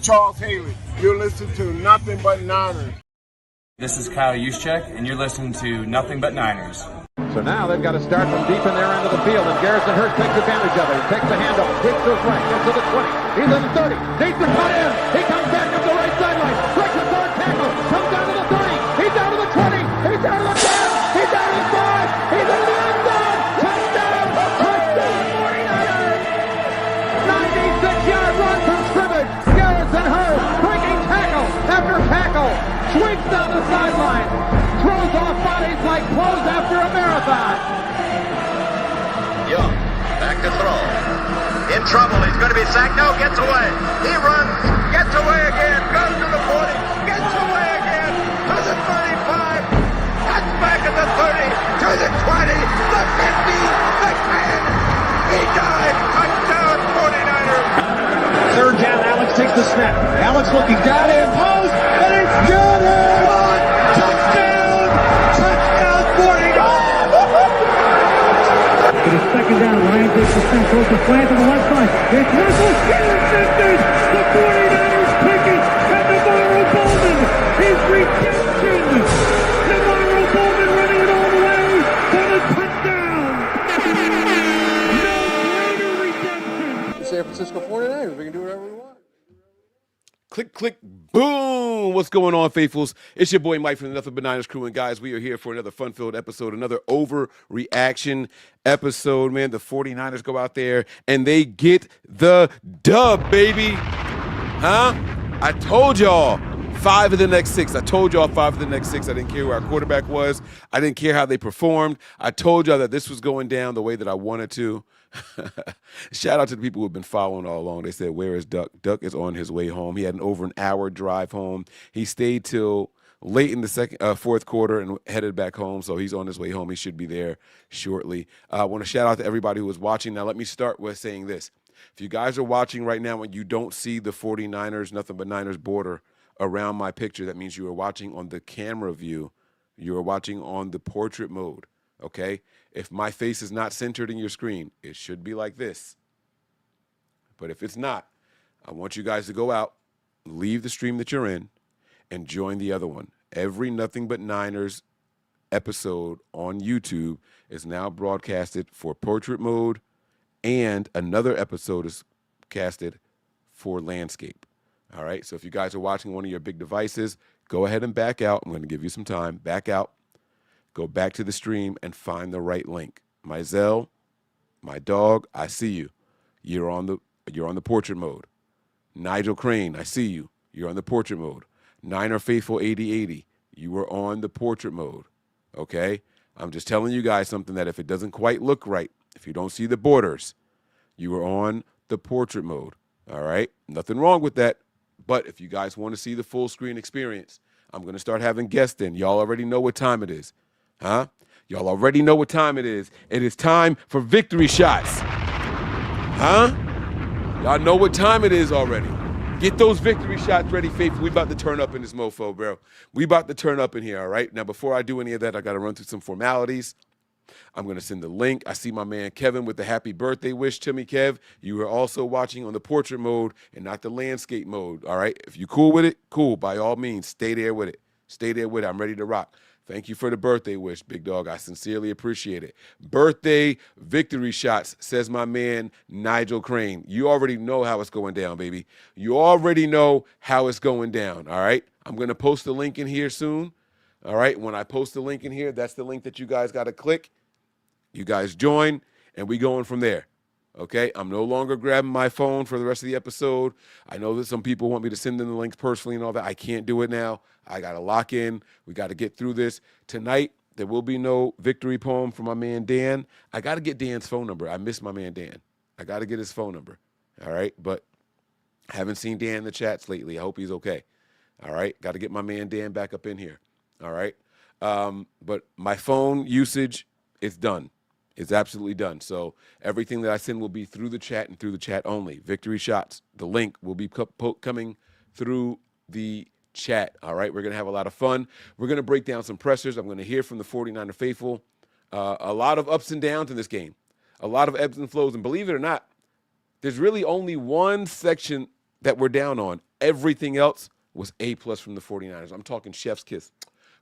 Charles Haley. You're listening to Nothing But Niners. This is Kyle Juszczyk, and you're listening to Nothing But Niners. So now they've got to start from deep in their end of the field, and Garrison Hurst takes advantage of it. He takes the handoff, hits to his right, gets to the 20. He's in the 30, needs to cut in. He comes back up the right sideline, breaks the third tackle, comes down to the 30. He's down to the 20. He's down to the 10. He's down to the 5. He's into the end zone. Touchdown! Touchdown! 49ers! 96-yard run from scrimmage. Garrison Hurst breaking tackle after tackle. Swings down the sideline. Throws off bodies like clothes after a marathon. Young, back to throw. In trouble, he's going to be sacked. No, gets away. He runs, gets away again, goes to the 40, gets away again, to the 35, cuts back at the 30, to the 20, the 50, the 10. He died. Touchdown, 49ers. Third down, Alex takes the snap. Alex looking down in post, and it's good. Touchdown! Touchdown, 49ers! It is second down. Ryan takes the snap, throws the flat to the left side. It's Russell intercepted. The 49ers pick it, and Navarro Bowman is redemption. Navarro Bowman running it all the way for the touchdown. No greater redemption. The San Francisco 49ers. We can do whatever we want. Click, click, boom. What's going on, faithfuls? It's your boy Mike from the Nothing But Niners crew. And, guys, we are here for another fun-filled episode, another overreaction episode, man. The 49ers go out there, and they get the dub, baby. Huh? I told y'all 5 of the next 6. I told y'all 5 of the next 6. I didn't care who our quarterback was. I didn't care how they performed. I told y'all that this was going down the way that I wanted to. Shout out to the people who have been following all along. They said, where is Duck? Duck is on his way home. He had over an hour drive home. He stayed till late in the fourth quarter and headed back home, so he's on his way home. He should be there shortly. I want to shout out to everybody who was watching. Now, let me start with saying this. If you guys are watching right now and you don't see the 49ers, Nothing But Niners border around my picture, that means you are watching on the camera view. You are watching on the portrait mode, okay? If my face is not centered in your screen, it should be like this. But if it's not, I want you guys to go out, leave the stream that you're in, and join the other one. Every Nothing But Niners episode on YouTube is now broadcasted for portrait mode, and another episode is casted for landscape. All right, so if you guys are watching one of your big devices, go ahead and back out. I'm going to give you some time. Back out. Go back to the stream and find the right link. My Zell, my dog, I see you. You're on the portrait mode. Nigel Crane, I see you. You're on the portrait mode. Niner Faithful 8080, you were on the portrait mode. Okay? I'm just telling you guys something that if it doesn't quite look right, if you don't see the borders, you were on the portrait mode. All right? Nothing wrong with that. But if you guys want to see the full screen experience, I'm going to start having guests in. Y'all already know what time it is. Huh? Y'all already know what time it is. It is time for victory shots. Huh? Y'all know what time it is already. Get those victory shots ready, faithful. We about to turn up in this mofo, bro. We about to turn up in here, all right? Now, before I do any of that, I got to run through some formalities. I'm going to send the link. I see my man Kevin with the happy birthday wish to me, Kev. You are also watching on the portrait mode and not the landscape mode, all right? If you cool with it, cool. By all means, stay there with it. Stay there with it. I'm ready to rock. Thank you for the birthday wish, big dog. I sincerely appreciate it. Birthday victory shots, says my man Nigel Crane. You already know how it's going down, baby. You already know how it's going down, all right? I'm going to post the link in here soon, all right? When I post the link in here, that's the link that you guys got to click. You guys join, and we going from there. Okay, I'm no longer grabbing my phone for the rest of the episode. I know that some people want me to send them the links personally and all that. I can't do it now. I got to lock in. We got to get through this. Tonight, there will be no victory poem for my man Dan. I got to get Dan's phone number. I miss my man Dan. I got to get his phone number. All right, but I haven't seen Dan in the chats lately. I hope he's okay. All right, got to get my man Dan back up in here. All right, but my phone usage, it's done. It's absolutely done. So everything that I send will be through the chat and through the chat only. Victory shots, the link will be coming through the chat. All right, we're going to have a lot of fun. We're going to break down some pressers. I'm going to hear from the 49er faithful. A lot of ups and downs in this game. A lot of ebbs and flows. And believe it or not, there's really only one section that we're down on. Everything else was A+ from the 49ers. I'm talking chef's kiss.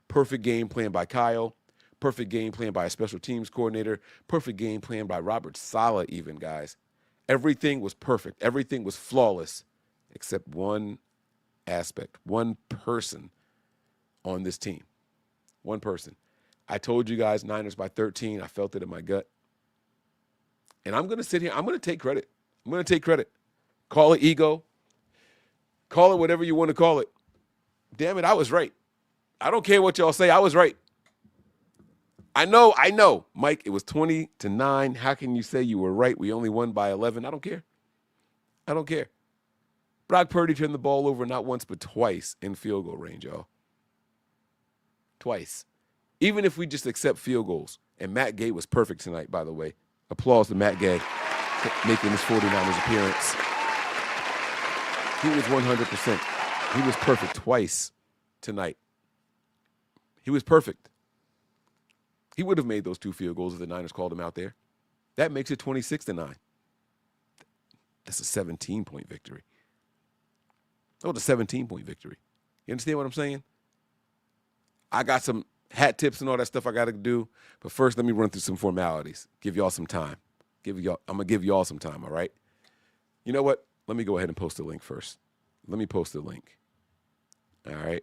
Perfect game plan by Kyle. Perfect game plan by a special teams coordinator. Perfect game plan by Robert Saleh even, guys. Everything was perfect. Everything was flawless except one aspect, one person on this team. One person. I told you guys Niners by 13. I felt it in my gut. And I'm going to sit here. I'm going to take credit. I'm going to take credit. Call it ego. Call it whatever you want to call it. Damn it, I was right. I don't care what y'all say. I was right. I know. Mike, it was 20-9. How can you say you were right? We only won by 11. I don't care. Brock Purdy turned the ball over not once but twice in field goal range, y'all. Twice. Even if we just accept field goals. And Matt Gay was perfect tonight, by the way. Applause to Matt Gay making his 49ers appearance. He was 100%. He was perfect twice tonight. He was perfect. He would have made those 2 field goals if the Niners called him out there. That makes it 26-9. That's a 17-point victory. That was a 17-point victory. You understand what I'm saying? I got some hat tips and all that stuff I got to do. But first, let me run through some formalities. Give y'all some time. I'm going to give y'all some time, all right? You know what? Let me go ahead and post a link first. Let me post a link. All right?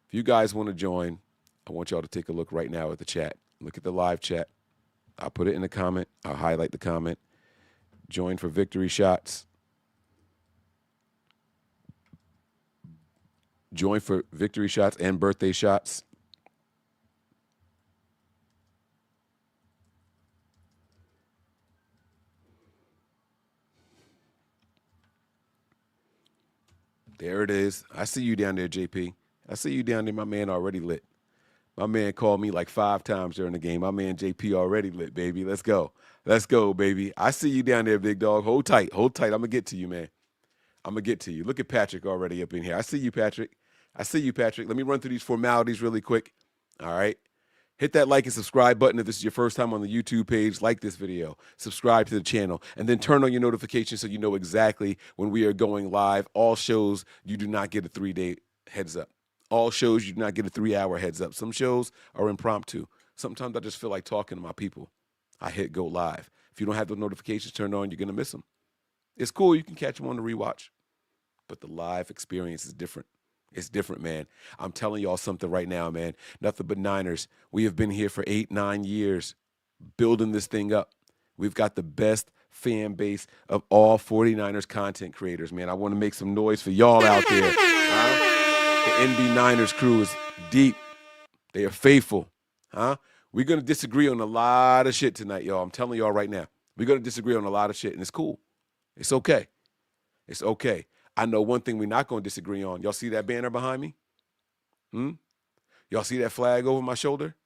If you guys want to join, I want y'all to take a look right now at the chat. Look at the live chat. I'll put it in the comment. I'll highlight the comment. Join for victory shots. Join for victory shots and birthday shots. There it is. I see you down there, JP. I see you down there. My man already lit. My man called me like 5 times during the game. My man JP already lit, baby. Let's go. Let's go, baby. I see you down there, big dog. Hold tight. Hold tight. I'm going to get to you, man. I'm going to get to you. Look at Patrick already up in here. I see you, Patrick. Let me run through these formalities really quick. All right. Hit that like and subscribe button if this is your first time on the YouTube page. Like this video. Subscribe to the channel. And then turn on your notifications so you know exactly when we are going live. All shows, you do not get a 3-day heads up. All shows, you do not get a 3-hour heads up. Some shows are impromptu. Sometimes I just feel like talking to my people. I hit go live. If you don't have those notifications turned on, you're going to miss them. It's cool. You can catch them on the rewatch. But the live experience is different. It's different, man. I'm telling y'all something right now, man. Nothing but Niners. We have been here for 8-9 years building this thing up. We've got the best fan base of all 49ers content creators, man. I want to make some noise for y'all out there. The NB Niners crew is deep. They are faithful. We're going to disagree on a lot of shit tonight, y'all. I'm telling y'all right now. We're going to disagree on a lot of shit, and it's cool. It's okay. It's okay. I know one thing we're not going to disagree on. Y'all see that banner behind me? Y'all see that flag over my shoulder?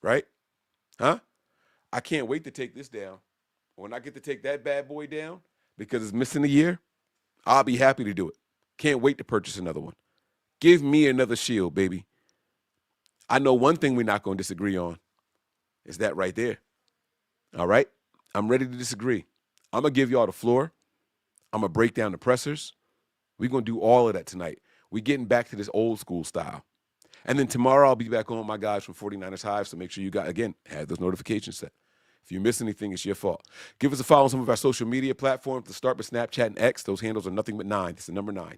Right? I can't wait to take this down. When I get to take that bad boy down, because it's missing a year, I'll be happy to do it. Can't wait to purchase another one. Give me another shield, baby. I know one thing we're not going to disagree on. Is that right there. All right? I'm ready to disagree. I'm going to give y'all the floor. I'm going to break down the pressers. We're going to do all of that tonight. We're getting back to this old school style. And then tomorrow I'll be back on with my guys from 49ers Hive, so make sure you guys, again, have those notifications set. If you miss anything, it's your fault. Give us a follow on some of our social media platforms. To start with Snapchat and X, those handles are nothing but 9. It's the number 9.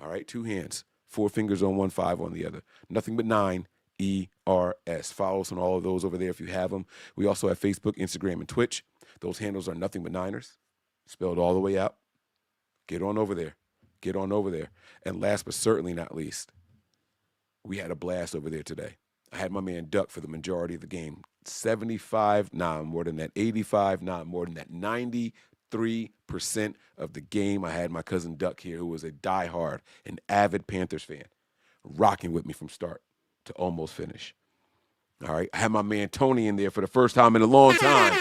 All right, 2 hands, 4 fingers on one, 5 on the other. Nothing but 9, ERS. Follow us on all of those over there if you have them. We also have Facebook, Instagram, and Twitch. Those handles are nothing but Niners, spelled all the way out. Get on over there. Get on over there. And last but certainly not least, we had a blast over there today. I had my man Duck for the majority of the game. 75, more than that. 85, more than that. 93% of the game. I had my cousin Duck here, who was a diehard, an avid Panthers fan, rocking with me from start to almost finish. All right. I had my man Tony in there for the first time in a long time.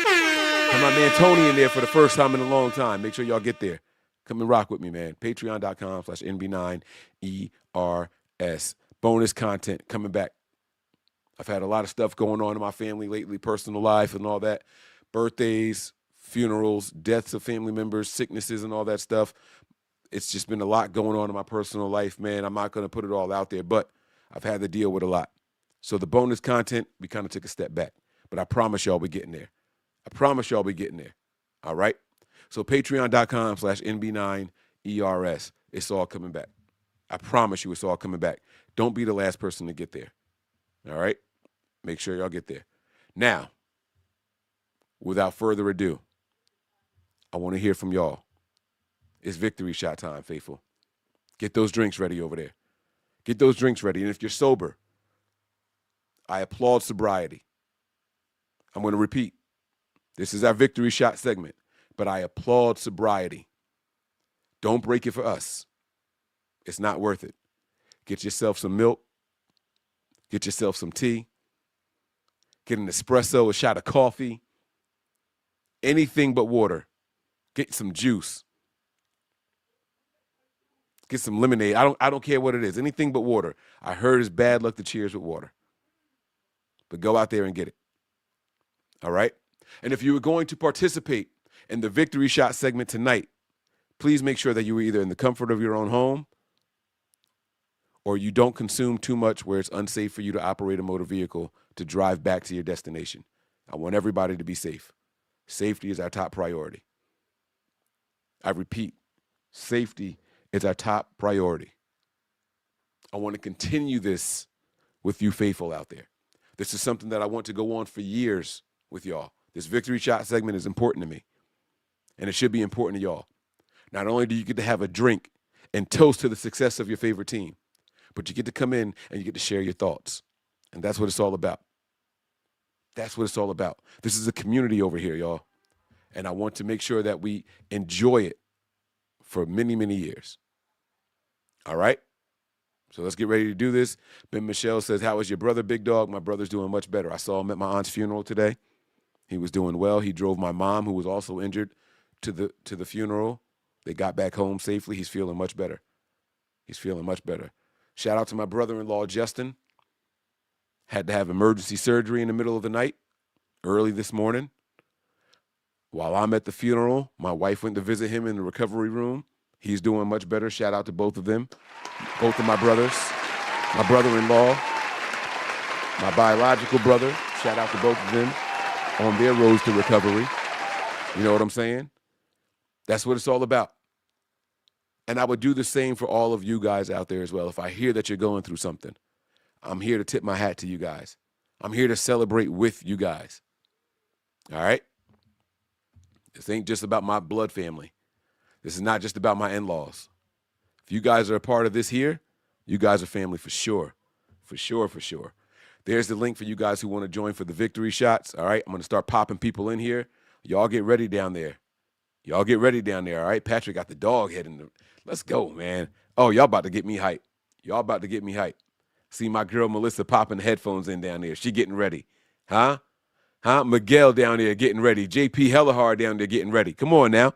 Make sure y'all get there. Come and rock with me, man. Patreon.com/NB9ERS. Bonus content coming back. I've had a lot of stuff going on in my family lately, personal life and all that. Birthdays, funerals, deaths of family members, sicknesses and all that stuff. It's just been a lot going on in my personal life, man. I'm not going to put it all out there, but I've had to deal with a lot. So the bonus content, we kind of took a step back. But I promise y'all we're getting there. I promise y'all we're getting there. All right? So patreon.com/NB9ERS. It's all coming back. I promise you it's all coming back. Don't be the last person to get there. All right? Make sure y'all get there. Now, without further ado, I want to hear from y'all. It's victory shot time, faithful. Get those drinks ready over there. Get those drinks ready. And if you're sober, I applaud sobriety. I'm going to repeat. This is our victory shot segment, but I applaud sobriety. Don't break it for us. It's not worth it. Get yourself some milk. Get yourself some tea. Get an espresso, a shot of coffee. Anything but water. Get some juice. Get some lemonade. I don't care what it is. Anything but water. I heard it's bad luck to cheers with water. But go out there and get it. All right? And if you were going to participate in the victory shot segment tonight, please make sure that you were either in the comfort of your own home or you don't consume too much where it's unsafe for you to operate a motor vehicle to drive back to your destination. I want everybody to be safe. Safety is our top priority. I repeat, safety is our top priority. I want to continue this with you faithful out there. This is something that I want to go on for years with y'all. This victory shot segment is important to me, and it should be important to y'all. Not only do you get to have a drink and toast to the success of your favorite team, but you get to come in and you get to share your thoughts, and that's what it's all about. That's what it's all about. This is a community over here, y'all, and I want to make sure that we enjoy it for many, many years. All right? So let's get ready to do this. Ben Michelle says, how is your brother, big dog? My brother's doing much better. I saw him at my aunt's funeral today. He was doing well. He drove my mom, who was also injured, to the funeral. They got back home safely. He's feeling much better. He's feeling much better. Shout out to my brother-in-law, Justin. Had to have emergency surgery in the middle of the night, early this morning. While I'm at the funeral, my wife went to visit him in the recovery room. He's doing much better. Shout out to both of them, both of my brothers, my brother-in-law, my biological brother. Shout out to both of them on their roads to recovery. You know what I'm saying? That's what it's all about. And I would do the same for all of you guys out there as well. If I hear that you're going through something, I'm here to tip my hat to you guys. I'm here to celebrate with you guys. All right? This ain't just about my blood family. This is not just about my in-laws. If you guys are a part of this here, you guys are family for sure. For sure, for sure. There's the link for you guys who want to join for the victory shots. All right? I'm going to start popping people in here. Y'all get ready down there. Y'all get ready down there, all right? Patrick got the dog head in the... Let's go, man. Oh, y'all about to get me hyped. Y'all about to get me hyped. See my girl Melissa popping the headphones in down there. She getting ready. Huh? Miguel down there getting ready. JP Hellahard down there getting ready. Come on now.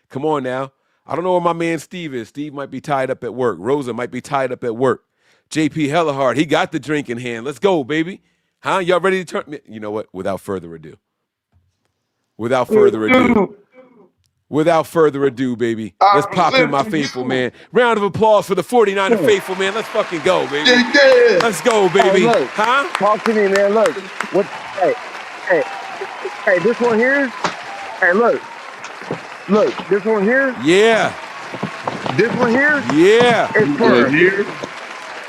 Come on now. I don't know where my man Steve is. Steve might be tied up at work. Rosa might be tied up at work. JP Hellahard, he got the drink in hand. Let's go, baby. Huh? Y'all ready to turn? You know what? Without further ado. Without further ado, baby. Let's pop in my faithful, man. Round of applause for the 49er faithful, man. Let's fucking go, baby. Let's go, baby. Hey, look, huh? Talk to me, man. Look. What? Hey, this one here. Hey, look. This one here. Yeah. This one here. Yeah. It's for here.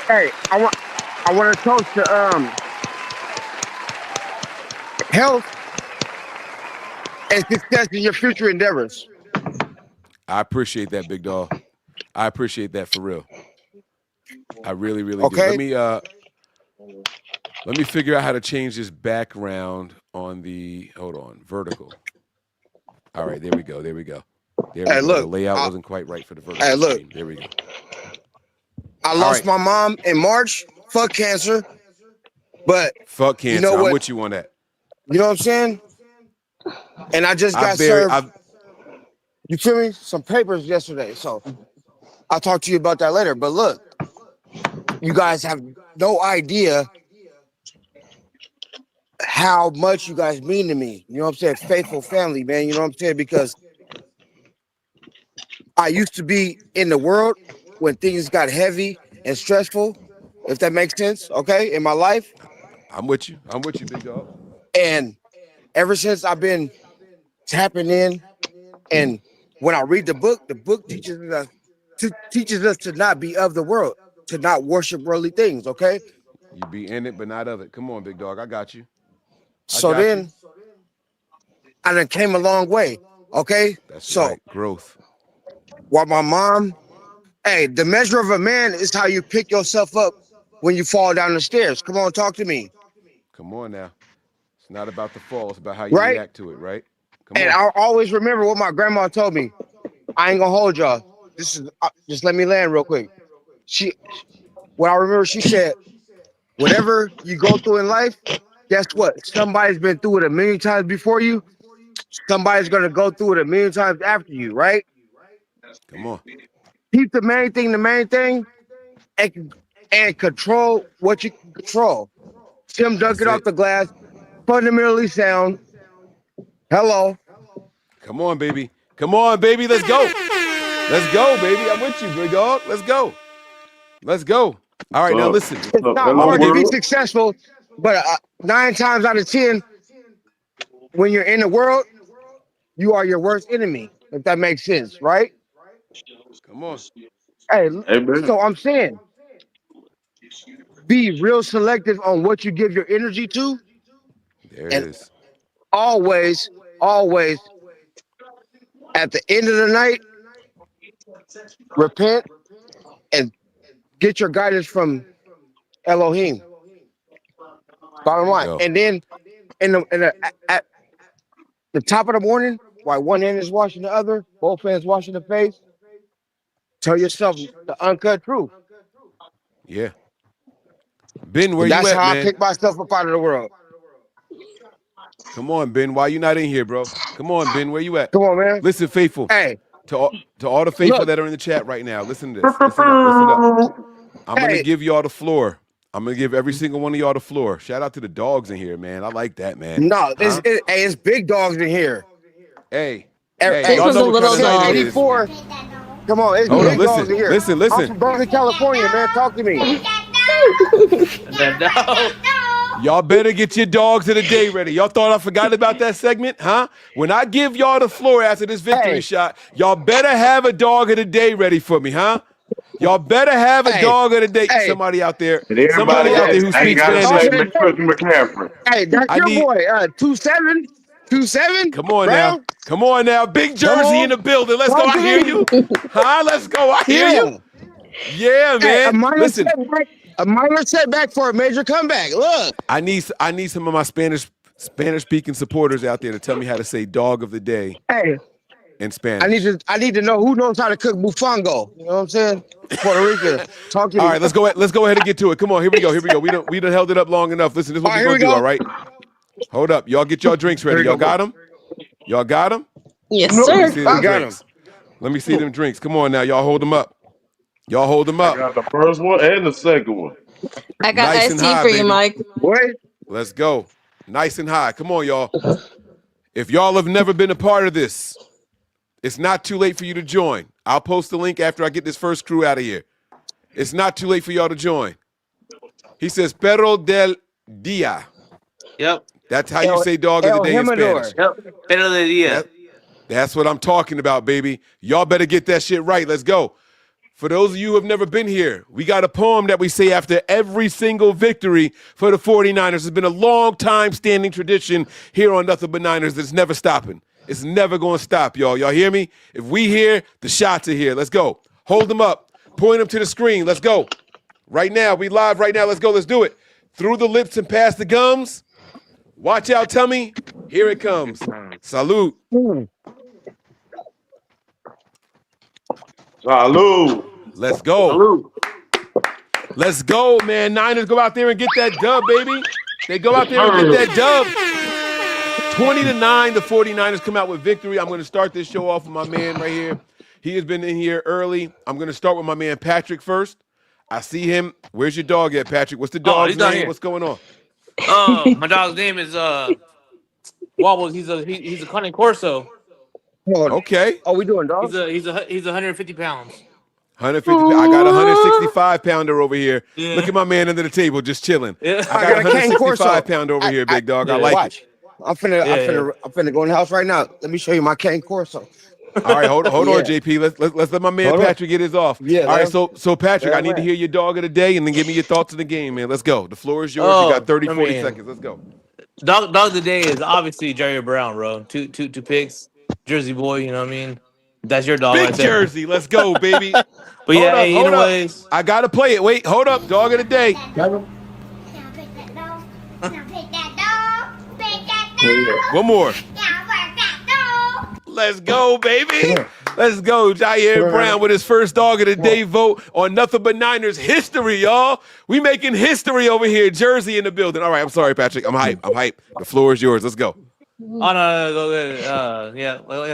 Hey, I want to toast to health and success in your future endeavors. I appreciate that, big dog. I appreciate that for real. I really, really okay. do. Let me figure out how to change this background on the vertical. All right, there we go. There we go. Look, the layout wasn't quite right for the vertical. Hey, look. Screen. There we go. I lost my mom in March. Fuck cancer. But fuck cancer. You know I'm what? with you on that. You know what I'm saying? And I just got served. You feel me? Some papers yesterday. So I'll talk to you about that later. But look, you guys have no idea how much you guys mean to me. You know what I'm saying? Faithful family, man. You know what I'm saying? Because I used to be in the world when things got heavy and stressful, if that makes sense, okay, in my life. I'm with you, big dog. And ever since I've been tapping in, and when I read the book teaches us to not be of the world, to not worship worldly things, okay? You be in it, but not of it. Come on, big dog. I got you. So then I done came a long way, okay? That's right. Growth. While my mom, hey, the measure of a man is how you pick yourself up when you fall down the stairs. Come on, talk to me. Come on now. It's not about the fall. It's about how you react to it, right? Come on. I always remember what my grandma told me. I ain't gonna hold y'all. This is just let me land real quick. What I remember, she said, whatever you go through in life, guess what? Somebody's been through it a million times before you. Somebody's gonna go through it a million times after you, right? Come on. Keep the main thing, and control what you can control. Tim dunking off the glass, fundamentally sound. Hello. Come on, baby. Come on, baby. Let's go. Let's go, baby. I'm with you, big dog. Let's go. Let's go. All right, now listen. It's not hard to be successful, but 9 times out of 10, when you're in the world, you are your worst enemy, if that makes sense, right? Come on. Hey, so I'm saying, be real selective on what you give your energy to. There it is. Always, at the end of the night, repent and get your guidance from Elohim. Bottom line. And then at the top of the morning, while one hand is washing the other, both hands washing the face, tell yourself the uncut truth. Yeah. Ben, where That's you at, how man? I pick myself up out of the world. Come on, Ben. Why you not in here, bro? Come on, Ben. Where you at? Come on, man. Listen, faithful. Hey. To all the faithful that are in the chat right now, listen to this. Listen up. I'm going to give y'all the floor. I'm going to give every single one of y'all the floor. Shout out to the dogs in here, man. I like that, man. No, it's big dogs in here. Hey, y'all know what kind of night it is. Come on, it's big dogs in here. Listen. I'm from Berkeley, California, man. Talk to me. Y'all better get your dogs of the day ready. Y'all thought I forgot about that segment, huh? When I give y'all the floor after this victory shot, y'all better have a dog of the day ready for me, huh? Y'all better have a dog of the day. Somebody out there who speaks Spanish. McCaffrey. Hey, that's your boy, 2-7. Come on now. Big Jersey in the building. Let's go. I hear you. Huh? Let's go. I hear you. Yeah, man. Listen. A minor setback for a major comeback. Look. I need some of my Spanish speaking supporters out there to tell me how to say dog of the day. In Spanish. I need to know who knows how to cook bufango. You know what I'm saying? Puerto Rico. Talk to me. All right, let's go ahead and get to it. Come on, here we go. We done held it up long enough. Listen, this is what we're gonna do, all right? Hold up. Y'all get y'all drinks ready. Y'all got them? Y'all got them? Yes, sir. I got them. Let me see them drinks. Come on now, y'all hold them up. I got the first one and the second one. I got nice iced tea for you, Mike. Boy. Let's go. Nice and high. Come on, y'all. If y'all have never been a part of this, it's not too late for you to join. I'll post the link after I get this first crew out of here. It's not too late for y'all to join. He says, Perro del Dia. Yep. That's how you say dog of the day in Spanish. Yep. Perro del Dia. That's what I'm talking about, baby. Y'all better get that shit right. Let's go. For those of you who have never been here, we got a poem that we say after every single victory for the 49ers. It's been a long time standing tradition here on Nothing But Niners that's never stopping. It's never going to stop, y'all. Y'all hear me? If we here, the shots are here. Let's go. Hold them up. Point them to the screen. Let's go. Right now. We live right now. Let's go. Let's do it. Through the lips and past the gums. Watch out, tummy. Here it comes. Salute. Salute. Let's go. Salute. Let's go, man. Niners go out there and get that dub, baby. They go out there and get that dub. 20-9, the 49ers come out with victory. I'm going to start this show off with my man right here. He has been in here early. I'm going to start with my man Patrick first. I see him. Where's your dog at, Patrick? What's the dog's name? What's going on? My dog's name is Wobbles. He's a cunning corso. Okay. Oh, we doing dogs? He's 150 pounds. 150. I got a 165 pounder over here. Yeah. Look at my man under the table just chilling. Yeah. I got a 165 pounder over here, big dog. I like it. I'm finna go in the house right now. Let me show you my cane Corso. All right, hold on, JP. Let's let my man Patrick get his off. Yeah. All right, so Patrick, I need to hear your dog of the day, and then give me your thoughts of the game, man. Let's go. The floor is yours. You got 40 seconds. Let's go. Dog of the day is obviously Jerry Brown, bro. Two picks, Jersey boy. You know what I mean? That's your dog. Big Jersey. Let's go, baby. But yeah, anyways, I gotta play it. Wait, hold up. Dog of the day. One more. Let's go, baby. Let's go. Jair Brown with his first dog of the day vote on Nothing But Niners history, y'all. We making history over here. Jersey in the building. All right, I'm sorry, Patrick. I'm hype. The floor is yours. Let's go. Like I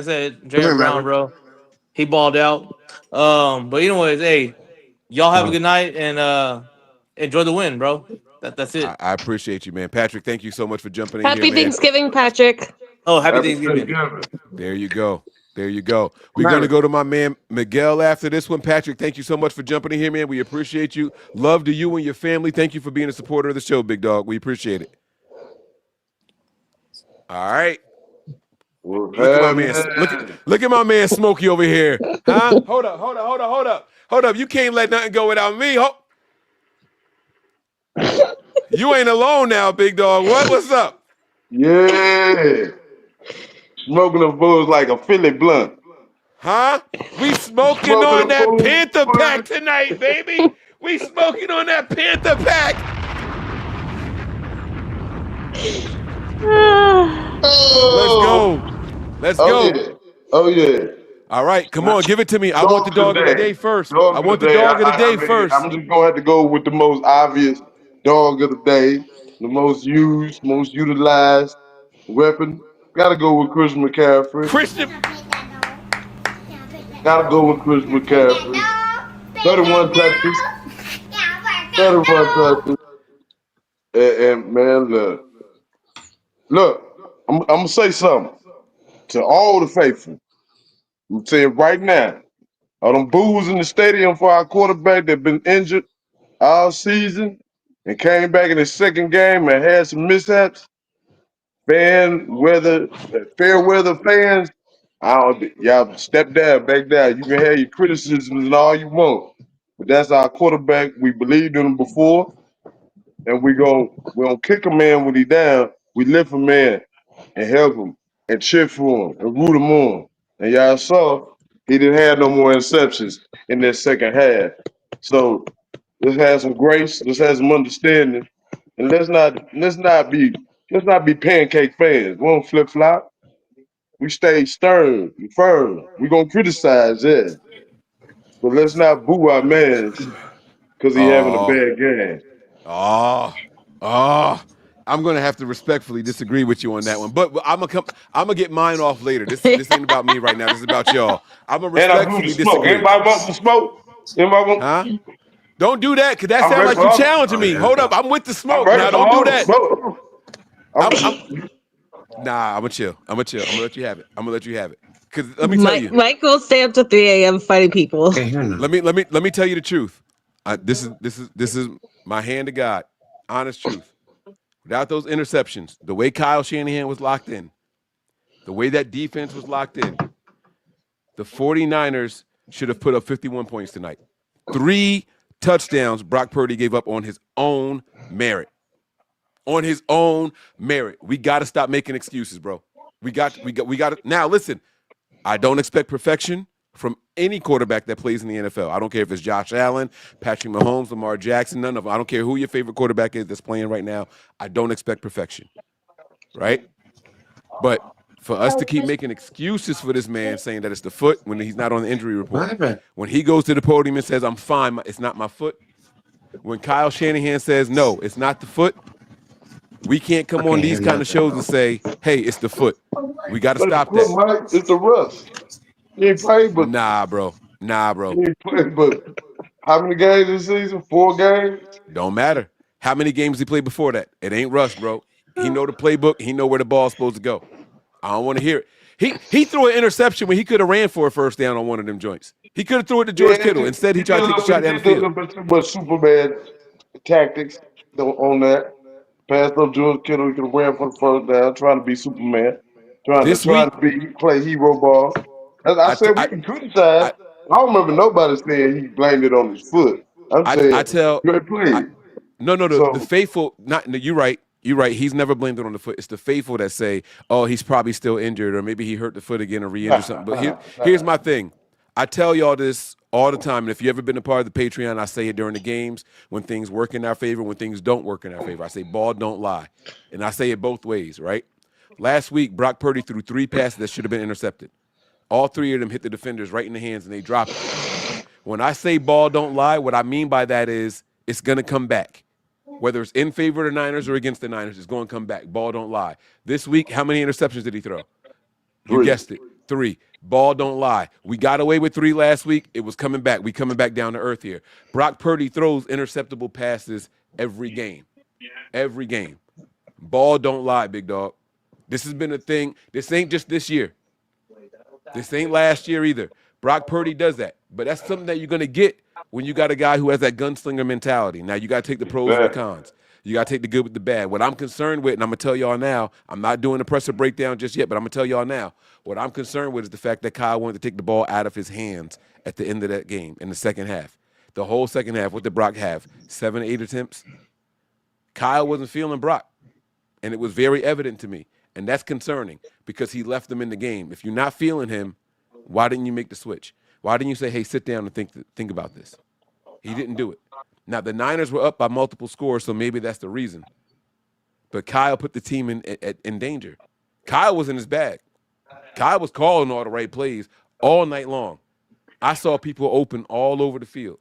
said, Jair Brown, bro. He balled out. But anyways, hey, y'all have a good night and enjoy the win, bro. That's it. I appreciate you, man. Patrick, thank you so much for jumping in Happy here, man. Thanksgiving, Patrick. Oh, happy Thanksgiving. There you go. We're going to go to my man Miguel after this one. Patrick, thank you so much for jumping in here, man. We appreciate you. Love to you and your family. Thank you for being a supporter of the show, big dog. We appreciate it. All right. Look at my man Smokey over here. Huh? Hold up. You can't let nothing go without me. You ain't alone now, big dog. What's up? Yeah. Smoking the bulls like a Philly blunt. Huh? We smoking on that Panther pack tonight, baby. We smoking on that Panther pack. Let's go. Yeah. Oh, yeah. All right, come on, give it to me. I want the dog of the day first. I want the dog of the day first. I'm just going to have to go with the most obvious dog of the day, the most used, most utilized weapon. Got to go with Chris McCaffrey. Got to go with Chris McCaffrey. 31 touches. 31 touches. And man, look, I'm going to say something to all the faithful. I'm saying right now, all them boos in the stadium for our quarterback that been injured all season and came back in his second game and had some mishaps. Fair weather fans, y'all step down, back down. You can have your criticisms and all you want, but that's our quarterback. We believed in him before, and we gonna kick a man when he down. We lift him in and help him and cheer for him and root him on. And y'all saw he didn't have no more interceptions in that second half. So let's have some grace. Let's have some understanding, and let's not be pancake fans. We don't flip flop. We stay stern and firm. We gonna criticize, yeah, but let's not boo our man because he having a bad game. I'm gonna have to respectfully disagree with you on that one, but I'm gonna get mine off later. This ain't about me right now. This is about y'all. I'm gonna respectfully disagree. Anybody want some smoke? Huh? Don't do that, because that sounds like you challenging me. Hold up, I'm with the smoke. Now don't do that. Nah, I'm gonna chill. I'm gonna let you have it. Because let me tell you, Mike will stay up to 3 a.m. fighting people. Let me tell you the truth. This is my hand to God, honest truth. Without those interceptions, the way Kyle Shanahan was locked in, the way that defense was locked in, the 49ers should have put up 51 points tonight. 3 touchdowns Brock Purdy gave up on his own merit. We got to stop making excuses, bro. We got to. Now, listen, I don't expect perfection from any quarterback that plays in the NFL. I don't care if it's Josh Allen, Patrick Mahomes, Lamar Jackson, none of them. I don't care who your favorite quarterback is that's playing right now. I don't expect perfection, right? But for us to keep making excuses for this man saying that it's the foot when he's not on the injury report, when he goes to the podium and says, I'm fine, it's not my foot, when Kyle Shanahan says, no, it's not the foot, we can't come on these kind of shows and say, hey, it's the foot. We got to stop that. Mike, it's the rust. He ain't played, but Nah, bro. He ain't played, but how many games this season? 4 games? Don't matter. How many games he played before that? It ain't rust, bro. He know the playbook. He know where the ball's supposed to go. I don't want to hear it. He threw an interception when he could have ran for a first down on one of them joints. He could have threw it to George Kittle. Instead, he tried to take the shot down the field. But Superman tactics on that. Passed up George Kittle. He could have ran for the first down, trying to be Superman, trying to play hero ball. As I said, we can criticize. I don't remember nobody saying he blamed it on his foot. I'm saying great play. The faithful. You're right. You're right. He's never blamed it on the foot. It's the faithful that say, "Oh, he's probably still injured, or maybe he hurt the foot again or re-injured something." But here's my thing. I tell y'all this all the time, and if you ever been a part of the Patreon, I say it during the games when things work in our favor, when things don't work in our favor. I say ball don't lie, and I say it both ways. Right? Last week, Brock Purdy threw 3 passes that should have been intercepted. All 3 of them hit the defenders right in the hands, and they dropped it. When I say ball don't lie, what I mean by that is it's gonna come back. Whether it's in favor of the Niners or against the Niners, it's going to come back. Ball don't lie. This week, how many interceptions did he throw? 3. You guessed it. 3. Ball don't lie. We got away with 3 last week. It was coming back. We coming back down to earth here. Brock Purdy throws interceptable passes every game. Every game. Ball don't lie, big dog. This has been a thing. This ain't just this year. This ain't last year either. Brock Purdy does that. But that's something that you're going to get when you got a guy who has that gunslinger mentality. Now, you got to take the pros and the cons. You got to take the good with the bad. What I'm concerned with, and I'm going to tell y'all now, I'm not doing a presser breakdown just yet, but I'm going to tell y'all now, what I'm concerned with is the fact that Kyle wanted to take the ball out of his hands at the end of that game in the second half. The whole second half, what did Brock have? 7 or 8 attempts? Kyle wasn't feeling Brock, and it was very evident to me. And that's concerning because he left them in the game. If you're not feeling him, why didn't you make the switch? Why didn't you say, hey, sit down and think about this? He didn't do it. Now, the Niners were up by multiple scores, so maybe that's the reason. But Kyle put the team in danger. Kyle was in his bag. Kyle was calling all the right plays all night long. I saw people open all over the field.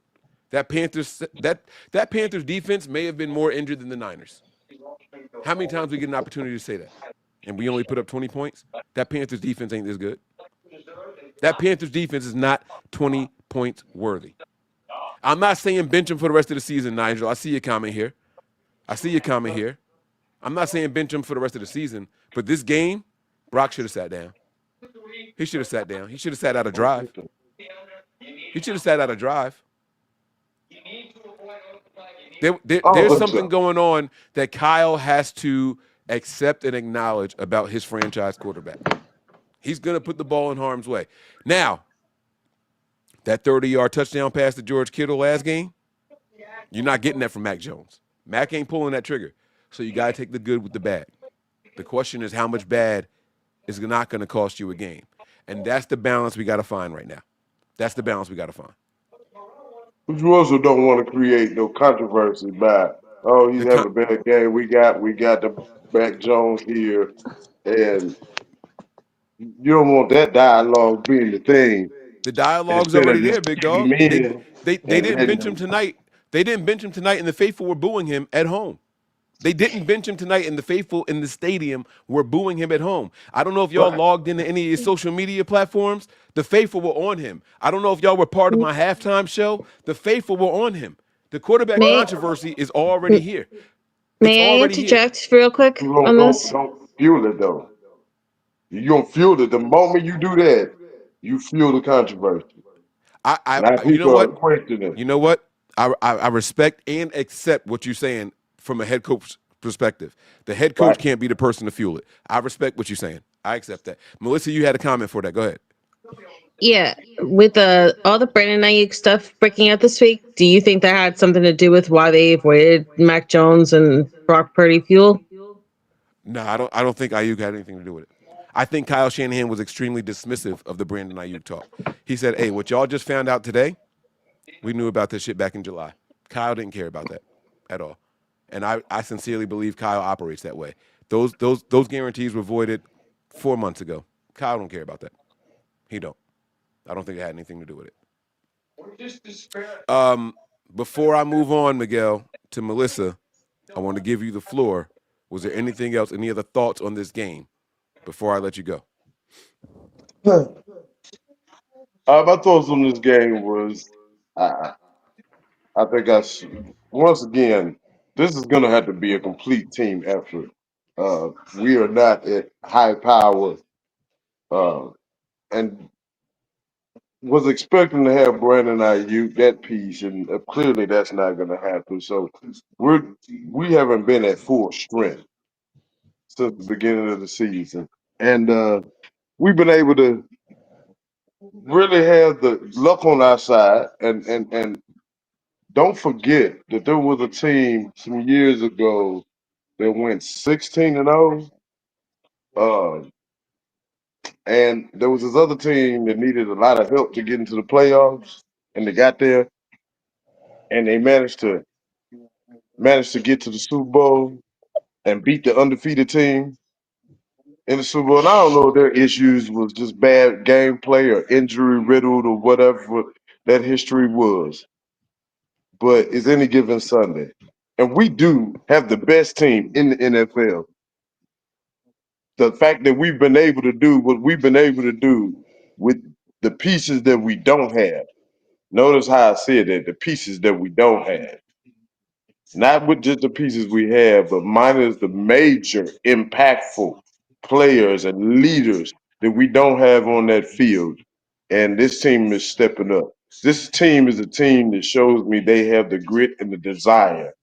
That Panthers defense may have been more injured than the Niners. How many times we get an opportunity to say that? And we only put up 20 points? That Panthers defense ain't this good. That Panthers defense is not 20 points worthy. I'm not saying bench him for the rest of the season, Nigel. I see your comment here. I'm not saying bench him for the rest of the season, but this game, Brock should have sat down. He should have sat down. He should have sat out a drive. There's something going on that Kyle has to accept and acknowledge about his franchise quarterback. He's going to put the ball in harm's way. Now, that 30-yard touchdown pass to George Kittle last game, you're not getting that from Mac Jones. Mac ain't pulling that trigger. So you got to take the good with the bad. The question is how much bad is not going to cost you a game. And that's the balance we got to find right now. But you also don't want to create no controversy by, he's having a bad game. We got the Mac Jones here. And you don't want that dialogue being the thing. The dialogue's already there, big dog. They didn't bench him tonight. They didn't bench him tonight, and the faithful were booing him at home. They didn't bench him tonight, and the faithful in the stadium were booing him at home. I don't know if y'all logged into any of your social media platforms. The faithful were on him. I don't know if y'all were part of my halftime show. The faithful were on him. The quarterback controversy is already here. May I interject real quick on this? Don't fuel it, though. You don't fuel it. The moment you do that, you fuel the controversy. You know what? I respect and accept what you're saying from a head coach perspective. The head coach can't be the person to fuel it. I respect what you're saying. I accept that. Melissa, you had a comment for that. Go ahead. Yeah, with all the Brandon Ayuk stuff breaking out this week, do you think that had something to do with why they avoided Mac Jones and Brock Purdy fuel? No, I don't think Ayuk had anything to do with it. I think Kyle Shanahan was extremely dismissive of the Brandon Ayuk talk. He said, hey, what y'all just found out today, we knew about this shit back in July. Kyle didn't care about that at all. And I sincerely believe Kyle operates that way. Those guarantees were voided 4 months ago. Kyle don't care about that. He don't. I don't think it had anything to do with it. Before I move on, Miguel, to Melissa, I want to give you the floor. Was there anything else, any other thoughts on this game before I let you go? My thoughts on this game was, I think once again, this is going to have to be a complete team effort. We are not at high power and was expecting to have Brandon Ayuk that piece, and clearly that's not going to happen. So we haven't been at full strength since the beginning of the season, and we've been able to really have the luck on our side. And don't forget that there was a team some years ago that went 16-0. And there was this other team that needed a lot of help to get into the playoffs, and they got there, and they managed to get to the Super Bowl and beat the undefeated team in the Super Bowl. And I don't know if their issues was just bad gameplay or injury riddled or whatever that history was, but it's any given Sunday, and we do have the best team in the NFL. The fact that we've been able to do what we've been able to do with the pieces that we don't have. Notice how I said that, the pieces that we don't have. Not with just the pieces we have, but minus the major impactful players and leaders that we don't have on that field. And this team is stepping up. This team is a team that shows me they have the grit and the desire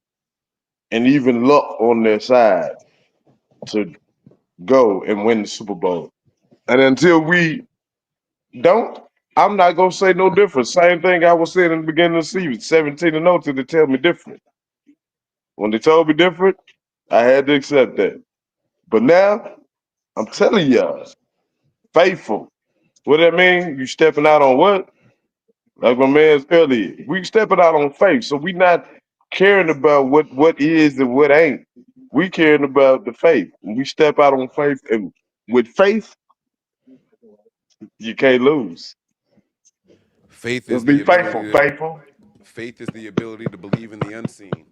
and even luck on their side to go and win the Super Bowl. And until we don't, I'm not gonna say no different. Same thing I was saying in the beginning of the season, 17-0 till they tell me different. When they told me different, I had to accept that. But now, I'm telling y'all, faithful. What that mean? You stepping out on what? Like my man's earlier. We stepping out on faith. So we not caring about what is and what ain't. We caring about the faith. When we step out on faith, and with faith, you can't lose. Faith Just is be the ability faithful, to faithful. faith is the ability to believe in the unseen.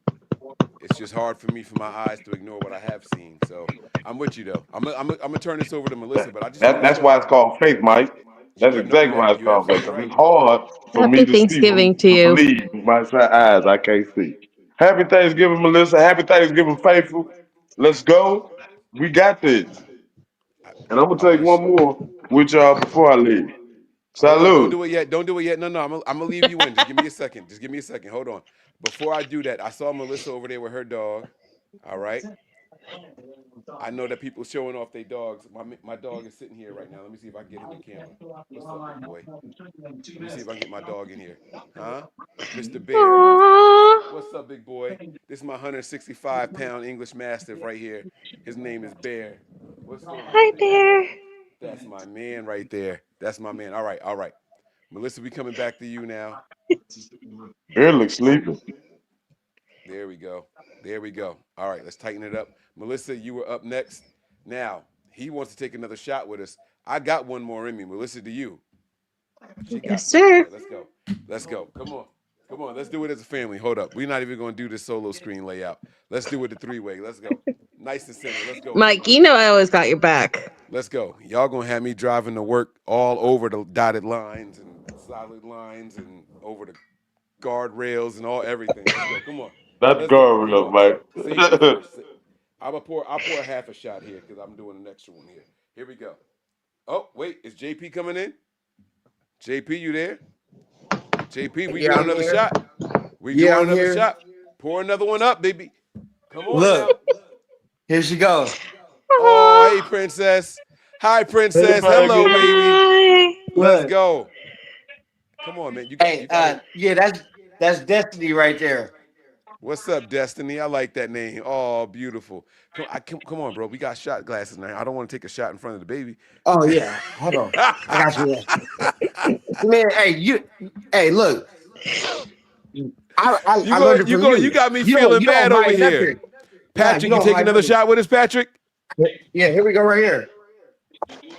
It's just hard for me for my eyes to ignore what I have seen. So I'm with you though. I'm gonna turn this over to Melissa, but I just want to That's show. why it's called faith, Mike. That's No, exactly why it's you're called faith. absolutely 'Cause right. it's hard for me Happy to see, Thanksgiving to to you. believe with my eyes I can't see. Happy Thanksgiving, Melissa. Happy Thanksgiving, faithful. Let's go. We got this. And I'm gonna I want take to. one more with y'all before I leave. Hold on, don't Salute. do it yet. Don't do it yet. No, I'm gonna leave you in. Just give me a second. Just give me a second. Hold on. Before I do that, I saw Melissa over there with her dog. All right. I know that people showing off their dogs. My dog is sitting here right now. Let me see if I can get him in camera. What's up, big boy? Let me see if I can get my dog in here. Huh? Mr. Bear. Aww. What's up, big boy? This is my 165-pound English Mastiff right here. His name is Bear. What's going on, Hi big boy? there. That's my man right there. That's my man. All right, all right. Melissa, we coming back to you now. Bear looks sleeping. There we go. There we go. All right, let's tighten it up. Melissa, you were up next. Now, he wants to take another shot with us. I got one more in me. Melissa, do you? She Yes, got some. All sir. right, let's go. Let's go. Come on. Come on. Let's do it as a family. Hold up. We're not even going to do this solo screen layout. Let's do it the three-way. Let's go. Nice and simple. Let's go, Mike, baby. you know I always got your back. Let's go. Y'all going to have me driving to work all over the dotted lines and solid lines and over the guardrails and all everything. Let's go. Come on. That's Let's go. going Come up, on. Mike. Safety first. I'll pour a half a shot here because I'm doing an extra one here. Here we go. Oh, wait. Is JP coming in? JP, you there? JP, we Yeah, doing I'm another here. shot? We Yeah, doing I'm another here. shot? Pour another one up, baby. Come on now. Look, here she goes. Oh, hey, Aww. princess. Hi, Hey, princess. Hello, Maggie. baby. Hi. Let's Look, go. Come on, man. hey, You got it. yeah, that's Destiny right there. What's up, Destiny? I like that name. Oh, beautiful. Come on, bro. We got shot glasses now. I don't want to take a shot in front of the baby. Oh yeah, hold on, I got you. Man, hey, look, I learned it from You you. got me You feeling don't bad over hide here. nothing. Nah, you Patrick, you don't take hide another nothing. shot with us, Patrick? Yeah, here we go right here.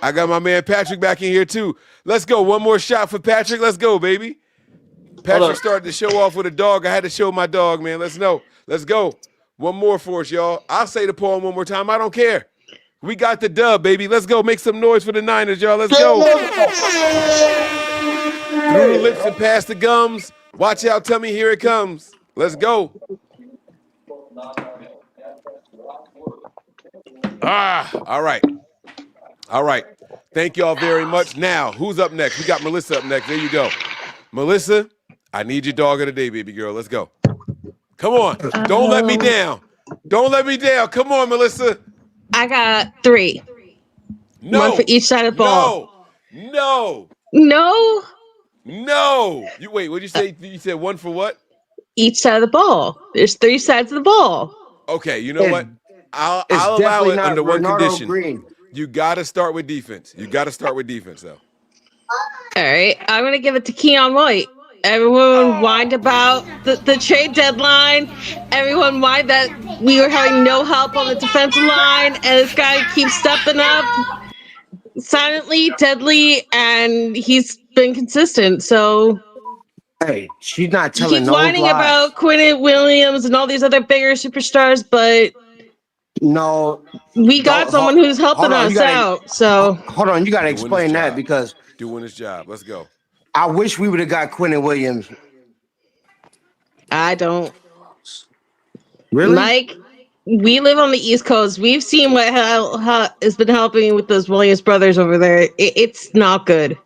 I got my man Patrick back in here too. Let's go. One more shot for Patrick. Let's go, baby. Hold Patrick up. started to show off with a dog. I had to show my dog, man. Let's know. Let's go. One more for us, y'all. I'll say the poem one more time. I don't care. We got the dub, baby. Let's go. Make some noise for the Niners, y'all. Let's go. Through the lips and past the gums. Watch out. Tell me here it comes. Let's go. All right. All right. Thank y'all very much. Now, who's up next? We got Melissa up next. There you go. Melissa, I need your dog of the day, baby girl. Let's go. Come on. Don't let me down. Don't let me down. Come on, Melissa. I got 3. No. One for each side of the ball. No. You wait, what did you say? You said 1 for what? Each side of the ball. There's 3 sides of the ball. Okay, you know what? I'll allow it under one condition. Green. You got to start with defense. You got to start with defense, though. All right. I'm going to give it to Keon White. Everyone whined about the trade deadline. Everyone whined that we were having no help on the defensive line, and this guy keeps stepping up silently, deadly, and he's been consistent. So, hey, she's not telling keep no whining lies. about Quinnen Williams and all these other bigger superstars, but no, we got someone who's helping us out. So hold on, you got to explain that because doing his job. Let's go. I wish we would have got Quinnen Williams. I don't. Really? Mike, we live on the East Coast. We've seen what has been helping with those Williams brothers over there. It's not good.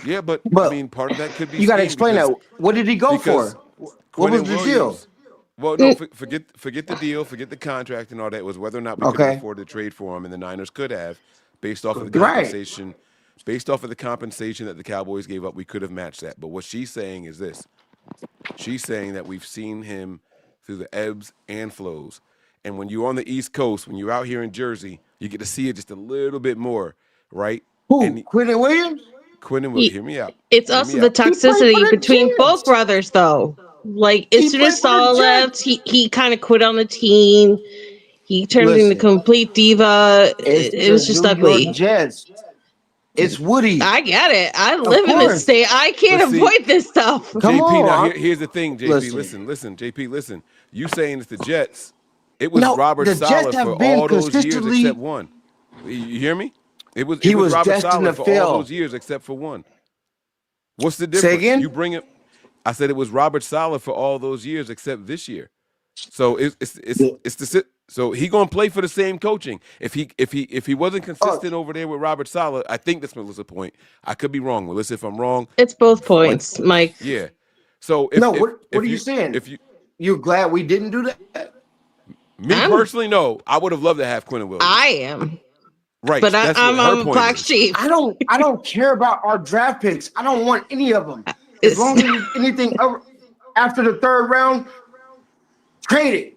Yeah, but I mean, part of that could be. You got to explain that. What did he go for? What was the deal? Well, no, forget the deal, forget the contract and all that. It was whether or not we could afford to trade for him, and the Niners could have, based off of the compensation. Based off of the compensation that the Cowboys gave up, we could have matched that. But what she's saying is this. She's saying that we've seen him through the ebbs and flows. And when you're on the East Coast, when you're out here in Jersey, you get to see it just a little bit more, right? Who? Quinnen Williams? Quinnen Williams, hear me out. It's also the toxicity between both brothers, though. Like, as soon as Salah left, he kind of quit on the team. He turned into a complete diva. It was just ugly. It's Woody. I get it. I live in this state. I can't avoid this stuff. JP, now here's the thing, JP. Listen, JP, listen. You saying it's the Jets. It was Robert Saleh for all those years except one. You hear me? It was Robert Saleh for all those years except for one. What's the difference? Say again? You bring it. I said it was Robert Saleh for all those years except this year. So so he gonna play for the same coaching. If he wasn't consistent over there with Robert Saleh, I think that's Melissa's point. I could be wrong, Melissa. If I'm wrong, it's both points, Mike. Yeah. So what are you saying? You're glad we didn't do that? Me personally, no. I would have loved to have Quinnen Williams. I am. Right. But I'm a black sheep. I don't care about our draft picks. I don't want any of them. As long as anything after the 3rd round, trade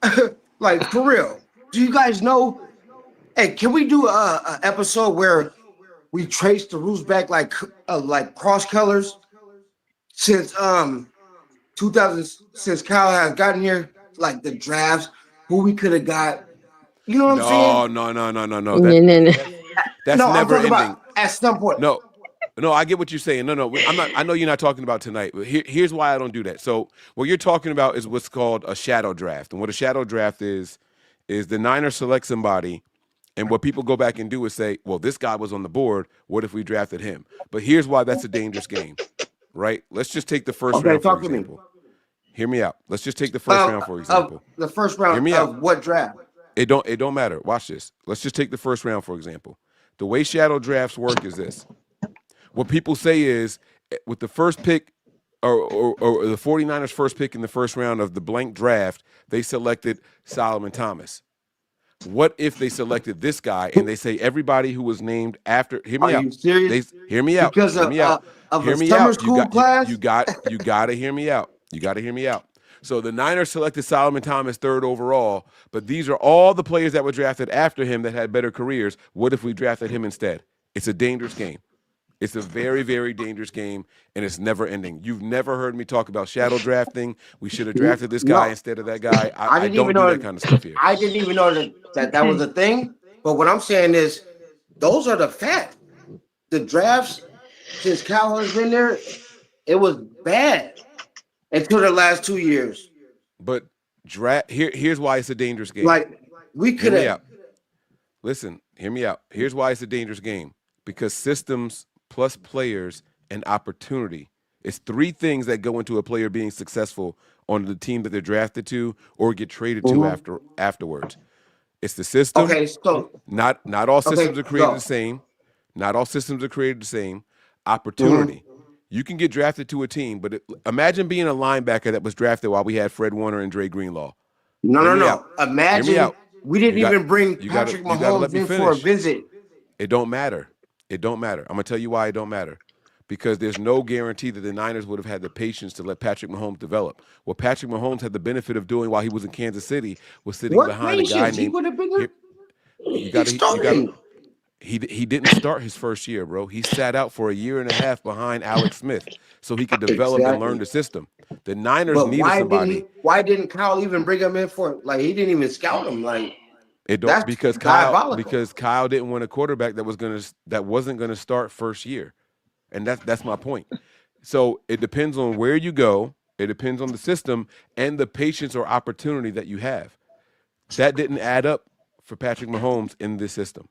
it. Like, for real. Do you guys know? Hey, can we do a episode where we trace the rules back like cross colors since 2000, since Kyle has gotten here, like the drafts, who we could have got? You know what I'm saying? No. That's never ending. At some point. No, I get what you're saying. No, I'm not. I know you're not talking about tonight, but here's why I don't do that. So what you're talking about is what's called a shadow draft, and what a shadow draft is the Niners select somebody, and what people go back and do is say, well, this guy was on the board. What if we drafted him? But here's why that's a dangerous game, right? Let's just take the first round for example. Hear me out. Let's just take the first round for example. The first round of what draft? It don't matter. Watch this. Let's just take the first round for example. The way shadow drafts work is this. What people say is with the first pick or the 49ers first pick in the first round of the blank draft, they selected Solomon Thomas. What if they selected this guy and they say everybody who was named after hear me out. You serious? Hear me out. Because hear me out. Of hear a me summer out. school class? You got to hear me out. You got to hear me out. So the Niners selected Solomon Thomas 3rd overall, but these are all the players that were drafted after him that had better careers. What if we drafted him instead? It's a dangerous game. It's a very, very dangerous game, and it's never ending. You've never heard me talk about shadow drafting. We should have drafted this guy instead of that guy. I don't do that kind of stuff here. I didn't even know that was a thing. But what I'm saying is, those are the facts. The drafts, since Cal has been there, it was bad until the last 2 years. But here's why it's a dangerous game. Like, we could have. Listen, hear me out. Here's why it's a dangerous game. Because systems plus players and opportunity. It's 3 things that go into a player being successful on the team that they're drafted to or get traded to afterwards. It's the system. Okay, so Not all systems okay, are created go. the same. Not all systems are created the same. Opportunity. You can get drafted to a team, but imagine being a linebacker that was drafted while we had Fred Warner and Dre Greenlaw. Hear me out. Imagine we didn't even bring You Patrick gotta let Mahomes me in for a finish. visit. It don't matter. It don't matter. I'm gonna tell you why it don't matter. Because there's no guarantee that the Niners would have had the patience to let Patrick Mahomes develop. What Patrick Mahomes had the benefit of doing while he was in Kansas City was sitting What behind a guy patience? He named. would have been Here, you got to. He didn't start his first year, bro. He sat out for a year and a half behind Alex Smith so he could develop and learn the system. The Niners needed somebody. Why didn't Kyle even bring him in for like he didn't even scout him like It don't that's because Kyle didn't want a quarterback that wasn't gonna start first year, and that's my point. So it depends on where you go. It depends on the system and the patience or opportunity that you have. That didn't add up for Patrick Mahomes in this system.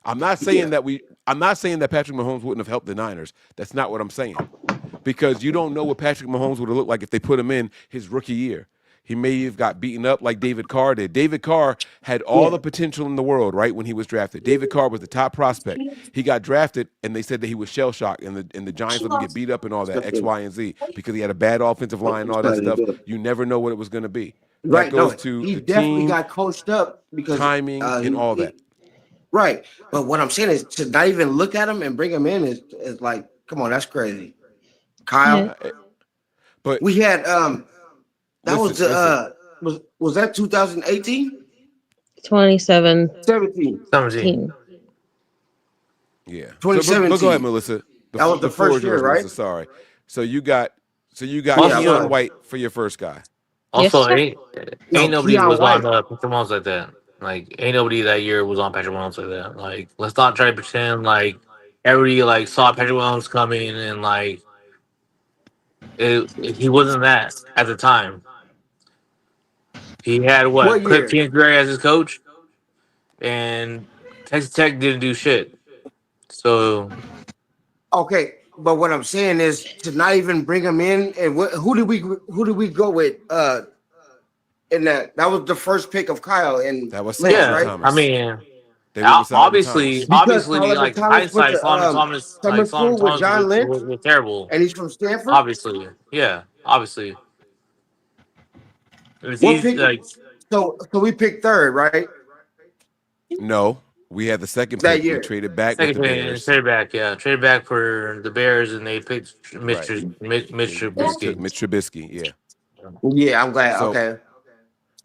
I'm not saying that Patrick Mahomes wouldn't have helped the Niners. That's not what I'm saying. Because you don't know what Patrick Mahomes would have looked like if they put him in his rookie year. He may have got beaten up like David Carr did. David Carr had all the potential in the world, right, when he was drafted. David Carr was the top prospect. He got drafted, and they said that he was shell-shocked, and the Giants let him get beat up and all that, X, Y, and Z, because he had a bad offensive line and all that stuff. You never know what it was going to be. Right, that goes to he the definitely team, got coached up because timing, and all that. Right, but what I'm saying is to not even look at him and bring him in is like, come on, that's crazy. Kyle, but we had was that 2018? 17. Yeah. 2017. But go ahead, Melissa. That was the first year, right? Melissa, sorry. So you got Keon White for your first guy. Also, Yes, ain't nobody Keon was White. on Patrick Mahomes like that. Like, ain't nobody that year was on Patrick Mahomes like that. Like, let's not try to pretend like everybody like saw Patrick Mahomes coming and like he wasn't that at the time. He had What Cliff year? Kingsbury as his coach, and Texas Tech didn't do shit. So Okay, but what I'm saying is to not even bring him in, and who did we go with? In that was the first pick of Kyle and That was Lynch, yeah, Solomon right? Thomas. I mean, They went with Solomon obviously, Thomas. Because Solomon like Thomas went hindsight, to summer Solomon school with Thomas John Lynch, was terrible. and he's from Stanford. Obviously, yeah, obviously, it's What easy. pick? Like So we picked third, right? No, we had the second That pick. We year. traded back with second the pick, Bears. trade back for the Bears, and they picked Right. Mitch And Trubisky. Mitch Trubisky, yeah. Yeah, I'm glad. So, Okay.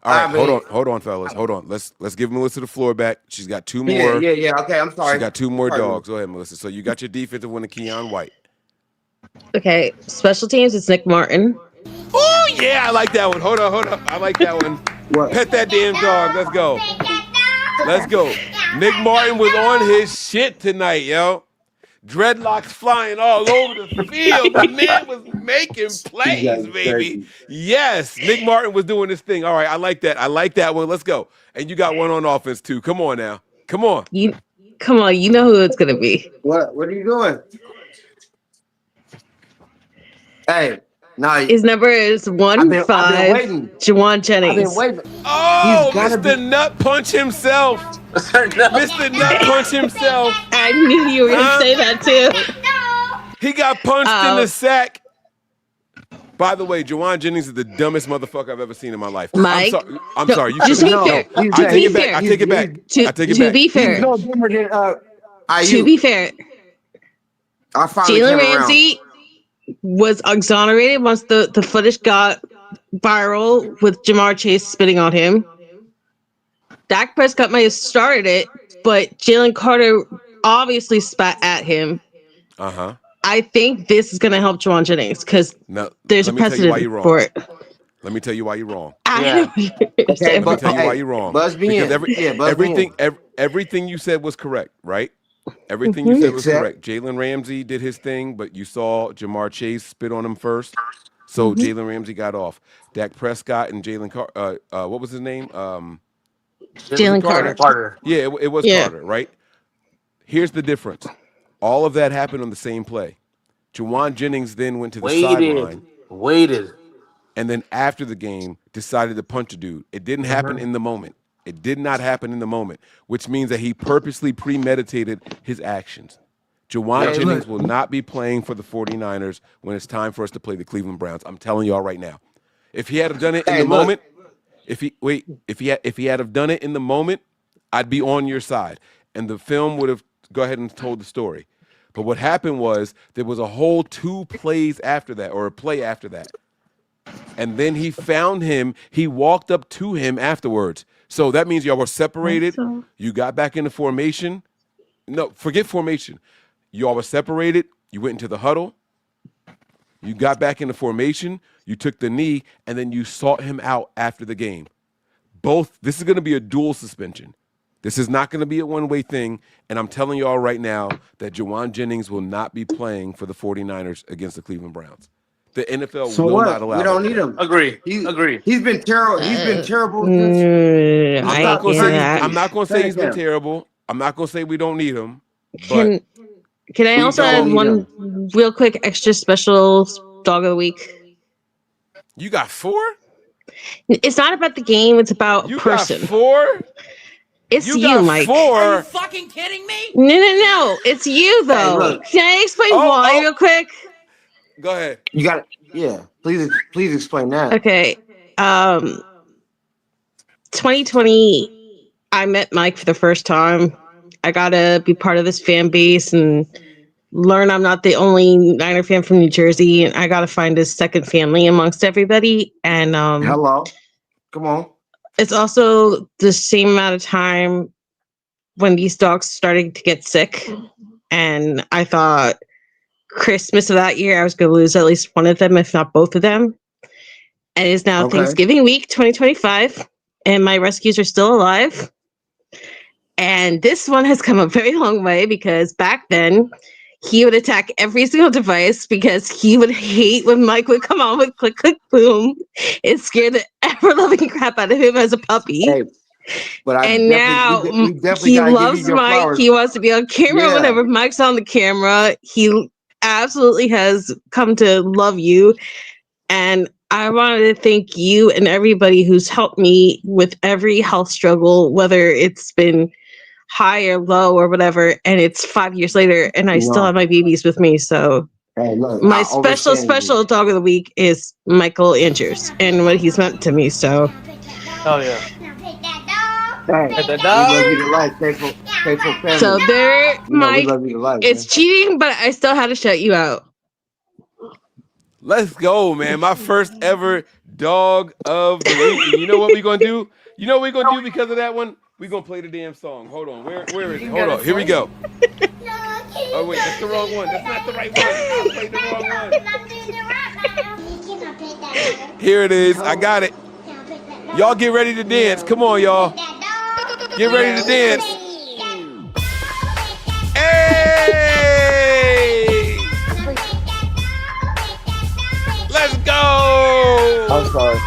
all right, I mean, hold on, fellas. Hold on. Let's give Melissa the floor back. She's got two more. Yeah. Okay, I'm sorry. She got two more Sorry, dogs. Go ahead, Melissa. So you got your defensive one, Keon White. Okay, special teams, it's Nick Martin. Oh yeah, I like that one. Hold on. I like that one. What? Pet that damn dog. Let's go. Let's go. Nick Martin was on his shit tonight, yo. Dreadlocks flying all over the field. The man was making plays, baby. Yes, Nick Martin was doing this thing. All right, I like that. I like that one. Let's go. And you got one on offense too. Come on now. Come on. You know who it's gonna be. What are you doing? Hey, now His number is 15. Jawan Jennings. I've been waiting. Oh, Mr. Nut Punch himself. Mr. Nut Punch himself. I knew you were gonna say that too. He got punched in the sack. By the way, Jawan Jennings is the dumbest motherfucker I've ever seen in my life. Mike, I'm sorry. You just be fair. I take it back. I take it back. To be fair. He's no dumber than To be fair, Jalen Ramsey was exonerated once the footage got viral with Jamar Chase spitting on him. Dak Prescott might have started it, but Jalen Carter obviously spat at him. Uh-huh. I think this is going to help Jawan Jennings because there's a precedent for it. Let me tell you why you're wrong. Let me tell you why you're wrong. Everything you said was correct, right? Everything you said was correct. Jalen Ramsey did his thing, but you saw Jamar Chase spit on him first. So Jalen Ramsey got off. Dak Prescott and Jalen Carter, what was his name? Jalen Carter. Yeah, it was Carter, right? Here's the difference. All of that happened on the same play. Jawan Jennings then went to the sideline. Waited. And then after the game, decided to punch a dude. It didn't happen in the moment. It did not happen in the moment, which means that he purposely premeditated his actions. Jawan Jennings will not be playing for the 49ers when it's time for us to play the Cleveland Browns. I'm telling y'all right now. If he had done it in the moment, if he had have done it in the moment, I'd be on your side. And the film would have go ahead and told the story. But what happened was there was a whole 2 plays after that, or a play after that. And then he found him. He walked up to him afterwards. So that means y'all were separated. You got back into formation. No, forget formation. Y'all were separated. You went into the huddle. You got back into formation. You took the knee, and then you sought him out after the game. This is going to be a dual suspension. This is not going to be a one-way thing, and I'm telling y'all right now that Jawan Jennings will not be playing for the 49ers against the Cleveland Browns. The NFL will not allow it. We don't need him. Agree. He's been terrible. He's been terrible. I'm not going to say he's been terrible. I'm not going to say we don't need him. But can I also add one real quick extra special dog of the week? You got 4? It's not about the game. It's about you person. You got 4? It's you, Mike. 4? Are you fucking kidding me? No. It's you, though. Hey, can I explain why real quick? Go ahead. You got it. Yeah. Please explain that. Okay. 2020, I met Mike for the first time. I got to be part of this fan base and learn I'm not the only Niner fan from New Jersey. And I got to find a second family amongst everybody. And hello. Come on. It's also the same amount of time when these dogs started to get sick. And I thought Christmas of that year, I was going to lose at least one of them, if not both of them. And it is now Thanksgiving week 2025. And my rescues are still alive. And this one has come a very long way because back then he would attack every single device because he would hate when Mike would come on with click, click, boom. It scared the ever-loving crap out of him as a puppy. Hey, and now he loves Mike. Flowers. He wants to be on camera whenever Mike's on the camera. He absolutely has come to love you. And I wanted to thank you and everybody who's helped me with every health struggle, whether it's been high or low or whatever, and it's 5 years later and I still have my babies with me. So my special dog of the week is Michael Andrews and what he's meant to me. So yeah. So there, Mike, it's cheating, but I still had to shut you out. Let's go, man. My first ever dog of the week. And you know what we're going to do? You know what we're going to do because of that one? We're going to play the damn song. Hold on. Where is it? Hold on. Here we go. Oh, wait. That's the wrong one. That's not the right one. I played the wrong one. Here it is. I got it. Y'all get ready to dance. Come on, y'all. Get ready to dance. Hey! Let's go! I'm sorry.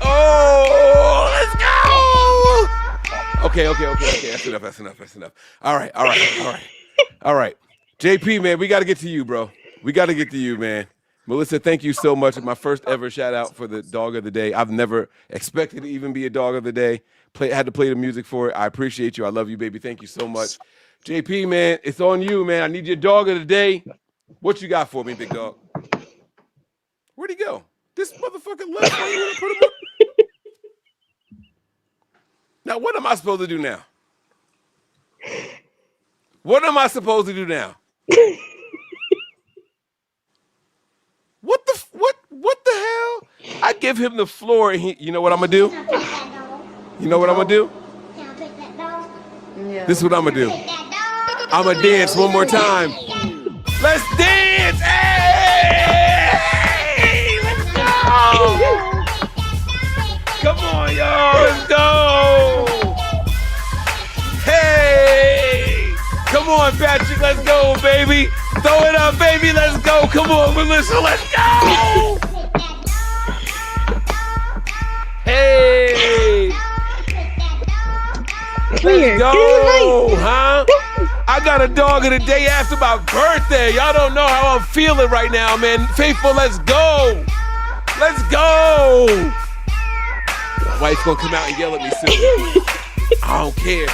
Oh, let's go! Okay. That's enough. All right. JP, man, we got to get to you, bro. We got to get to you, man. Melissa, thank you so much. My first ever shout out for the dog of the day. I've never expected to even be a dog of the day. Had to play the music for it. I appreciate you. I love you, baby. Thank you so much. JP, man, it's on you, man. I need your dog of the day. What you got for me, big dog? Where'd he go? This motherfucker left. Put him up. Now, what am I supposed to do now? What am I supposed to do now? What the hell? I give him the floor and you know what I'm gonna do? You know what I'm gonna do? This is what I'm gonna do. I'm gonna dance one more time. Let's dance! Hey! Let's go! Come on, y'all, let's go! Hey! Come on, Patrick, let's go, baby! Throw it up, baby, let's go! Come on, Melissa, let's go! Hey! here. Go, huh? I got a dog of the day after my birthday. Y'all don't know how I'm feeling right now, man. Faithful, let's go. Let's go. My wife's gonna come out and yell at me soon. I don't care.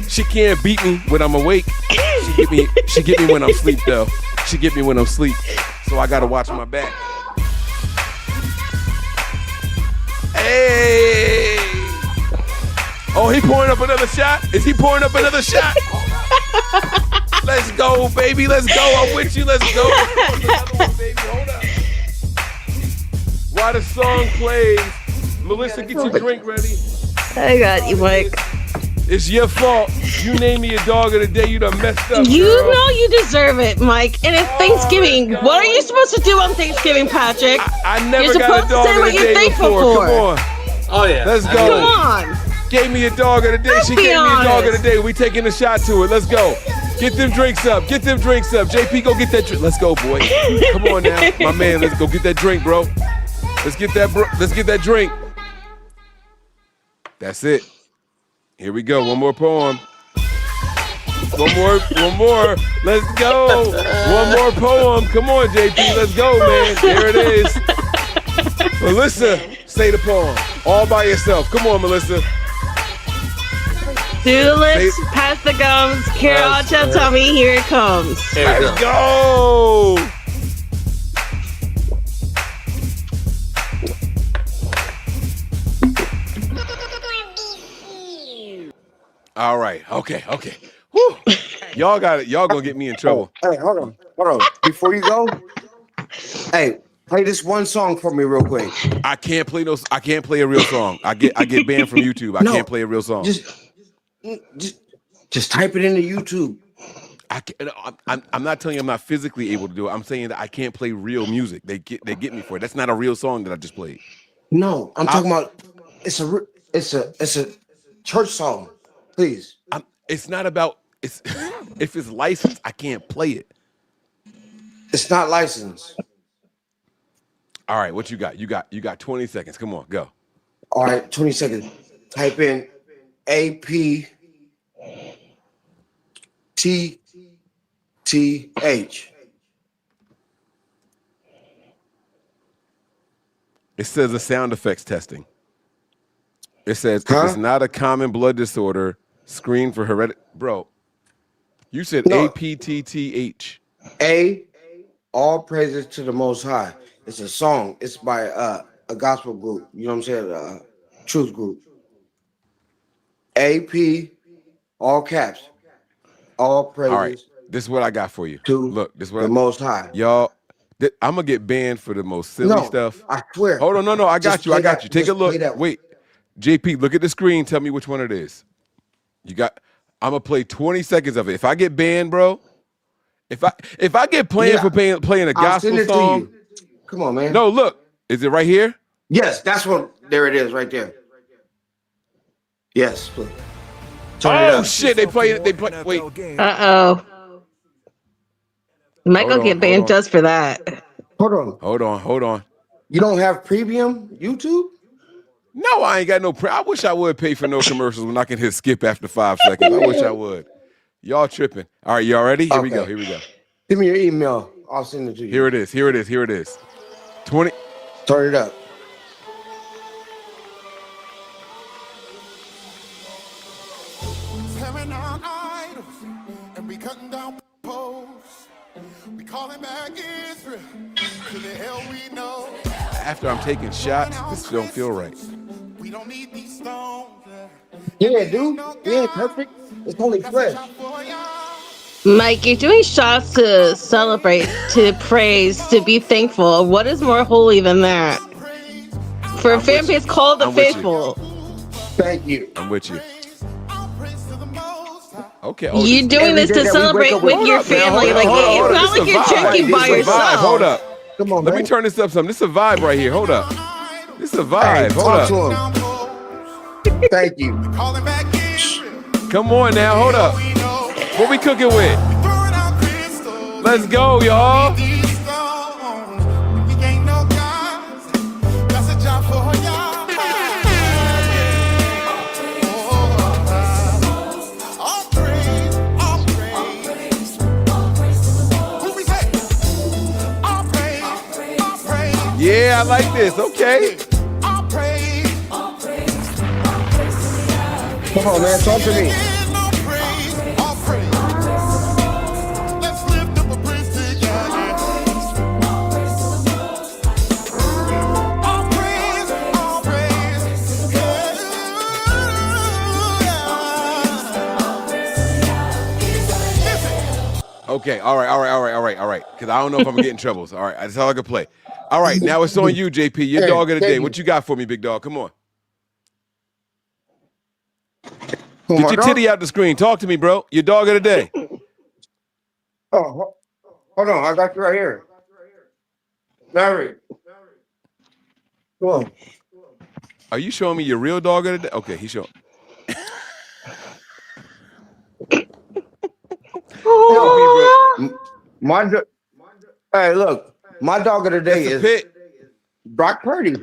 She can't beat me when I'm awake. She get me when I'm asleep, though. She get me when I'm asleep. So I gotta watch my back. Hey! Oh, he pouring up another shot? Is he pouring up another shot? Let's go, baby. Let's go. I'm with you. Let's go. Another one, baby. Hold up. While the song plays, Melissa, get your drink ready. I got you, Mike. It's your fault. You named me a dog of the day. You done messed up. You girl. know you deserve it, Mike. And it's Thanksgiving. What are you supposed to do on Thanksgiving, Patrick? I never You're got a supposed dog to say of what the you're day thankful before. for. Come on. Oh yeah. Let's go. Come on. Gave me a dog of the day. She gave me a dog of the day. We taking a shot to it. Let's go. Get them drinks up. Get them drinks up. JP, go get that drink. Let's go, boy. Come on now. My man, let's go get that drink, bro. Let's get that drink. That's it. Here we go. One more poem. One more. Let's go. One more poem. Come on, JP. Let's go, man. There it is. Melissa, say the poem. All by yourself. Come on, Melissa. Do the lips, pass the gums. Carol, tell me, here it comes. Let's go. All right. Okay. Whew. Y'all got it. Y'all gonna get me in trouble. Hey, hold on. Before you go, hey, play this one song for me real quick. I can't play a real song. I get banned from YouTube. I can't play a real song. Just type it into YouTube. I'm not telling you I'm not physically able to do it. I'm saying that I can't play real music. They get me for it. That's not a real song that I just played. No, I'm talking about it's a church song. Please. It's not about if it's licensed, I can't play it. It's not licensed. All right, what you got? You got 20 seconds. Come on, go. All right, 20 seconds. Type in APTTH. It says the sound effects testing. It says if it's not a common blood disorder, screen for hereditary. Bro, you said APTTH. All praises to the Most High. It's a song. It's by a gospel group. You know what I'm saying? Truth group. AP, all caps. All praises. All right, this is what I got for you. Look, this is what the Most High. Y'all, I'm gonna get banned for the most silly stuff. I swear. Hold on, no, I got you. Take a look. That. Wait, JP, look at the screen. Tell me which one it is. I'm gonna play 20 seconds of it. If I get banned, bro, if I get playing for playing a gospel song, come on, man. No, look, is it right here? Yes, that's what. There it is, right there. Yes. Oh shit! They play. Wait. Uh-oh. Michael get banned just for that. Hold on. You don't have premium YouTube? No, I ain't got no. I wish I would pay for no commercials when I can hit skip after 5 seconds. I wish I would. Y'all tripping. All right, y'all ready? Here we go. Give me your email. I'll send it to you. Here it is. 20. Turn it up. Tearing down idols and we cutting down posts. We calling back Israel to the hell we know. After I'm taking shots, this don't feel right. We don't need these stones. Yeah, dude. We ain't perfect. It's only flesh. Mike, you're doing shots to celebrate, to praise, to be thankful. What is more holy than that? For a fan base called the faithful. Thank you. I'm with you. Okay. You're doing this to celebrate with your family. Like it's not like you're drinking by yourself. Hold up. Come on, Let me turn this up some. This is a vibe right here. Hold up. This is a vibe. Hold up. Thank you. Come on now. Hold up. What we cooking with? Let's go, y'all. Yeah, I like this. Okay. Come on, man. Talk to me. Okay, all right. Because I don't know if I'm going to get in trouble. All right, that's all I can play. All right, now it's on you, JP. Your dog of the day. What you got for me, big dog? Come on. Get your titty out the screen. Talk to me, bro. Your dog of the day. Oh, hold on. I got you right here. Larry. Come on. Are you showing me your real dog of the day? Okay, he's showing. Hey, look. My dog of the day is Brock Purdy.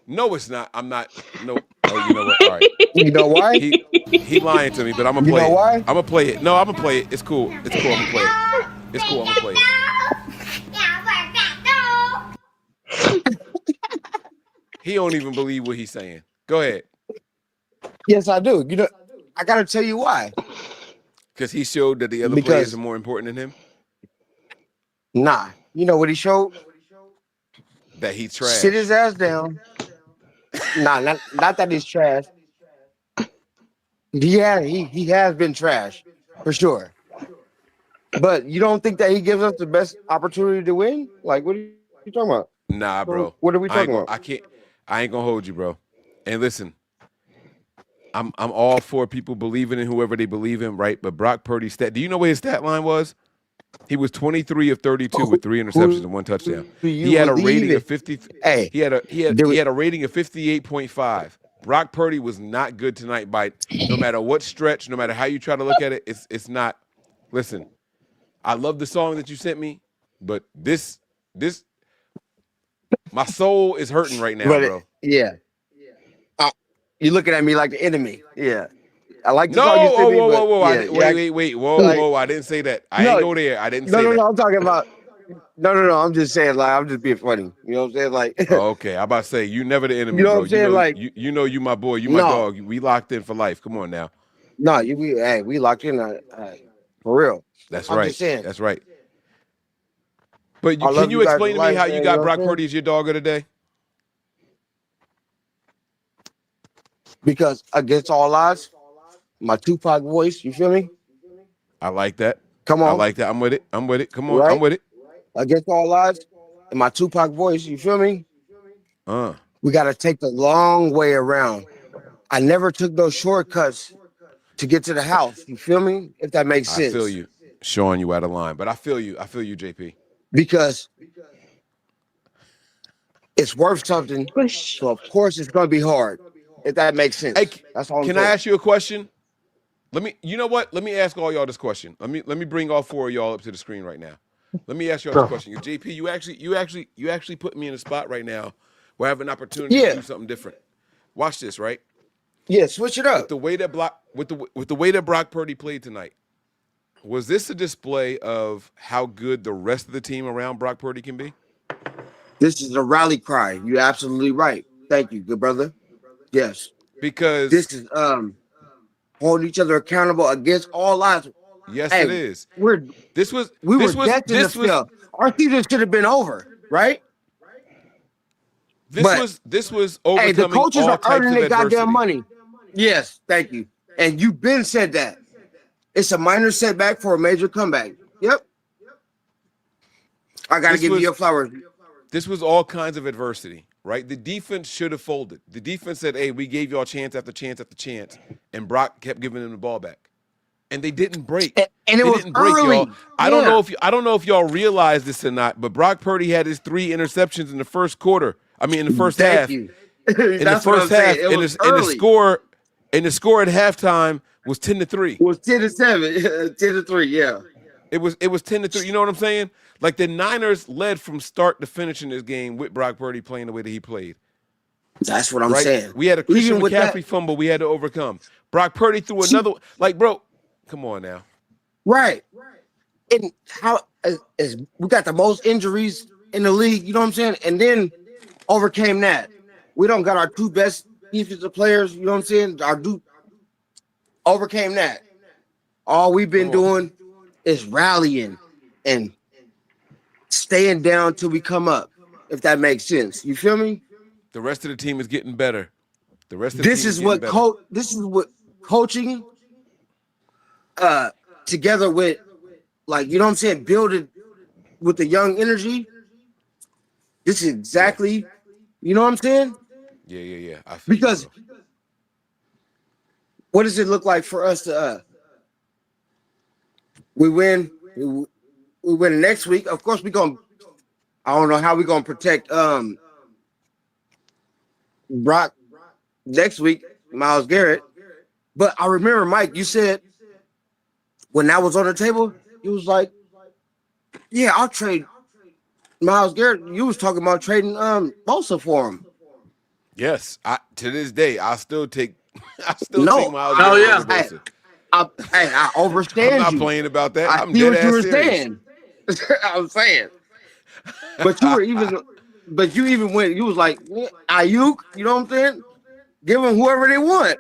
No, it's not. I'm not. No. Oh, you know what? All right. You know why? He lying to me, but I'm gonna play it. Why? I'm gonna play it. No, I'm gonna play it. It's cool. I'm gonna play it. It's cool. I'm gonna play it. He don't even believe what he's saying. Go ahead. Yes, I do. You know, I gotta tell you why. Because he showed that the other players are more important than him. Nah. You know what he showed? That he's trash. Sit his ass down. Nah, not that he's trash. He has been trash for sure. But you don't think that he gives us the best opportunity to win? Like, what are you talking about? Nah, bro. What are we talking about? I ain't gonna hold you, bro. And listen, I'm all for people believing in whoever they believe in, right? But Brock Purdy's do you know what his stat line was? He was 23 of 32 with 3 interceptions and 1 touchdown. He had a rating of 50. Hey, he had a rating of 58.5. Brock Purdy was not good tonight by no matter what stretch, no matter how you try to look at it. It's not. Listen, I love the song that you sent me, but this my soul is hurting right now, bro. Yeah. You're looking at me like the enemy. Yeah. I like the no, song you sent me, whoa. Yeah, wait. Whoa. I didn't say that. I ain't go there. I didn't say that. No, I'm talking about. No. I'm just saying, like, I'm just being funny. You know what I'm saying? Like, oh, okay. I'm about to say, you never the enemy, you know bro. what I'm saying? Like, you know, you my boy, you my dog. We locked in for life. Come on now. No, we locked in for real. That's I'm right. just saying. That's right. But can you explain to me how you got Brock Purdy as your dog of the day? Because against all odds, my Tupac voice, you feel me? I like that. Come on. I like that. I'm with it. Come on. Right? I'm with it. Against all odds, in my Tupac voice, you feel me? We got to take the long way around. I never took those shortcuts to get to the house. You feel me? If that makes sense. I feel you. Showing you out of line. But I feel you, JP. Because it's worth something. So, of course, it's going to be hard. If that makes sense. Hey, that's all. Can I ask you a question? You know what? Let me ask all y'all this question. Let me bring all 4 of y'all up to the screen right now. Let me ask y'all this question. JP, you actually put me in a spot right now where I have an opportunity to do something different. Watch this, right? Yeah, switch it up. With the way that Brock Purdy played tonight, was this a display of how good the rest of the team around Brock Purdy can be? This is a rally cry. You're absolutely right. Thank you, good brother. Yes. Because this is holding each other accountable against all odds. Yes, it is. We were destined to fail. Our season should have been over, right? This was overcoming. Hey, the coaches all are types earning of their adversity. goddamn money. Yes, thank you. And you've been said that. It's a minor setback for a major comeback. Yep. I got to give you your flowers. This was all kinds of adversity, right? The defense should have folded. The defense said, hey, we gave y'all chance after chance after chance, and Brock kept giving them the ball back. And they didn't break. And it was early. Y'all. I don't know if y'all realize this or not, but Brock Purdy had his 3 interceptions in the first quarter. I mean, in the first half. You. In the first half, and the score at halftime was 10-3. It was 10-7, 10-3. Yeah. It was 10-3. You know what I'm saying? Like the Niners led from start to finish in this game with Brock Purdy playing the way that he played. That's what I'm saying. We had a Christian McCaffrey fumble we had to overcome. Brock Purdy threw another. Like, bro, come on now. Right. And how is we got the most injuries in the league. You know what I'm saying? And then overcame that. We don't got our 2 best defensive players. You know what I'm saying? Our dude overcame that. All we've been doing is rallying and staying down till we come up. If that makes sense, you feel me? The rest of the team is getting better. The rest of the This team is what coaching together with, like, you know what I'm saying, building with the young energy. This is exactly, you know what I'm saying? Yeah. I feel because what does it look like for us to we win next week? Of course we gonna, I don't know how we gonna protect Brock next week, Myles Garrett. But I remember, Mike, you said when that was on the table, you was like, yeah, I'll trade Myles Garrett. You was talking about trading Bosa for him. Yes, to this day, I still take Myles Garrett over Bosa. I overstand. I'm not playing about that. I'm see dead what you were serious. saying. I'm saying. But you even went, you was like, Ayuk, you know what I'm saying? Give them whoever they want.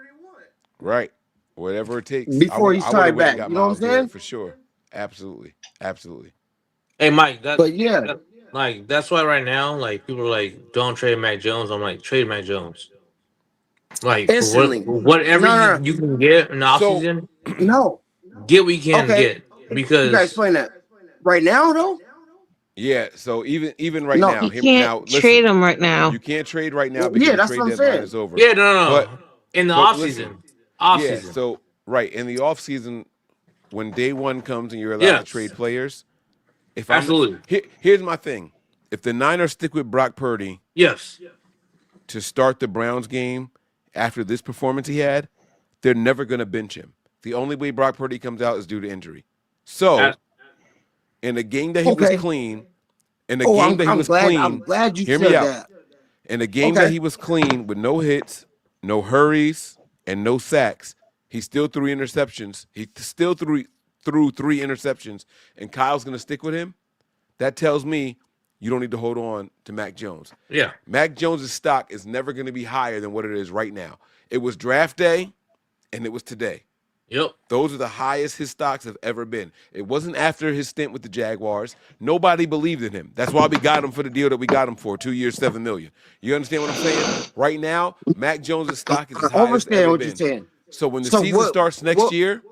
Right. Whatever it takes. Before he started back. Got you know what I'm Myles saying? Garrett for sure. Absolutely. Hey, Mike, but that's why right now, like, people are like, don't trade Mac Jones. I'm like, trade Mac Jones. Like, instantly. Whatever you can get in the offseason, get what you can get. Because you guys explain that. Right now, though? Yeah, so even right now, you can't trade him right now. You can't trade right now because that's the what trade I'm deadline saying. is over. Yeah, no. In the offseason. Yeah, so in the offseason, when day one comes and you're allowed to trade players, here's my thing. If the Niners stick with Brock Purdy to start the Browns game after this performance he had, they're never going to bench him. The only way Brock Purdy comes out is due to injury. So, in a game that he was clean, I'm glad you hear said me out. that. In a game that he was clean with no hits, no hurries, and no sacks, he still threw interceptions. He still threw 3 interceptions, and Kyle's going to stick with him. That tells me you don't need to hold on to Mac Jones. Yeah. Mac Jones' stock is never going to be higher than what it is right now. It was draft day, and it was today. Yep. Those are the highest his stocks have ever been. It wasn't after his stint with the Jaguars. Nobody believed in him. That's why we got him for the deal that we got him for, 2 years, $7 million. You understand what I'm saying? Right now, Mac Jones' stock is as high as it's ever been. You're saying. So when the season starts next year,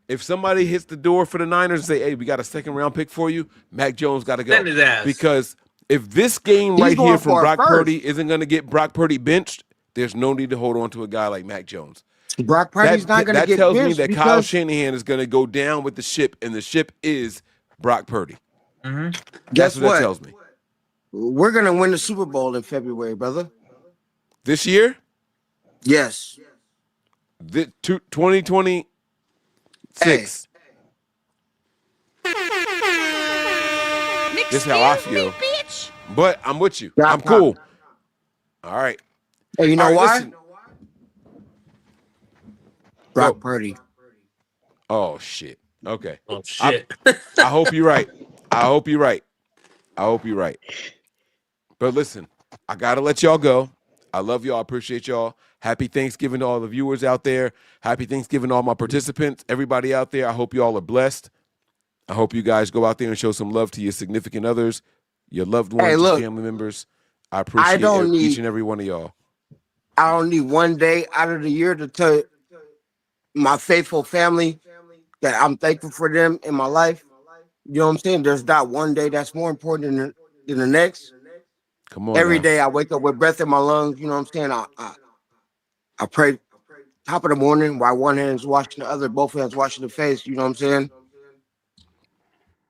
if somebody hits the door for the Niners and say, hey, we got a second-round pick for you, Mac Jones got to go. Send his ass. Because if this game right here from Brock Purdy isn't going to get Brock Purdy benched, there's no need to hold on to a guy like Mac Jones. Brock Purdy's not going to get benched. That tells me that Kyle because Shanahan is going to go down with the ship, and the ship is Brock Purdy. Mm-hmm. That's what that tells me. We're going to win the Super Bowl in February, brother. This year? Yes. 2026. This is how I feel. But I'm with you. I'm cool. All right. Hey, you know why? Listen. Brock Purdy. Oh, shit. Okay. Oh, shit. I hope you're right. I hope you're right. But listen, I got to let y'all go. I love y'all. I appreciate y'all. Happy Thanksgiving to all the viewers out there. Happy Thanksgiving to all my participants. Everybody out there, I hope you all are blessed. I hope you guys go out there and show some love to your significant others, your loved ones, your family members. I appreciate each and every one of y'all. I don't need one day out of the year to tell my faithful family that I'm thankful for them in my life. You know what I'm saying? There's not one day that's more important than the next. Come on. Every day I wake up with breath in my lungs. You know what I'm saying? I pray top of the morning while one hand is washing the other, both hands washing the face. You know what I'm saying?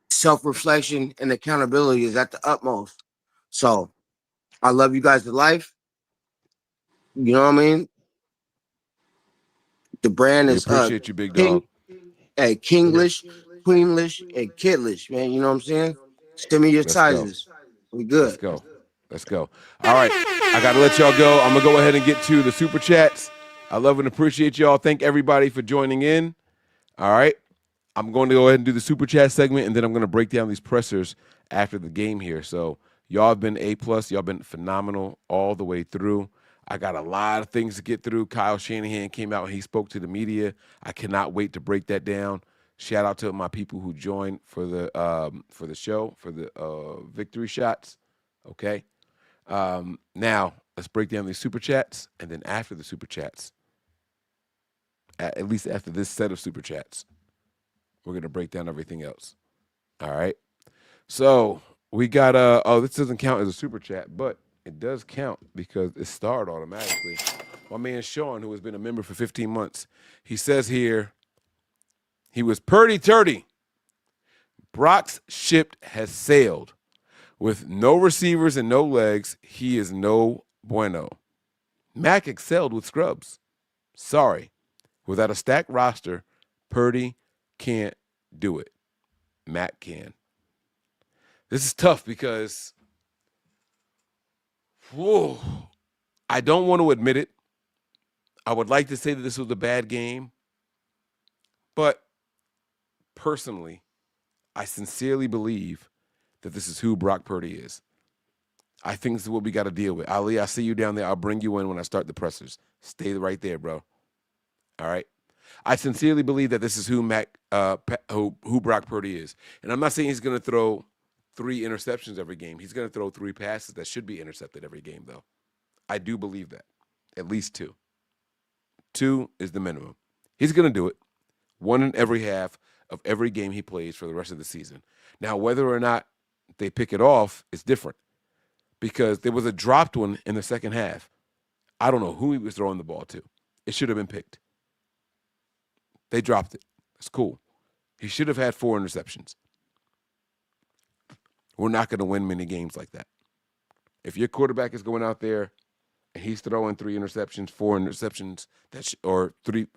Self-reflection and accountability is at the utmost. So I love you guys to life. You know what I mean? The brand is appreciate you, big dog. Kinglish, Queenlish, and Kidlish, man. You know what I'm saying? Send me your sizes. We good. Let's go. All right. I got to let y'all go. I'm going to go ahead and get to the super chats. I love and appreciate y'all. Thank everybody for joining in. All right. I'm going to go ahead and do the super chat segment, and then I'm going to break down these pressers after the game here. So Y'all have been A+. Y'all been phenomenal all the way through. I got a lot of things to get through. Kyle Shanahan came out and he spoke to the media. I cannot wait to break that down. Shout out to my people who joined for the show, for the victory shots. Okay. Now let's break down these super chats, and then after the super chats, at least after this set of super chats, we're gonna break down everything else. All right. So we got this doesn't count as a super chat, but it does count because it started automatically. My man Sean, who has been a member for 15 months, he says here, he was Purdy turdy. Brock's ship has sailed. With no receivers and no legs, he is no bueno. Mac excelled with scrubs. Sorry. Without a stacked roster, Purdy can't do it. Mac can. This is tough because I don't want to admit it. I would like to say that this was a bad game, but personally, I sincerely believe that this is who Brock Purdy is. I think this is what we got to deal with. Ali, I see you down there. I'll bring you in when I start the pressers. Stay right there, bro. All right? I sincerely believe that this is who Brock Purdy is. And I'm not saying he's going to throw 3 interceptions every game. He's going to throw 3 passes that should be intercepted every game, though. I do believe that. At least 2. 2 is the minimum. He's going to do it. 1 in every half of every game he plays for the rest of the season. Now, whether or not they pick it off is different because there was a dropped one in the second half. I don't know who he was throwing the ball to. It should have been picked. They dropped it. It's cool. He should have had 4 interceptions. We're not going to win many games like that. If your quarterback is going out there and he's throwing 3 interceptions, 4 interceptions, or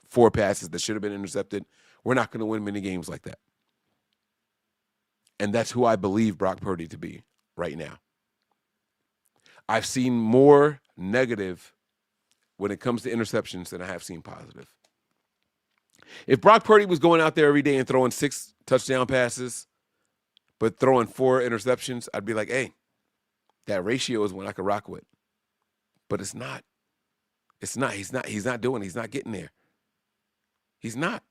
4 passes that should have been intercepted, we're not going to win many games like that. And that's who I believe Brock Purdy to be right now. I've seen more negative when it comes to interceptions than I have seen positive. If Brock Purdy was going out there every day and throwing 6 touchdown passes, but throwing 4 interceptions, I'd be like, hey, that ratio is one I could rock with. But it's not. It's not. He's not doing it. He's not getting there. He's not.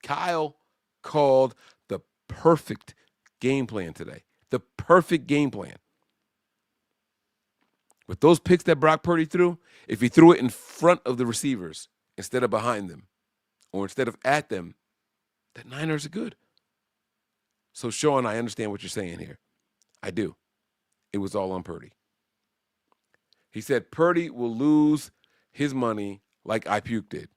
Kyle called the perfect game plan today. The perfect game plan. With those picks that Brock Purdy threw, if he threw it in front of the receivers instead of behind them, or instead of at them, the Niners are good. So, Sean, I understand what you're saying here. I do. It was all on Purdy. He said Purdy will lose his money like I puked did.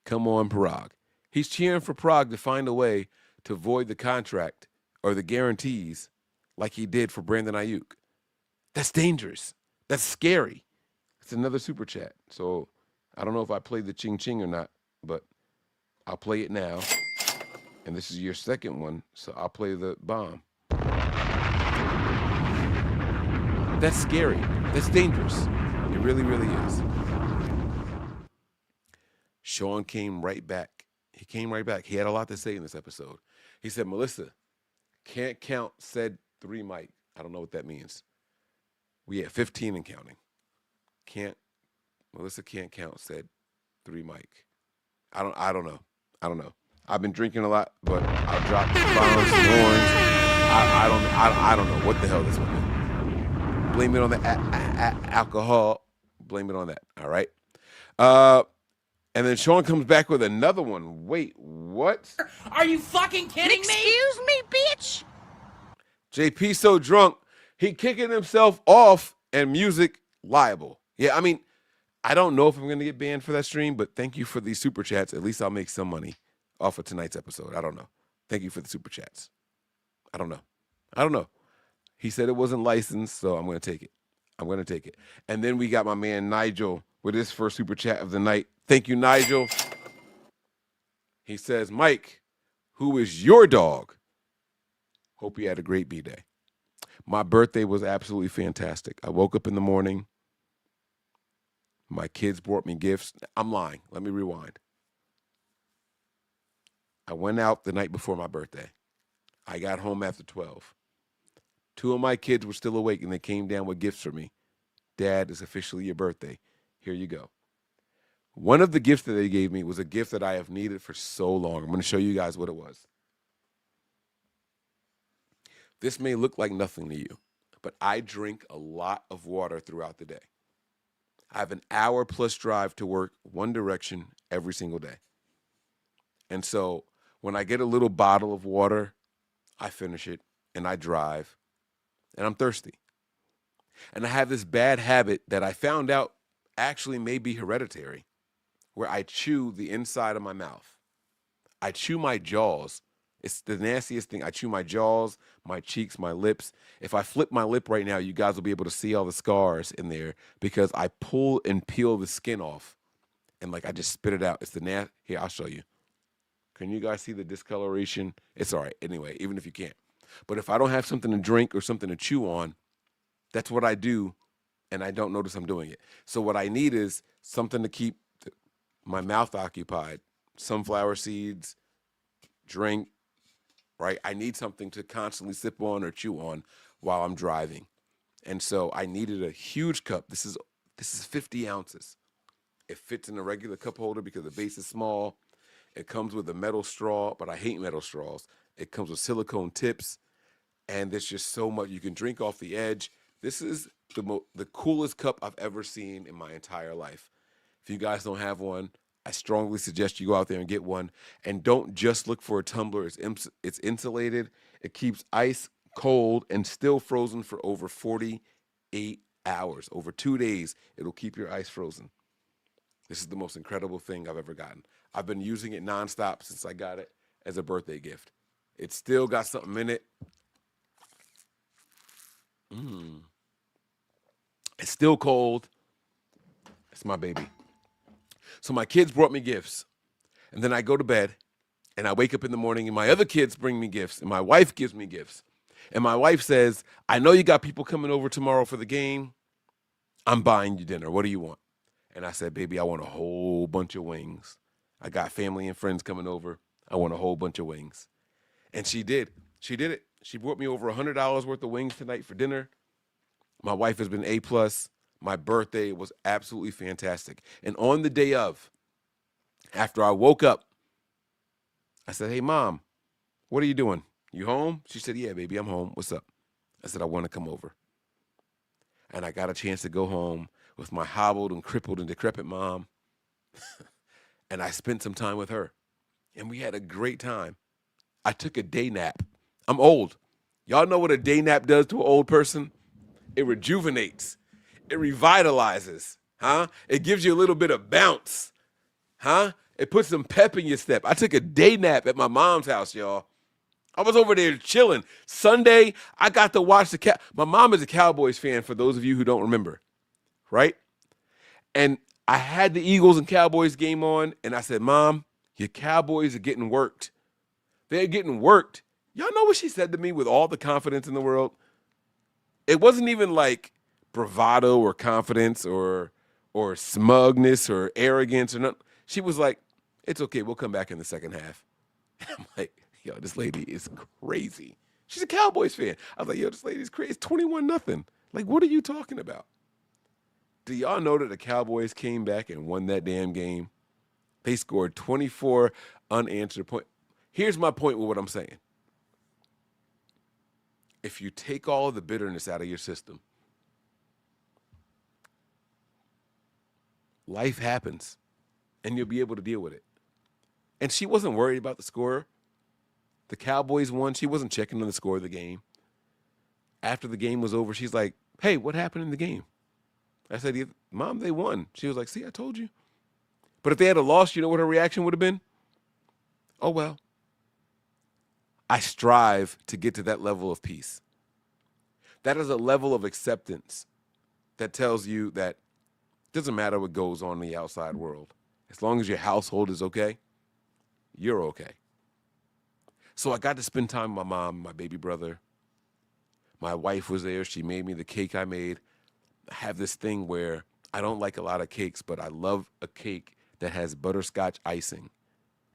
Come on, Parag. He's cheering for Prague to find a way to void the contract or the guarantees like he did for Brandon Ayuk. That's dangerous. That's scary. It's another super chat. So I don't know if I played the ching ching or not, but I'll play it now. And this is your second one, so I'll play the bomb. That's scary. That's dangerous. It really, really is. Sean came right back. He came right back. He had a lot to say in this episode. He said, Melissa, can't count said 3 Mike. I don't know what that means. We had 15 and counting. Melissa can't count said 3 Mike. I don't know. I've been drinking a lot, but I'll drop the bombs, the horns. I don't know what the hell this one is. Blame it on the alcohol. Blame it on that. All right. And then Sean comes back with another one. Wait, what? Are you fucking kidding me? Excuse me, bitch. JP so drunk, he kicking himself off and music liable. Yeah, I mean, I don't know if I'm going to get banned for that stream, but thank you for these super chats. At least I'll make some money off of tonight's episode. I don't know. Thank you for the super chats. I don't know. He said it wasn't licensed, so I'm going to take it. And then we got my man Nigel with his first super chat of the night. Thank you, Nigel. He says, Mike, who is your dog? Hope you had a great B-Day. My birthday was absolutely fantastic. I woke up in the morning. My kids brought me gifts. I'm lying. Let me rewind. I went out the night before my birthday. I got home after 12. 2 of my kids were still awake, and they came down with gifts for me. Dad, it's officially your birthday. Here you go. One of the gifts that they gave me was a gift that I have needed for so long. I'm going to show you guys what it was. This may look like nothing to you, but I drink a lot of water throughout the day. I have an hour-plus drive to work one direction every single day. And so when I get a little bottle of water, I finish it, and I drive, and I'm thirsty. And I have this bad habit that I found out actually may be hereditary, where I chew the inside of my mouth. I chew my jaws. It's the nastiest thing. I chew my jaws, my cheeks, my lips. If I flip my lip right now, you guys will be able to see all the scars in there because I pull and peel the skin off. And like I just spit it out. It's the Here, I'll show you. Can you guys see the discoloration? It's all right. Anyway, even if you can't. But if I don't have something to drink or something to chew on, that's what I do, and I don't notice I'm doing it. So what I need is something to keep my mouth occupied. Sunflower seeds, drink, right? I need something to constantly sip on or chew on while I'm driving. And so I needed a huge cup. This is 50 ounces. It fits in a regular cup holder because the base is small. It comes with a metal straw, but I hate metal straws. It comes with silicone tips, and there's just so much. You can drink off the edge. This is the coolest cup I've ever seen in my entire life. If you guys don't have one, I strongly suggest you go out there and get one. And don't just look for a tumbler. It's insulated. It keeps ice cold and still frozen for over 48 hours. Over 2 days, it'll keep your ice frozen. This is the most incredible thing I've ever gotten. I've been using it nonstop since I got it as a birthday gift. It's still got something in it. It's still cold. It's my baby. So my kids brought me gifts. And then I go to bed, and I wake up in the morning, and my other kids bring me gifts, and my wife gives me gifts. And my wife says, I know you got people coming over tomorrow for the game. I'm buying you dinner. What do you want? And I said, baby, I want a whole bunch of wings. I got family and friends coming over. I want a whole bunch of wings. And she did. She did it. She brought me over $100 worth of wings tonight for dinner. My wife has been A+. My birthday was absolutely fantastic. And on the day of, after I woke up, I said, hey, Mom, what are you doing? You home? She said, yeah, baby, I'm home. What's up? I said, I want to come over. And I got a chance to go home with my hobbled and crippled and decrepit mom. And I spent some time with her. And we had a great time. I took a day nap. I'm old. Y'all know what a day nap does to an old person? It rejuvenates. It revitalizes. Huh? It gives you a little bit of bounce. Huh? It puts some pep in your step. I took a day nap at my mom's house, y'all. I was over there chilling. Sunday, I got to watch my mom is a Cowboys fan, for those of you who don't remember, right? And I had the Eagles and Cowboys game on, and I said, Mom, your Cowboys are getting worked. They're getting worked. Y'all know what she said to me with all the confidence in the world? It wasn't even like bravado or confidence or smugness or arrogance or nothing. She was like, it's okay, we'll come back in the second half. And I'm like, yo, this lady is crazy. She's a Cowboys fan. I was like, yo, this lady's crazy. It's 21-0. Like, what are you talking about? Do y'all know that the Cowboys came back and won that damn game? They scored 24 unanswered points. Here's my point with what I'm saying. If you take all of the bitterness out of your system, life happens, and you'll be able to deal with it. And she wasn't worried about the score. The Cowboys won. She wasn't checking on the score of the game. After the game was over, she's like, hey, what happened in the game? I said, Mom, they won. She was like, see, I told you. But if they had a loss, you know what her reaction would have been? Oh, well. I strive to get to that level of peace. That is a level of acceptance that tells you that it doesn't matter what goes on in the outside world. As long as your household is okay, you're okay. So I got to spend time with my mom, my baby brother. My wife was there. She made me the cake I made. I have this thing where I don't like a lot of cakes, but I love a cake that has butterscotch icing.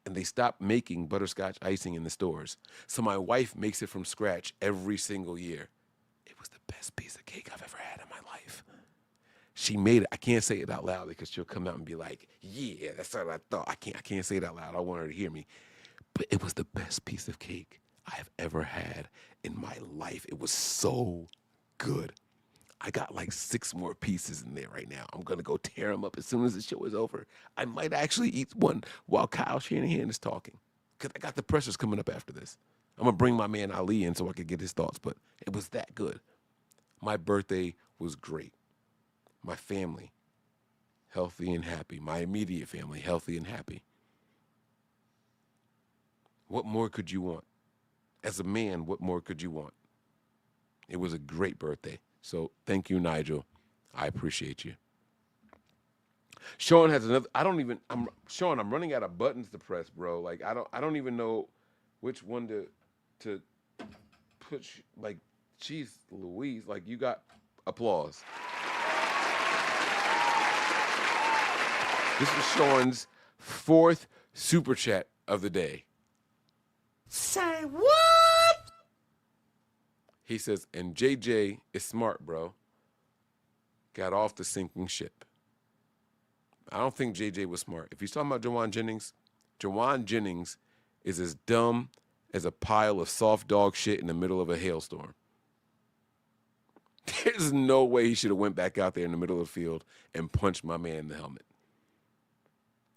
And they stopped making butterscotch icing in the stores. So my wife makes it from scratch every single year. best piece of cake I've ever had in my life. She made it. I can't say it out loud because she'll come out and be like, yeah, that's what I thought. I can't say it out loud. I want her to hear me. But it was the best piece of cake I have ever had in my life. It was so good. I got like 6 more pieces in there right now. I'm going to go tear them up as soon as the show is over. I might actually eat one while Kyle Shanahan is talking because I got the pressures coming up after this. I'm going to bring my man Ali in so I could get his thoughts, but it was that good. My birthday was great. My family, healthy and happy. My immediate family, healthy and happy. What more could you want? As a man, what more could you want? It was a great birthday. So thank you, Nigel. I appreciate you. Sean has another. Sean, I'm running out of buttons to press, bro. Like I don't even know which one to push. Like, geez, Louise, like you got applause. This is Sean's 4th super chat of the day. Say what? He says, and JJ is smart, bro. Got off the sinking ship. I don't think JJ was smart. If he's talking about Jawan Jennings is as dumb as a pile of soft dog shit in the middle of a hailstorm. There's no way he should have went back out there in the middle of the field and punched my man in the helmet.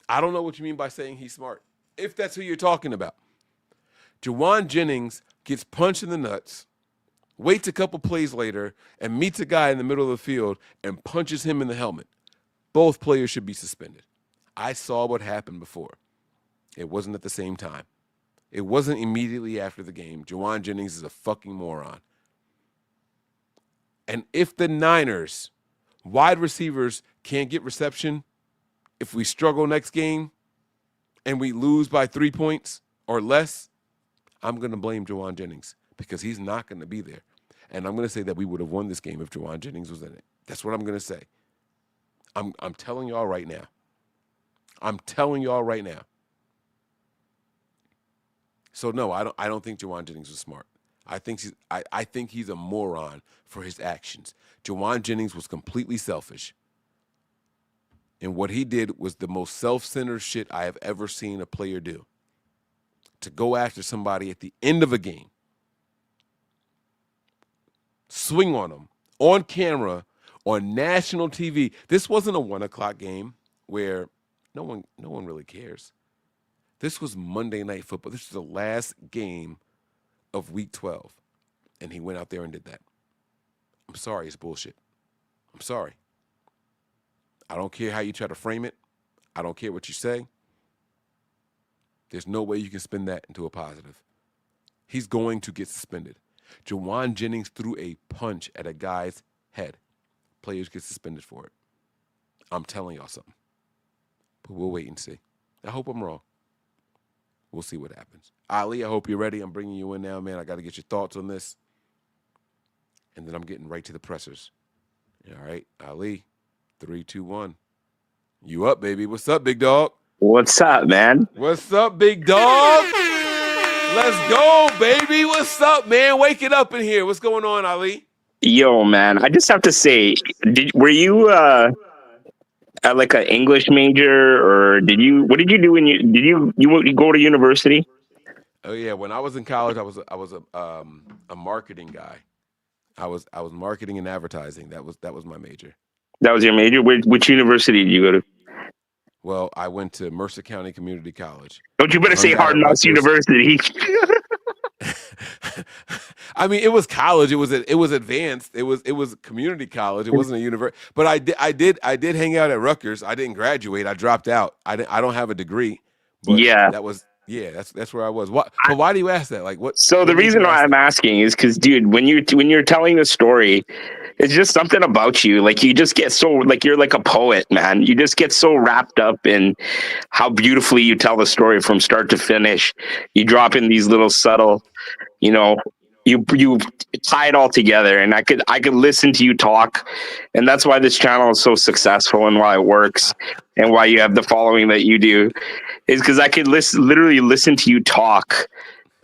I don't know what you mean by saying he's smart, if that's who you're talking about. Jawan Jennings gets punched in the nuts, waits a couple plays later, and meets a guy in the middle of the field and punches him in the helmet. Both players should be suspended. I saw what happened before. It wasn't at the same time. It wasn't immediately after the game. Jawan Jennings is a fucking moron. And if the Niners wide receivers can't get reception, if we struggle next game and we lose by 3 points or less, I'm going to blame Jawan Jennings because he's not going to be there. And I'm going to say that we would have won this game if Jawan Jennings was in it. That's what I'm going to say. I'm telling y'all right now. I'm telling y'all right now. So no, I don't think Jawan Jennings was smart. I think he's a moron for his actions. Jawan Jennings was completely selfish. And what he did was the most self-centered shit I have ever seen a player do. To go after somebody at the end of a game, swing on them, on camera, on national TV. This wasn't a 1 o'clock game where no one really cares. This was Monday Night Football. This was the last game of Week 12. And he went out there and did that. I'm sorry, it's bullshit. I'm sorry. I don't care how you try to frame it. I don't care what you say. There's no way you can spin that into a positive. He's going to get suspended. Jawan Jennings threw a punch at a guy's head. Players get suspended for it. I'm telling y'all something. But we'll wait and see. I hope I'm wrong. We'll see what happens. Ali, I hope you're ready. I'm bringing you in now, man. I got to get your thoughts on this. And then I'm getting right to the pressers. All right, Ali. 3, 2, 1. You up, baby. What's up, big dog? What's up, man? What's up, big dog? Let's go, baby. What's up, man? Wake it up in here. What's going on, Ali? Yo, man. I just have to say, were you at like an English major, or what did you do when you go to university? Oh yeah, when I was in college, I was a marketing guy. I was marketing and advertising. That was my major. That was your major? Which university did you go to? Well, I went to Mercer County Community College. Don't you better say Hard Knocks University. I mean, it was college. It was advanced. It was community college. It wasn't a university. But I did hang out at Rutgers. I didn't graduate. I dropped out. I don't have a degree. But yeah, that's where I was. But why do you ask that? Like what? So the reason why I'm asking is because, dude, when you're telling the story, it's just something about you. Like you just get so like you're like a poet, man. You just get so wrapped up in how beautifully you tell the story from start to finish. You drop in these little subtle, you tie it all together, and I could listen to you talk, and that's why this channel is so successful and why it works and why you have the following that you do, is because I could literally listen to you talk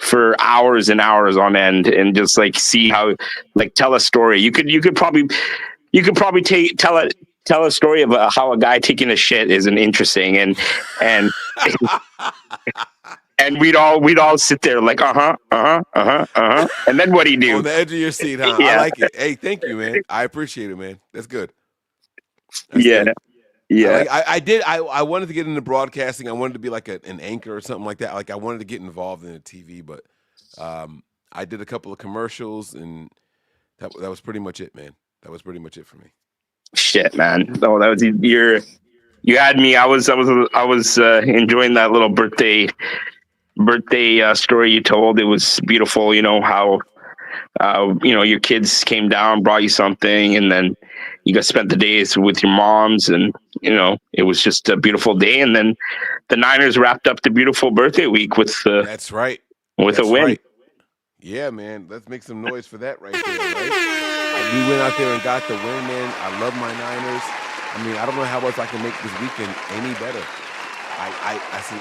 for hours and hours on end and just like see how, like, tell a story. You could probably tell a story about how a guy taking a shit isn't interesting, and and we'd all sit there like and then what'd he do? On the edge of your seat, huh? Yeah. I like it. Hey, thank you, man. I appreciate it, man. That's good. That's yeah. good. Yeah. I wanted to get into broadcasting. I wanted to be like an anchor or something like that. Like I wanted to get involved in the TV, but I did a couple of commercials, and that was pretty much it, man. That was pretty much it for me. Shit, man. No, that was you had me. I was enjoying that little birthday story you told. It was beautiful. You know how your kids came down, brought you something, and then you guys spent the days with your moms, and it was just a beautiful day. And then the Niners wrapped up the beautiful birthday week with that's right, with a win. Right. Yeah, man. Let's make some noise for that right there. Right? We went out there and got the win, man. I love my Niners. I mean, I don't know how else I can make this weekend any better. Listen,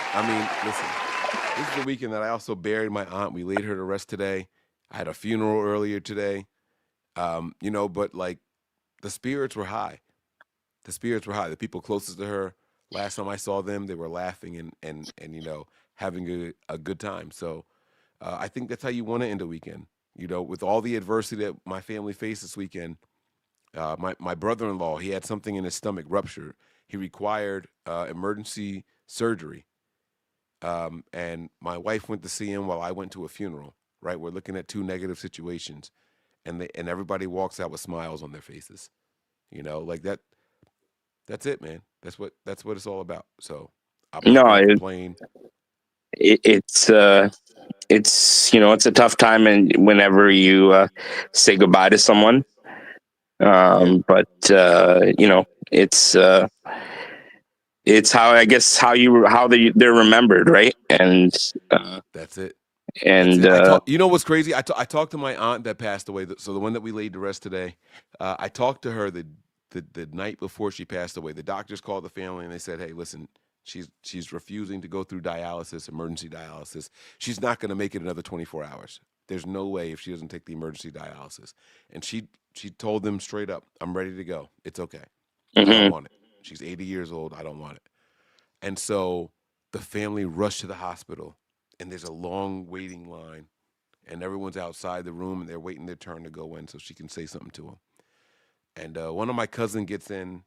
this is the weekend that I also buried my aunt. We laid her to rest today. I had a funeral earlier today. But like the spirits were high. The spirits were high. The people closest to her, last time I saw them, they were laughing and having a good time. So I think that's how you want to end a weekend. With all the adversity that my family faced this weekend, my brother-in-law, he had something in his stomach ruptured. He required emergency surgery. And my wife went to see him while I went to a funeral, right? We're looking at two negative situations, and everybody walks out with smiles on their faces. Like that. That's it, man. That's what it's all about. So I'm not gonna complain. It's a tough time, and whenever you say goodbye to someone, but it's how they're remembered, right? And that's it. And what's crazy? I talked to my aunt that passed away. So the one that we laid to rest today, I talked to her the night before she passed away. The doctors called the family and they said, "Hey, listen, she's refusing to go through dialysis, emergency dialysis. She's not going to make it another 24 hours. There's no way if she doesn't take the emergency dialysis." And she told them straight up, "I'm ready to go. It's okay. I don't want it. She's 80 years old. I don't want it." And so the family rushed to the hospital, and there's a long waiting line, and everyone's outside the room, and they're waiting their turn to go in so she can say something to them. And one of my cousins gets in,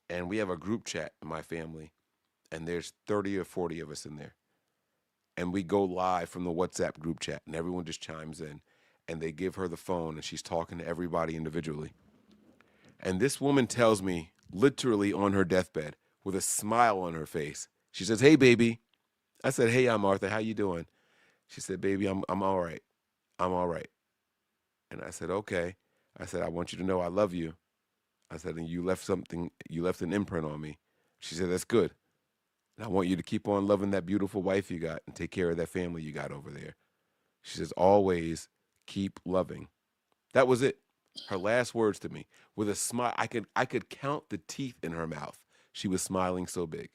and we have a group chat in my family, and there's 30 or 40 of us in there. And we go live from the WhatsApp group chat, and everyone just chimes in, and they give her the phone, and she's talking to everybody individually. And this woman tells me, literally on her deathbed, with a smile on her face, she says, "Hey, baby." I said, "Hey, Aunt Martha, how you doing?" She said, "Baby, I'm all right. I'm all right." And I said, "Okay." I said, "I want you to know I love you." I said, "And you left an imprint on me." She said, "That's good. And I want you to keep on loving that beautiful wife you got and take care of that family you got over there." She says, "Always keep loving." That was it. Her last words to me, with a smile. I could count the teeth in her mouth. She was smiling so big.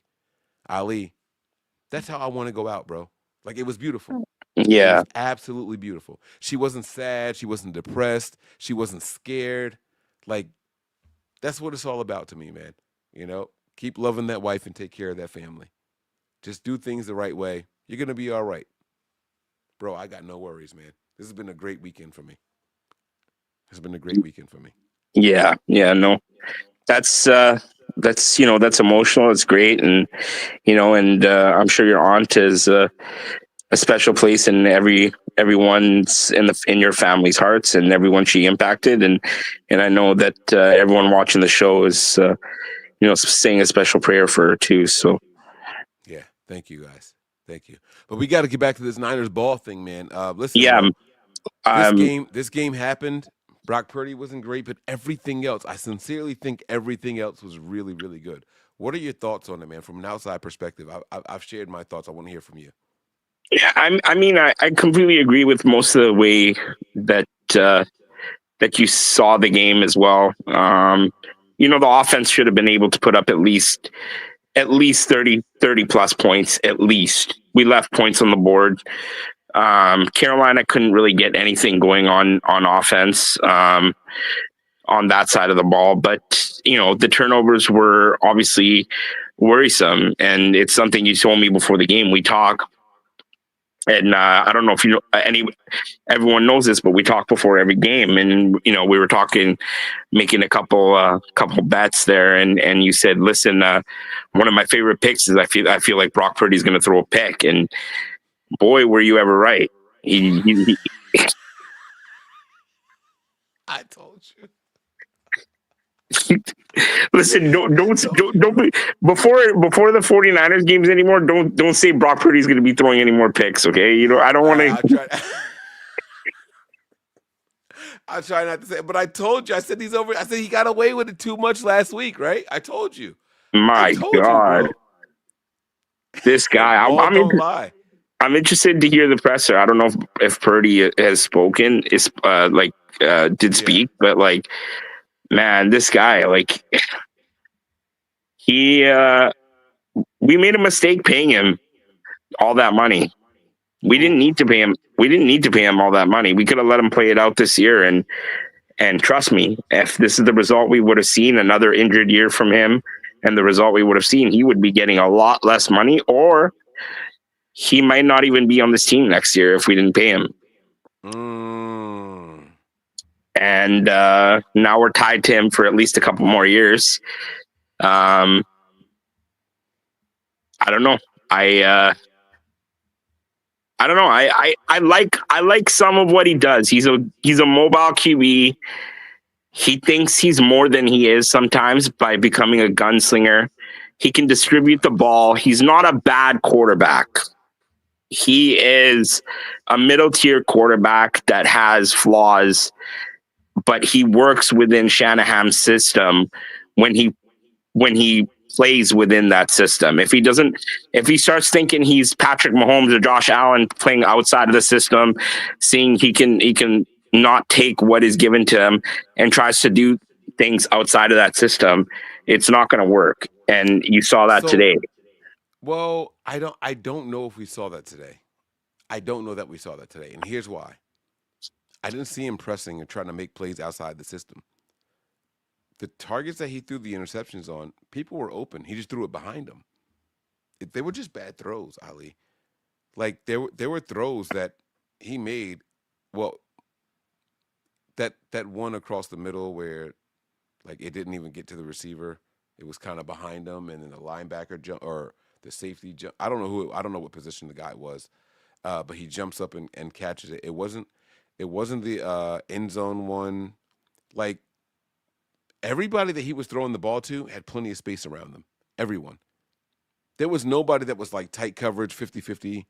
Ali, that's how I want to go out, bro. Like, it was beautiful. Yeah. It was absolutely beautiful. She wasn't sad. She wasn't depressed. She wasn't scared. Like, that's what it's all about to me, man. Keep loving that wife and take care of that family. Just do things the right way. You're going to be all right. Bro, I got no worries, man. This has been a great weekend for me. It's been a great weekend for me. Yeah, no. That's emotional. It's great. And, I'm sure your aunt is a special place in everyone's in your family's hearts and everyone she impacted. And I know that everyone watching the show is, saying a special prayer for her too. So. Yeah. Thank you, guys. Thank you. But we got to get back to this Niners ball thing, man. Listen, yeah, bro, this game happened. Brock Purdy wasn't great, but everything else, I sincerely think everything else was really, really good. What are your thoughts on it, man? From an outside perspective, I've shared my thoughts. I want to hear from you. Yeah, I completely agree with most of the way that you saw the game as well. The offense should have been able to put up at least 30 plus points. At least we left points on the board. Carolina couldn't really get anything going on offense on that side of the ball. But, the turnovers were obviously worrisome. And it's something you told me before the game. We talk. And I don't know if everyone knows this, but we talk before every game, and we were talking, making a couple bets there, and you said, "Listen, one of my favorite picks is I feel like Brock Purdy's going to throw a pick," and boy, were you ever right. He I told you. Listen, don't before the 49ers games anymore. Don't say Brock Purdy's going to be throwing any more picks. Okay, I don't want to. I'll try not to say it, but I told you. I said he's over. I said he got away with it too much last week, right? I told you. My God, this guy. Don't lie. I'm interested to hear the presser. I don't know if Purdy has spoken, did speak, but man, this guy, we made a mistake paying him all that money. We didn't need to pay him. We didn't need to pay him all that money. We could have let him play it out this year. And trust me, if this is the result we would have seen, another injured year from him, and the result we would have seen, he would be getting a lot less money, or he might not even be on this team next year if we didn't pay him. And now we're tied to him for at least a couple more years. I don't know. I don't know. I like some of what he does. He's a mobile QB. He thinks he's more than he is sometimes by becoming a gunslinger. He can distribute the ball. He's not a bad quarterback. He is a middle tier quarterback that has flaws, but he works within Shanahan's system when he plays within that system. If he starts thinking he's Patrick Mahomes or Josh Allen playing outside of the system, seeing he can not take what is given to him and tries to do things outside of that system, it's not going to work. And you saw that today. Well, I don't know if we saw that today. I don't know that we saw that today. And here's why. I didn't see him pressing and trying to make plays outside the system. The targets that he threw the interceptions on, people were open. He just threw it behind them. They were just bad throws, Ali. There were throws that he made. Well, that one across the middle where it didn't even get to the receiver. It was kind of behind him, and then the linebacker jump or the safety jump. I don't know what position the guy was, but he jumps up and catches it. It wasn't the end zone one. Everybody that he was throwing the ball to had plenty of space around them. Everyone. There was nobody that was tight coverage, 50-50.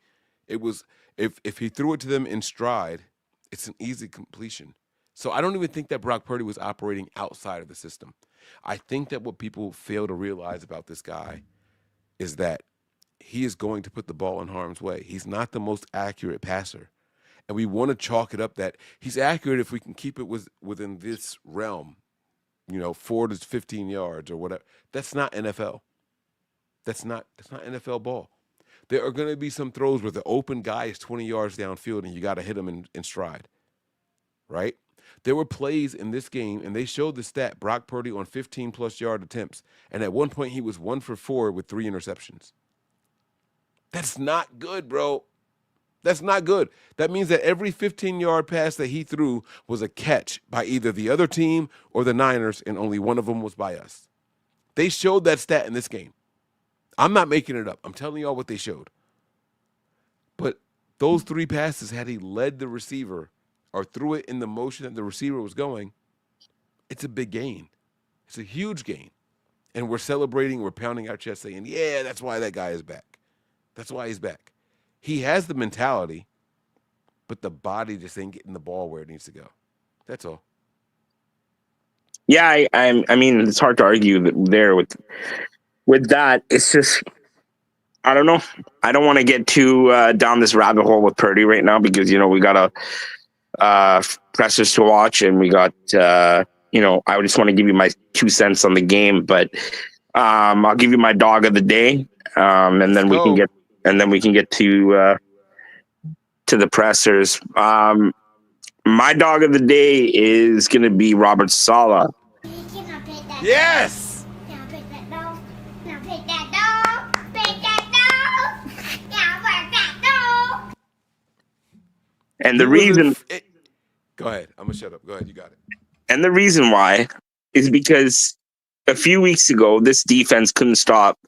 It was if he threw it to them in stride, it's an easy completion. So I don't even think that Brock Purdy was operating outside of the system. I think that what people fail to realize about this guy is that he is going to put the ball in harm's way. He's not the most accurate passer. And we want to chalk it up that he's accurate if we can keep it within this realm, 4 to 15 yards or whatever. That's not NFL. That's not NFL ball. There are going to be some throws where the open guy is 20 yards downfield and you got to hit him in stride, right? There were plays in this game, and they showed the stat, Brock Purdy on 15-plus yard attempts, and at one point he was 1 for 4 with 3 interceptions. That's not good, bro. That's not good. That means that every 15-yard pass that he threw was a catch by either the other team or the Niners, and only one of them was by us. They showed that stat in this game. I'm not making it up. I'm telling y'all what they showed. But those 3 passes, had he led the receiver or threw it in the motion that the receiver was going, it's a big gain. It's a huge gain. And we're celebrating, we're pounding our chest saying, yeah, that's why that guy is back. That's why he's back. He has the mentality, but the body just ain't getting the ball where it needs to go. That's all. Yeah, I mean, it's hard to argue there with that. It's just, I don't know. I don't want to get too down this rabbit hole with Purdy right now because, we got pressers to watch, and we got, I just want to give you my 2 cents on the game, but I'll give you my dog of the day, and then we can get to to the pressers. My dog of the day is going to be Robert Saleh. Yes. And the reason... Go ahead. I'm going to shut up. Go ahead. You got it. And the reason why is because a few weeks ago, this defense couldn't stop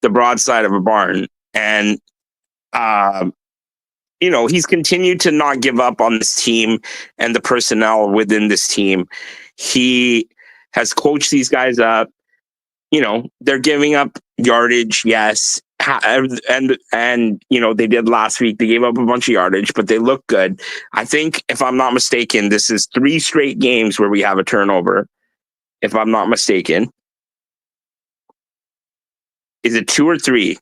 the broadside of a barn. And, he's continued to not give up on this team and the personnel within this team. He has coached these guys up. They're giving up yardage, yes. And they did last week. They gave up a bunch of yardage, but they look good. I think, if I'm not mistaken, this is 3 straight games where we have a turnover. If I'm not mistaken. Is it 2 or 3?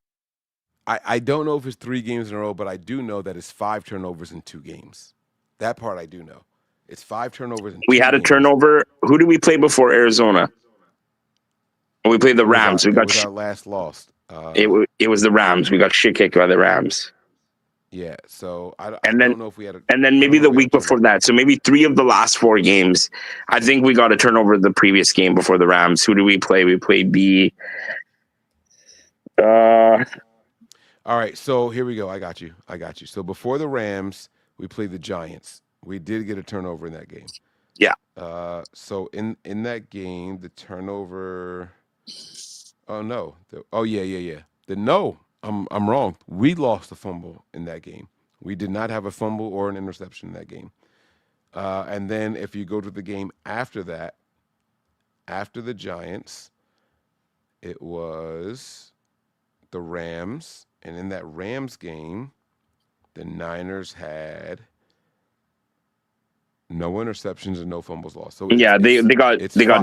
I don't know if it's 3 games in a row, but I do know that it's 5 turnovers in 2 games. That part I do know. It's 5 turnovers in 2 games. We had a turnover. Who did we play before Arizona? We played the Rams. It was our last loss. It was the Rams. We got shit kicked by the Rams. Yeah, so I don't know if we had and then maybe the week before that. So maybe 3 of the last 4 games. I think we got a turnover the previous game before the Rams. Who did we play? We played the... All right, so here we go. I got you. So before the Rams, we played the Giants. We did get a turnover in that game. Yeah. So in that game, the turnover... Oh, no. Yeah. I'm wrong. We lost a fumble in that game. We did not have a fumble or an interception in that game. And then if you go to the game after that, after the Giants, it was the Rams. And in that Rams game, the Niners had no interceptions and no fumbles lost. So they got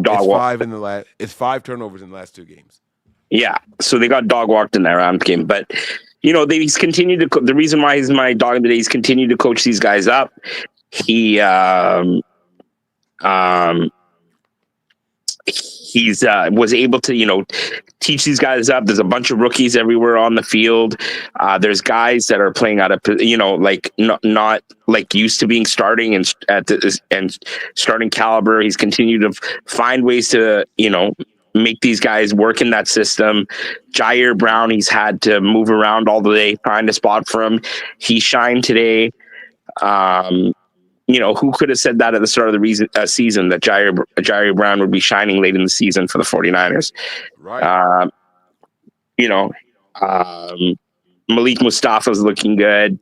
dog walked. It's 5 turnovers in the last 2 games. Yeah, so they got dog walked in that Rams game, but he's continued to. The reason why he's my dog today, he's continued to coach these guys up. He was able to teach these guys up. There's a bunch of rookies everywhere on the field. There's guys that are playing out of not like used to being starting and starting caliber. He's continued to find ways to make these guys work in that system. Jair Brown, he's had to move around all the day, find a spot for him. He shined today. Who could have said that at the start of the season that Jair Brown would be shining late in the season for the 49ers? Right. Malik Mustafa's looking good.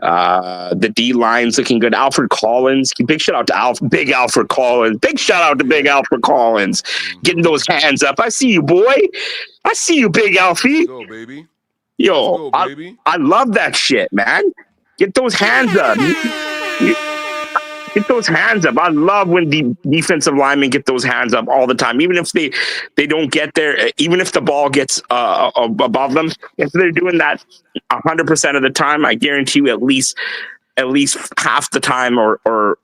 The D line's looking good. Alfred Collins, big shout out to Big Alfred Collins. Big shout out to Big Alfred Collins, getting those hands up. I see you, boy. I see you, Big Alfie. Let's go, baby. Yo, baby. I love that shit, man. Get those hands up. Get those hands up. I love when the defensive linemen get those hands up all the time, even if they don't get there, even if the ball gets above them. If they're doing that 100% of the time, I guarantee you at least half the time or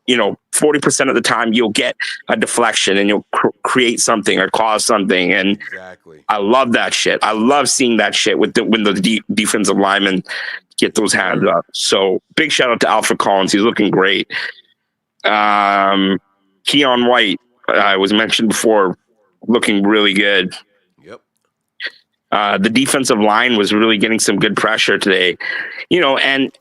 40% of the time, you'll get a deflection and you'll create something or cause something. And exactly. I love that shit. I love seeing that shit when the defensive linemen get those hands up. So big shout out to Alfred Collins. He's looking great. Keon White, was mentioned before, looking really good. Yep. The defensive line was really getting some good pressure today, and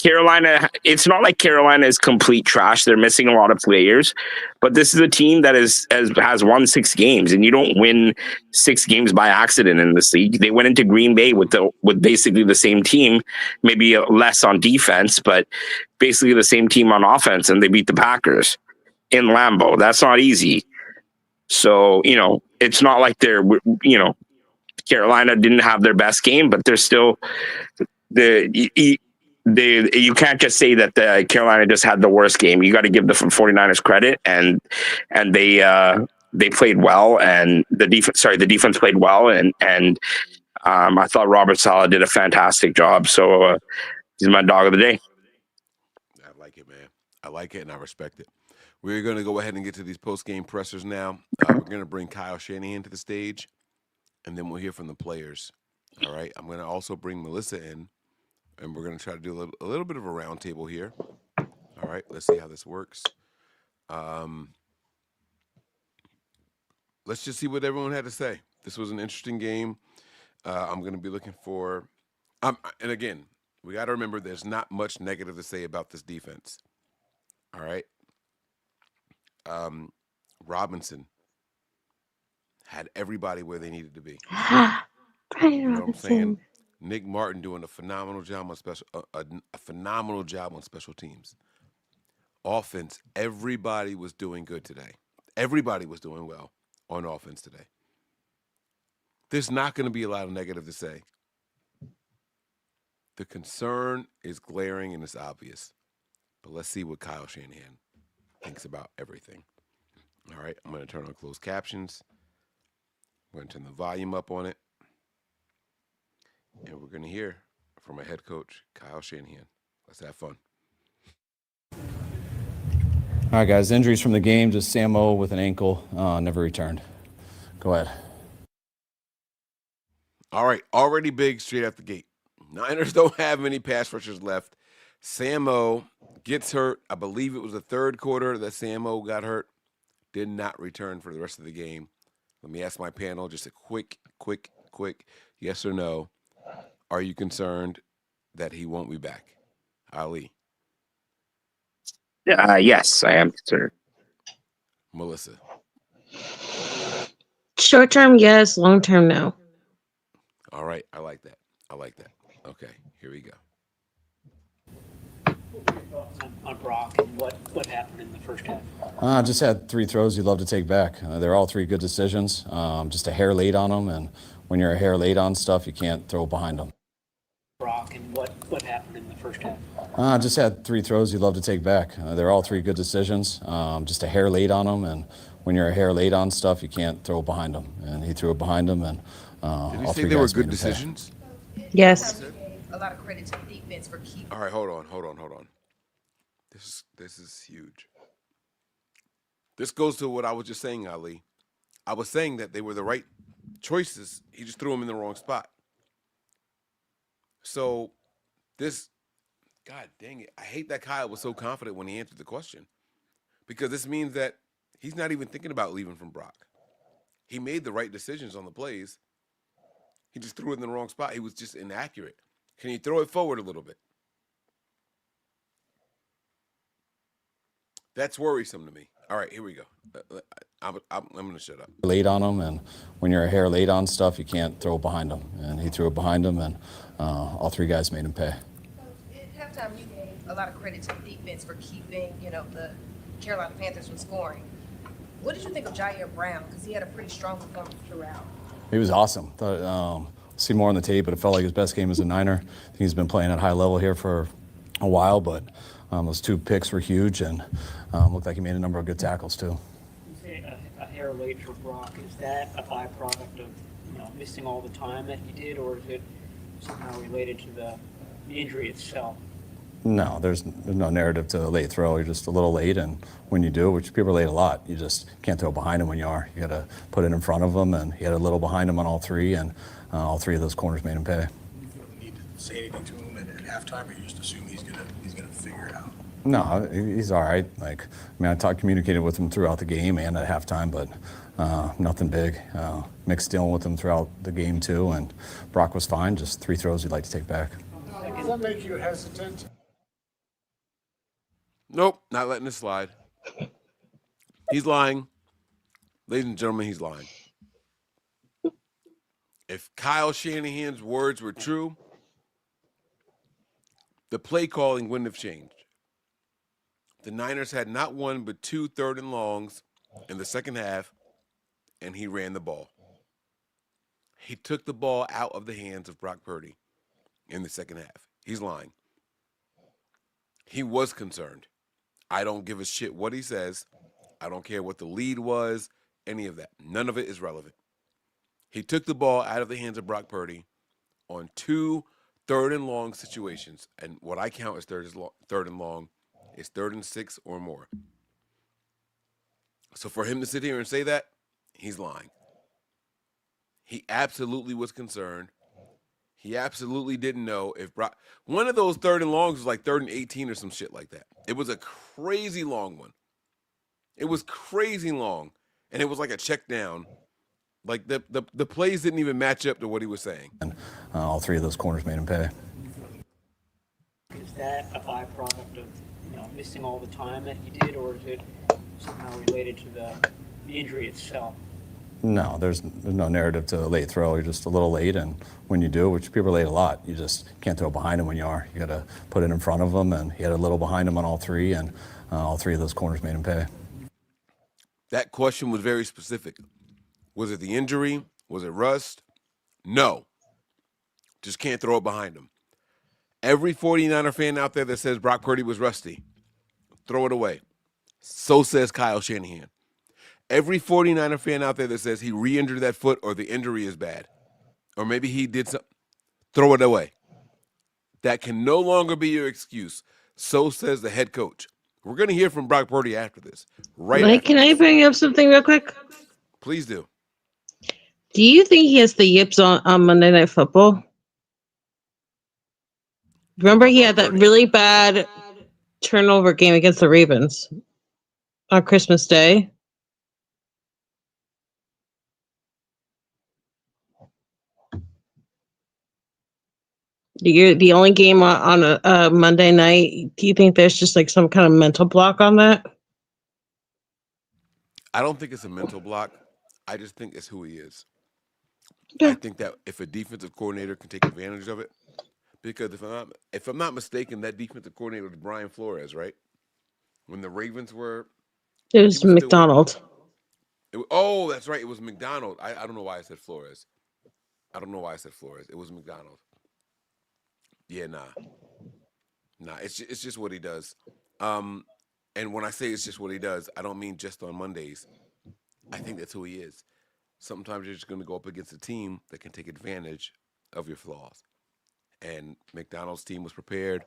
Carolina, it's not like Carolina is complete trash. They're missing a lot of players, but this is a team that has won 6 games, and you don't win 6 games by accident in this league. They went into Green Bay with basically the same team, maybe less on defense, but basically the same team on offense, and they beat the Packers in Lambeau. That's not easy. So, it's not like Carolina didn't have their best game, but they're still you can't just say that Carolina just had the worst game. You got to give the 49ers credit, and they played well, and the defense played well, and I thought Robert Saleh did a fantastic job. So he's my dog of the day. I like it, man. I like it, and I respect it. We're going to go ahead and get to these post-game pressers now. We're going to bring Kyle Shanahan to the stage, and then we'll hear from the players. All right? I'm going to also bring Melissa in. and we're going to try to do a little bit of a round table here. All right, let's see how this works. Let's just see what everyone had to say. This was an interesting game. I'm going to be looking for, and again, we got to remember there's not much negative to say about this defense. All right. Robinson had everybody where they needed to be. You know what I'm saying? Nick Martin doing a phenomenal job on special teams. Offense, everybody was doing good today. Everybody was doing well on offense today. There's not going to be a lot of negative to say. The concern is glaring and it's obvious. But let's see what Kyle Shanahan thinks about everything. All right, I'm going to turn on closed captions. We're going to turn the volume up on it. And we're going to hear from our head coach, Kyle Shanahan. Let's have fun. All right, guys, injuries from the game, just Samo with an ankle, never returned. Go ahead. All right, already big straight out the gate. Niners don't have many pass rushers left. Samo gets hurt. I believe it was the third quarter that Samo got hurt. Did not return for the rest of the game. Let me ask my panel just a quick yes or no. Are you concerned that he won't be back? Ali? Yes, I am concerned. Melissa? Short term, yes. Long term, no. All right, I like that. Okay, here we go. On Brock and what happened in the first half? Just had 3 throws you'd love to take back. They're all 3 good decisions. Just a hair late on them, and when you're a hair late on stuff, you can't throw behind them. Brock and what happened in the first half? Just had 3 throws you'd love to take back. They're all 3 good decisions. Just a hair late on them, and when you're a hair late on stuff, you can't throw behind them. And he threw it behind them, and Did he all say 3 they were guys good made him pay. Yes. Yes. A lot of credit to the defense for keeping. All right, hold on. This is huge. This goes to what I was just saying, Ali. I was saying that they were the right choices. He just threw them in the wrong spot. So God dang it. I hate that Kyle was so confident when he answered the question. Because this means that he's not even thinking about leaving from Brock. He made the right decisions on the plays. He just threw it in the wrong spot. He was just inaccurate. Can you throw it forward a little bit? That's worrisome to me. All right, here we go. I'm going to shut up. Late on them, and when you're a hair late on stuff, you can't throw behind them. And he threw it behind him, and all 3 guys made him pay. At halftime, you gave a lot of credit to the defense for keeping, the Carolina Panthers from scoring. What did you think of Jair Brown? Because he had a pretty strong performance throughout. He was awesome. See more on the tape, but it felt like his best game as a Niner. I think he's been playing at a high level here for a while, but those 2 picks were huge, and looked like he made a number of good tackles too. You say a hair late for Brock. Is that a byproduct of missing all the time that he did, or is it somehow related to the injury itself? No, there's no narrative to a late throw. You're just a little late, and when you do, which people are late a lot, you just can't throw behind him when you are. You got to put it in front of him, and he had a little behind him on all 3, and all 3 of those corners made him pay. You feel the need to say anything to him at halftime, or you just assume he's gonna figure it out? No, he's all right. I communicated with him throughout the game and at halftime, but nothing big. Mick's dealing with him throughout the game too, and Brock was fine. Just 3 throws he'd like to take back. Does that make you hesitant? Nope, not letting it slide. He's lying. Ladies and gentlemen, he's lying. If Kyle Shanahan's words were true, the play calling wouldn't have changed. The Niners had not 1 but 2 third and longs in the second half, and he ran the ball. He took the ball out of the hands of Brock Purdy in the second half. He's lying. He was concerned. I don't give a shit what he says. I don't care what the lead was, any of that. None of it is relevant. He took the ball out of the hands of Brock Purdy on 2 third and long situations. And what I count as third and long is 3rd and 6 or more. So for him to sit here and say that, he's lying. He absolutely was concerned. He absolutely didn't know if Brock. One of those 3rd and longs was like 3rd and 18 or some shit like that. It was a crazy long one. It was crazy long, and it was like a check down. Like the plays didn't even match up to what he was saying. And all 3 of those corners made him pay. Is that a byproduct of missing all the time that he did, or is it somehow related to the injury itself? No, there's no narrative to a late throw. You're just a little late, and when you do, which people are late a lot, you just can't throw behind him when you are. You got to put it in front of him, and he had a little behind him on all 3, and all 3 of those corners made him pay. That question was very specific. Was it the injury? Was it rust? No. Just can't throw it behind him. Every 49er fan out there that says Brock Purdy was rusty, throw it away. So says Kyle Shanahan. Every 49er fan out there that says he re-injured that foot or the injury is bad, or maybe he did something, throw it away. That can no longer be your excuse. So says the head coach. We're going to hear from Brock Purdy after this. Mike, can I bring up something real quick? Please do. Do you think he has the yips on Monday Night Football? Remember he had that really bad turnover game against the Ravens on Christmas Day? The only game on a Monday night. Do you think there's just like some kind of mental block on that? I don't think it's a mental block. I just think it's who he is. Yeah. I think that if a defensive coordinator can take advantage of it, because if I'm not mistaken, that defensive coordinator was Brian Flores, right? When the Ravens were, it was McDonald. Oh, that's right. It was McDonald. I don't know why I said Flores. It was McDonald. Yeah, nah. It's just what he does. And when I say it's just what he does, I don't mean just on Mondays. I think that's who he is. Sometimes you're just going to go up against a team that can take advantage of your flaws. And McDonald's team was prepared.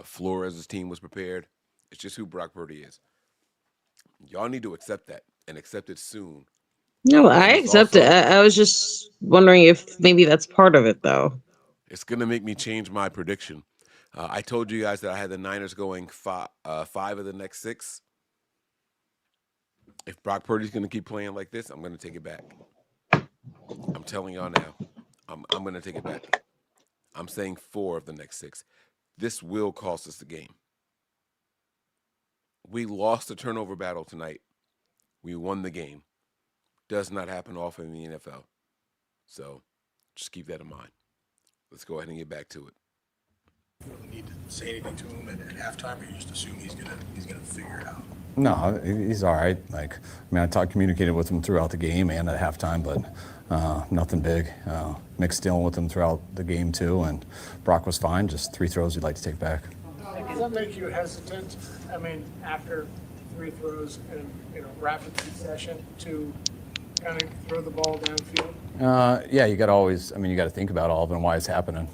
Flores' team was prepared. It's just who Brock Purdy is. Y'all need to accept that and accept it soon. No, I accept it. I was just wondering if maybe that's part of it, though. It's going to make me change my prediction. I told you guys that I had the Niners going 5 of the next 6. If Brock Purdy's going to keep playing like this, I'm going to take it back. I'm telling y'all now. I'm going to take it back. I'm saying 4 of the next 6. This will cost us the game. We lost the turnover battle tonight. We won the game. Does not happen often in the NFL. So just keep that in mind. Let's go ahead and get back to it. You don't need to say anything to him at halftime, or you just assume he's gonna figure it out? No, he's all right. Like, I mean, communicated with him throughout the game and at halftime, but nothing big. Mick's dealing with him throughout the game too, and Brock was fine. Just 3 throws he'd like to take back. Does that make you hesitant? I mean, after 3 throws and rapid succession to kind of throw the ball downfield? Yeah, you got to think about all of them, why it's happening.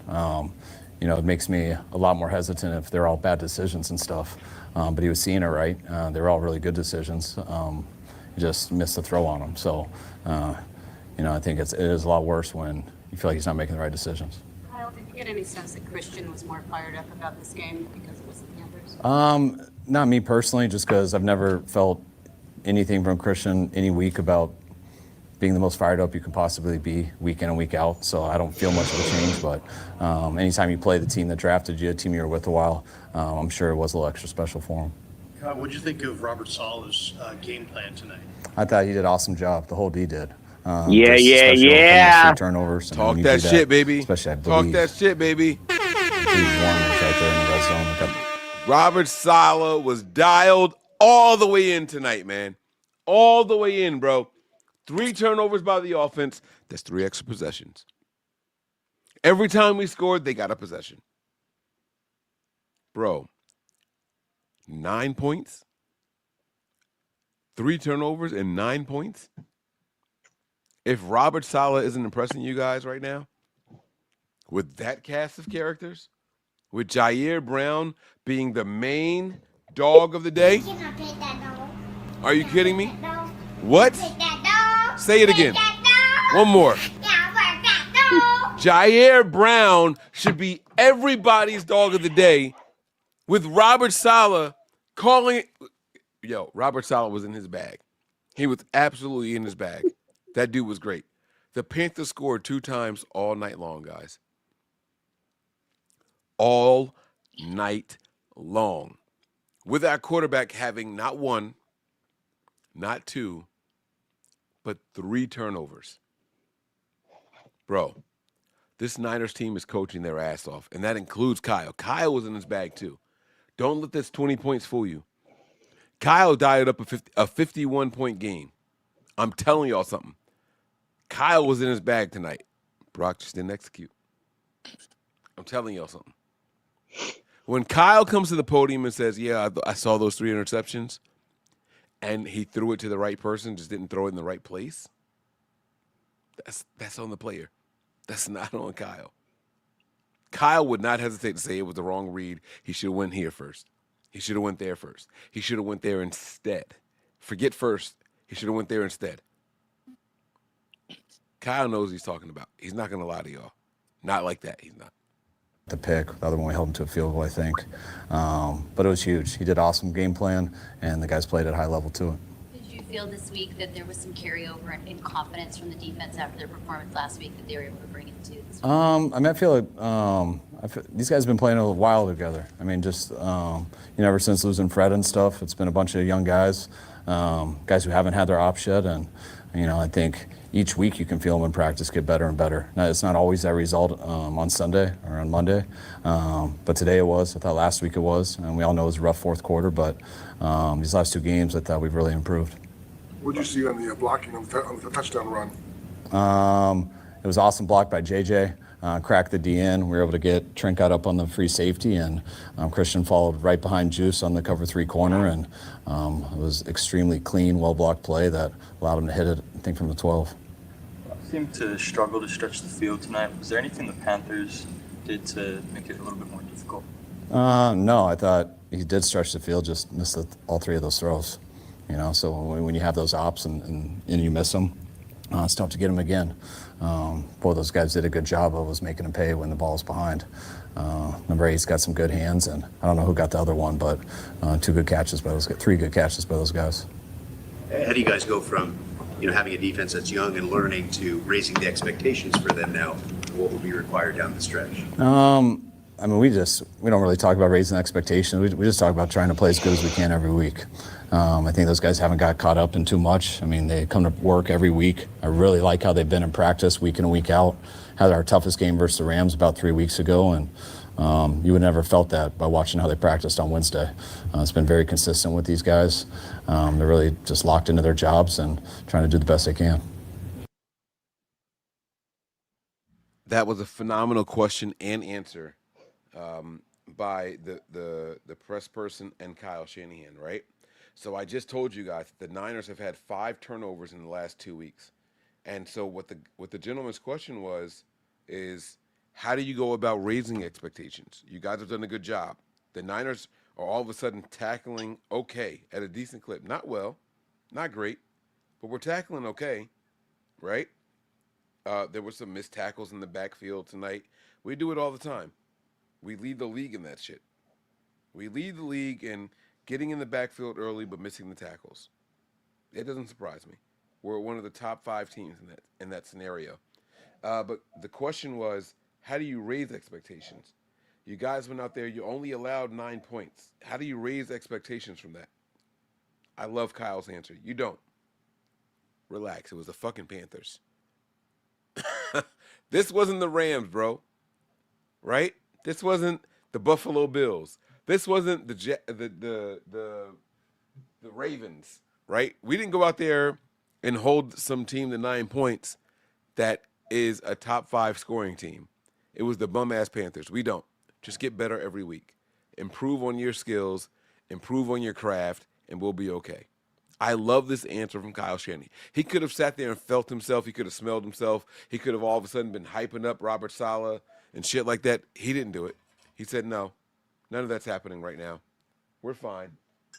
It makes me a lot more hesitant if they're all bad decisions and stuff. But he was seeing it right. They were all really good decisions. He just missed the throw on them. So, I think it is a lot worse when you feel like he's not making the right decisions. Kyle, did you get any sense that Christian was more fired up about this game because it was the Panthers? Not me personally, just because I've never felt anything from Christian any week about being the most fired up you can possibly be week in and week out. So I don't feel much of a change, but anytime you play the team that drafted you, a team you were with a while, I'm sure it was a little extra special for him. What did you think of Robert Saleh's game plan tonight? I thought he did an awesome job. The whole D did. Yeah. Turnovers. Talk that shit, baby. Especially, I believe. Talk that shit, baby. Right there in the red zone. Robert Saleh was dialed all the way in tonight, man. All the way in, bro. 3 turnovers by the offense. That's 3 extra possessions. Every time we scored, they got a possession. Bro, 9 points? 3 turnovers and 9 points? If Robert Saleh isn't impressing you guys right now, with that cast of characters, with Jair Brown being the main dog of the day, are you kidding me? What? Say it again. One more. Jair Brown should be everybody's dog of the day with Robert Saleh calling – yo, Robert Saleh was in his bag. He was absolutely in his bag. That dude was great. The Panthers scored 2 times all night long, guys. All night long. With our quarterback having not 1, not 2, but 3 turnovers. Bro, this Niners team is coaching their ass off, and that includes Kyle. Kyle was in his bag too. Don't let this 20 points fool you. Kyle dialed up a 51-point game. I'm telling y'all something. Kyle was in his bag tonight. Brock just didn't execute. I'm telling y'all something. When Kyle comes to the podium and says, yeah, I saw those 3 interceptions, and he threw it to the right person, just didn't throw it in the right place, that's on the player. That's not on Kyle. Kyle would not hesitate to say it was the wrong read. He should have went here first. He should have went there first. He should have went there instead. Forget first. He should have went there instead. Kyle knows what he's talking about. He's not going to lie to y'all. Not like that. He's not. The pick, the other one we held him to a field goal, I think. But it was huge. He did awesome game plan, and the guys played at a high level to it. Did you feel this week that there was some carryover and confidence from the defense after their performance last week that they were able to bring it to this week? I feel like these guys have been playing a while together. I mean, just ever since losing Fred and stuff, it's been a bunch of young guys, guys who haven't had their ops yet, and I think each week you can feel them in practice get better and better. Now, it's not always that result on Sunday or on Monday, but today it was. I thought last week it was, and we all know it was a rough fourth quarter, but these last 2 games I thought we've really improved. What did you see on the blocking on the touchdown run? It was awesome block by JJ. Cracked the D in. We were able to get Trinket up on the free safety, and Christian followed right behind Juice on the cover 3 corner, and it was extremely clean, well-blocked play that allowed him to hit it, I think, from the 12. Seemed to struggle to stretch the field tonight. Was there anything the Panthers did to make it a little bit more difficult? No, I thought he did stretch the field, just missed all 3 of those throws. So when you have those ops and you miss them, it's tough to get them again. Both those guys did a good job of was making him pay when the ball was behind. Number 8's got some good hands, and I don't know who got the other one, but 2 good catches by those guys, 3 good catches by those guys. How do you guys go from having a defense that's young and learning to raising the expectations for them now? What will be required down the stretch? I mean, we don't really talk about raising expectations. We just talk about trying to play as good as we can every week. I think those guys haven't got caught up in too much. I mean, they come to work every week. I really like how they've been in practice week in and week out. Had our toughest game versus the Rams about 3 weeks ago, and you would never felt that by watching how they practiced on Wednesday. It's been very consistent with these guys. They're really just locked into their jobs and trying to do the best they can. That was a phenomenal question and answer by the press person and Kyle Shanahan, right? So I just told you guys the Niners have had 5 turnovers in the last 2 weeks. And so what the gentleman's question is how do you go about raising expectations? You guys have done a good job. The Niners are all of a sudden tackling okay at a decent clip. Not well, not great, but we're tackling okay, right? There were some missed tackles in the backfield tonight. We do it all the time. We lead the league in that shit. We lead the league in getting in the backfield early but missing the tackles. It doesn't surprise me. We're one of the top 5 teams in that scenario. But the question was, how do you raise expectations? You guys went out there, you only allowed 9 points. How do you raise expectations from that? I love Kyle's answer. You don't. Relax. It was the fucking Panthers. This wasn't the Rams, bro. Right? This wasn't the Buffalo Bills. This wasn't the Ravens, right? We didn't go out there and hold some team to 9 points that is a top 5 scoring team. It was the bum-ass Panthers. We don't. Just get better every week. Improve on your skills, improve on your craft, and we'll be okay. I love this answer from Kyle Shanahan. He could have sat there and felt himself. He could have smelled himself. He could have all of a sudden been hyping up Robert Saleh and shit like that. He didn't do it. He said, no, none of that's happening right now. We're fine.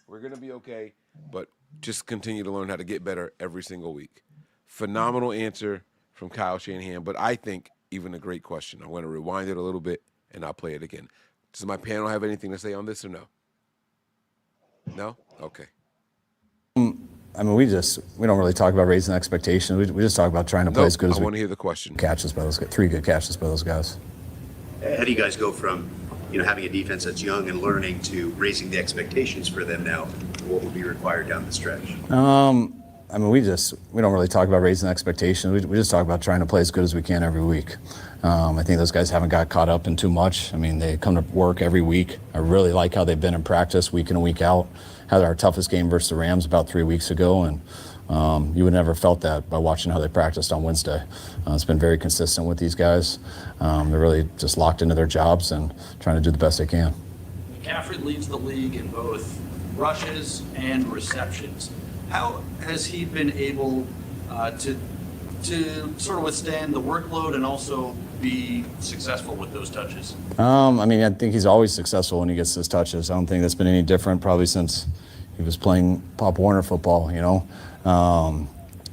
We're going to be okay, but just continue to learn how to get better every single week. Phenomenal answer from Kyle Shanahan, but I think even a great question. I'm going to rewind it a little bit, and I'll play it again. Does my panel have anything to say on this or no? No? Okay. I mean, we don't really talk about raising expectations. We just talk about trying to play as good as we want to hear the question. Catches by those guys, 3 good catches by those guys. How do you guys go from, having a defense that's young and learning to raising the expectations for them now? What will be required down the stretch? I mean, we don't really talk about raising expectations. We just talk about trying to play as good as we can every week. I think those guys haven't got caught up in too much. I mean, they come to work every week. I really like how they've been in practice week in and week out. Had our toughest game versus the Rams about 3 weeks ago, and you would never felt that by watching how they practiced on Wednesday. It's been very consistent with these guys. They're really just locked into their jobs and trying to do the best they can. McCaffrey leads the league in both rushes and receptions. How has he been able to sort of withstand the workload and also be successful with those touches? I mean, I think he's always successful when he gets his touches. I don't think that's been any different probably since he was playing Pop Warner football, and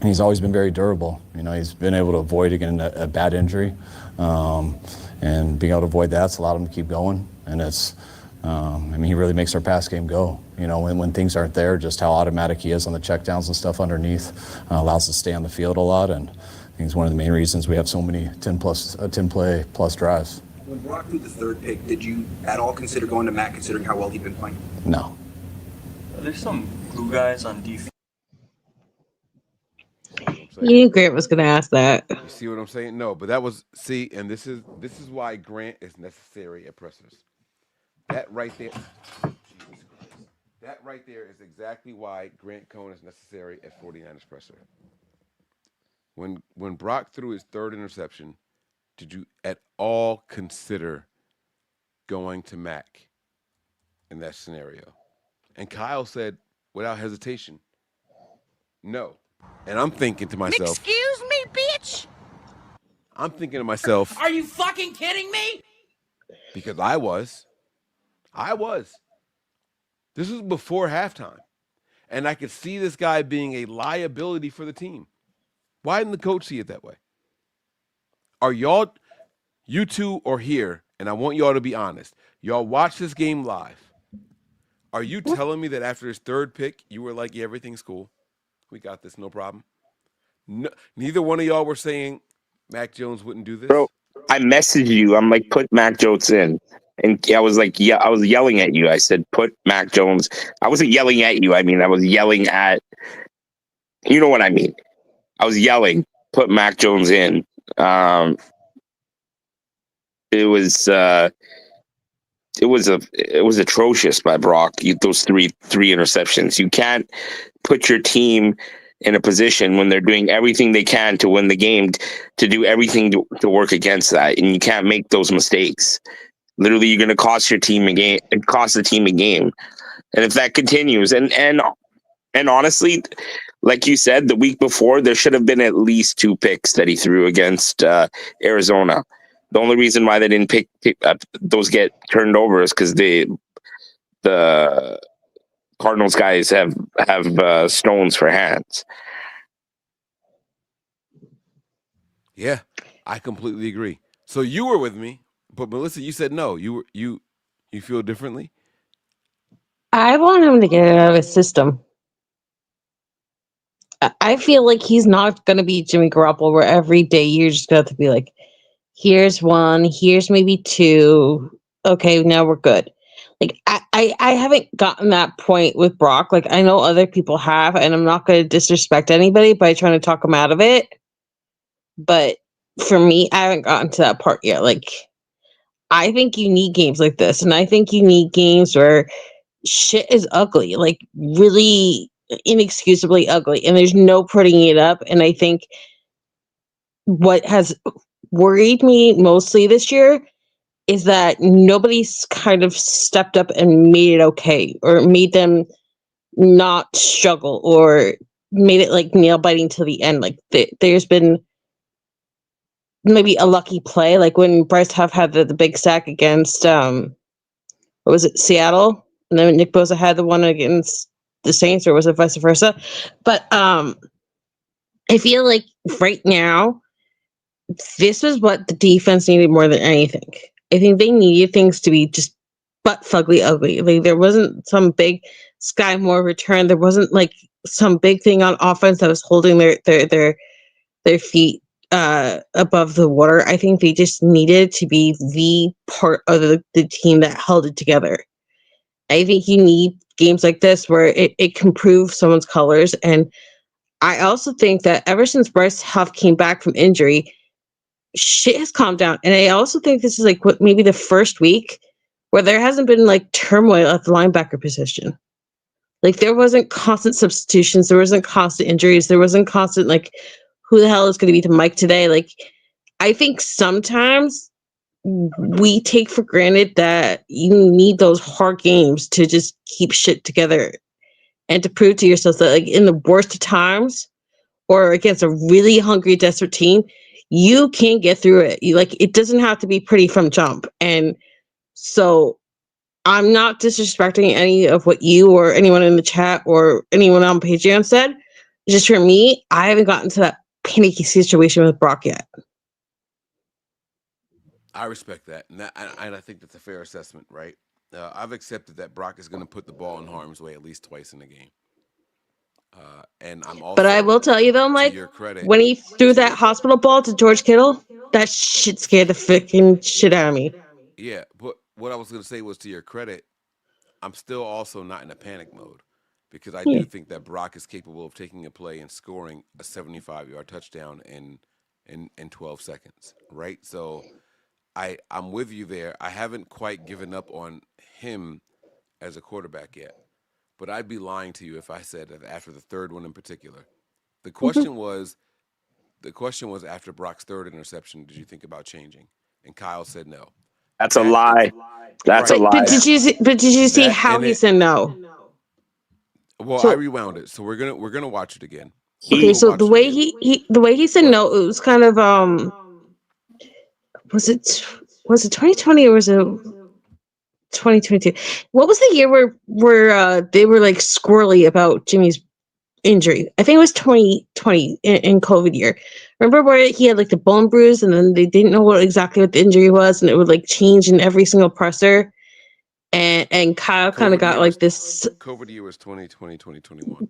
he's always been very durable. He's been able to avoid again a bad injury, and being able to avoid that's allowed him to keep going. And it's, he really makes our pass game go. When things aren't there, just how automatic he is on the checkdowns and stuff underneath allows us to stay on the field a lot. And I think it's one of the main reasons we have so many 10-play plus drives. When Brock threw the third pick, did you at all consider going to Matt, considering how well he'd been playing? No. There's some glue guys on defense. You knew Grant was going to ask that. You see what I'm saying? No, but that was and this is why Grant is necessary at pressers. That right there, Jesus Christ. That right there is exactly why Grant Cohn is necessary at 49ers presser. When Brock threw his third interception, did you at all consider going to Mac in that scenario? And Kyle said, without hesitation, no. And I'm thinking to myself, Excuse me, bitch? I'm thinking to myself, Are you fucking kidding me? because I was. This was before halftime. And I could see this guy being a liability for the team. Why didn't the coach see it that way? Are you two are here, and I want y'all to be honest. Y'all watch this game live. Are you telling me that after his third pick, you were like, yeah, everything's cool. We got this, no problem? No, neither one of y'all were saying Mac Jones wouldn't do this? Bro, I messaged you. I'm like, put Mac Jones in. And I was like, yeah, I was yelling at you. I said, put Mac Jones. I wasn't yelling at you. I mean, I was yelling at, you know what I mean? I was yelling, put Mac Jones in. It was atrocious by Brock. Those three interceptions. You can't put your team in a position when they're doing everything they can to win the game to do everything to work against that, and you can't make those mistakes. Literally, you're going to cost your team a game. Cost the team a game, and if that continues, and honestly, like you said, the week before there should have been at least 2 picks that he threw against Arizona. The only reason why they didn't pick those get turned over is because the Cardinals guys have stones for hands. Yeah, I completely agree. So you were with me, but Melissa, you said no. You feel differently? I want him to get it out of his system. I feel like he's not going to be Jimmy Garoppolo, where every day you're just going to have to be like, here's 1, here's maybe 2. Okay, now we're good. Like, I haven't gotten that point with Brock. Like, I know other people have, and I'm not going to disrespect anybody by trying to talk him out of it. But for me, I haven't gotten to that part yet. Like, I think you need games like this, and I think you need games where shit is ugly, like really inexcusably ugly, and there's no putting it up. And I think what has worried me mostly this year is that nobody's kind of stepped up and made it okay, or made them not struggle, or made it like nail biting to the end. Like there's been maybe a lucky play, like when Bryce Huff had the big sack against what was it, Seattle, and then Nick Bosa had the one against the Saints, or was it vice versa? But I feel like right now this was what the defense needed more than anything. I think they needed things to be just butt fugly ugly. Like there wasn't some big Sky Moore return. There wasn't like some big thing on offense that was holding their feet above the water. I think they just needed to be the part of the team that held it together. I think you need games like this where it can prove someone's colors. And I also think that ever since Bryce Huff came back from injury, shit has calmed down. And I also think this is like what maybe the first week where there hasn't been like turmoil at the linebacker position. Like there wasn't constant substitutions, there wasn't constant injuries, there wasn't constant like who the hell is going to be the mic today? Like I think sometimes we take for granted that you need those hard games to just keep shit together and to prove to yourself that like in the worst of times or against a really hungry, desperate team, you can get through it. You like it doesn't have to be pretty from jump. And so I'm not disrespecting any of what you or anyone in the chat or anyone on Patreon said. Just for me, I haven't gotten to that panicky situation with Brock yet. I respect that, and I think that's a fair assessment, right? I've accepted that Brock is going to put the ball in harm's way at least twice in the game. And I'm also. But I will tell you though, Mike, when he threw that hospital ball to George Kittle, that shit scared the freaking shit out of me. Yeah, but what I was going to say was to your credit, I'm still also not in a panic mode because I do think that Brock is capable of taking a play and scoring a 75-yard touchdown in 12 seconds, right? So I'm with you there. I haven't quite given up on him as a quarterback yet, but I'd be lying to you if I said that after the third one in particular. The question was after Brock's third interception, did you think about changing? And Kyle said no. That's a lie. That's a lie. But did you see how he said no? Well, so, I rewound it, so we're gonna watch it again. Okay, so the way he said no, it was kind of was it 2020 or was it 2022? What was the year where they were like squirrely about Jimmy's injury? I think it was 2020 in COVID year. Remember where he had like the bone bruise and then they didn't know exactly what the injury was and it would like change in every single presser. And Kyle kind of got like this. COVID year was 2020, 2021.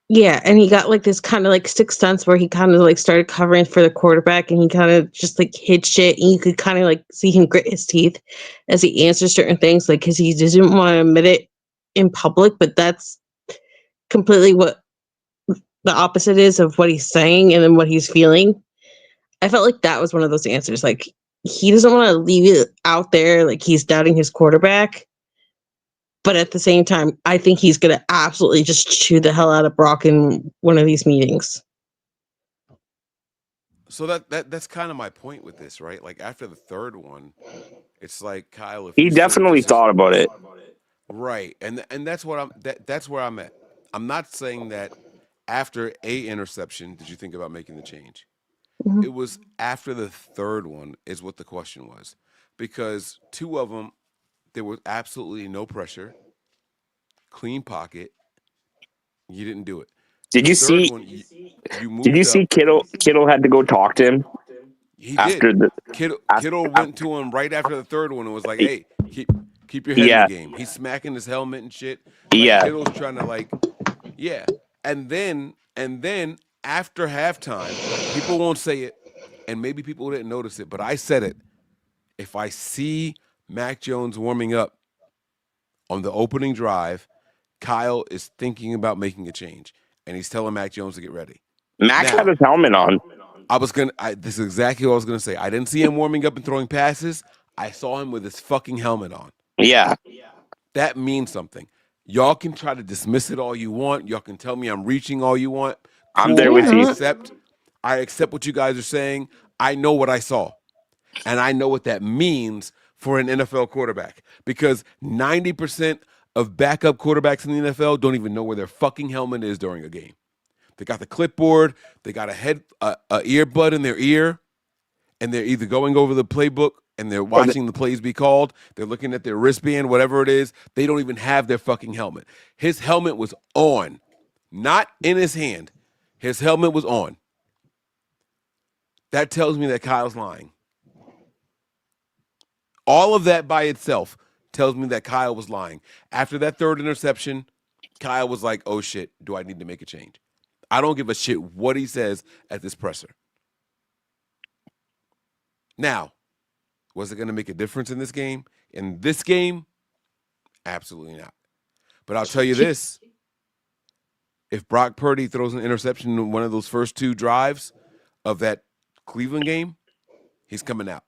Yeah, and he got like this kind of like sixth sense where he kind of like started covering for the quarterback and he kind of just like hid shit and you could kind of like see him grit his teeth as he answers certain things like because he doesn't want to admit it in public, but that's completely what the opposite is of what he's saying and then what he's feeling. I felt like that was one of those answers. Like he doesn't want to leave it out there like he's doubting his quarterback. But at the same time, I think he's going to absolutely just chew the hell out of Brock in one of these meetings. So that's kind of my point with this, right? Like after the third one, it's like Kyle. If he definitely thought about it, right? And that's what that's where I'm at. I'm not saying that after a interception did you think about making the change. Mm-hmm. It was after the third one is what the question was, because two of them. There was absolutely no pressure, clean pocket. You didn't do it. Did you see? Did you see Kittle? Kittle had to go talk to him. He did. Kittle went to him right after the third one and was like, "Hey, keep your head in the game." He's smacking his helmet and shit. Like, Kittle's trying to like, yeah. And then after halftime, people won't say it, and maybe people didn't notice it, but I said it. If I see Mac Jones warming up on the opening drive, Kyle is thinking about making a change, and he's telling Mac Jones to get ready. Mac had his helmet on. This is exactly what I was gonna say. I didn't see him warming up and throwing passes. I saw him with his fucking helmet on. Yeah. That means something. Y'all can try to dismiss it all you want. Y'all can tell me I'm reaching all you want. Cool. I'm there with you. I accept what you guys are saying. I know what I saw, and I know what that means for an NFL quarterback, because 90% of backup quarterbacks in the NFL don't even know where their fucking helmet is during a game. They got the clipboard, they got a earbud in their ear, and they're either going over the playbook and they're watching the plays be called, they're looking at their wristband, whatever it is. They don't even have their fucking helmet. His helmet was on, not in his hand. His helmet was on. that tells me that Kyle's lying. All of that by itself tells me that Kyle was lying. After that third interception, Kyle was like, oh shit, do I need to make a change? I don't give a shit what he says at this presser. Now, was it going to make a difference in this game? In this game, absolutely not. But I'll tell you this. If Brock Purdy throws an interception in one of those first 2 drives of that Cleveland game, he's coming out.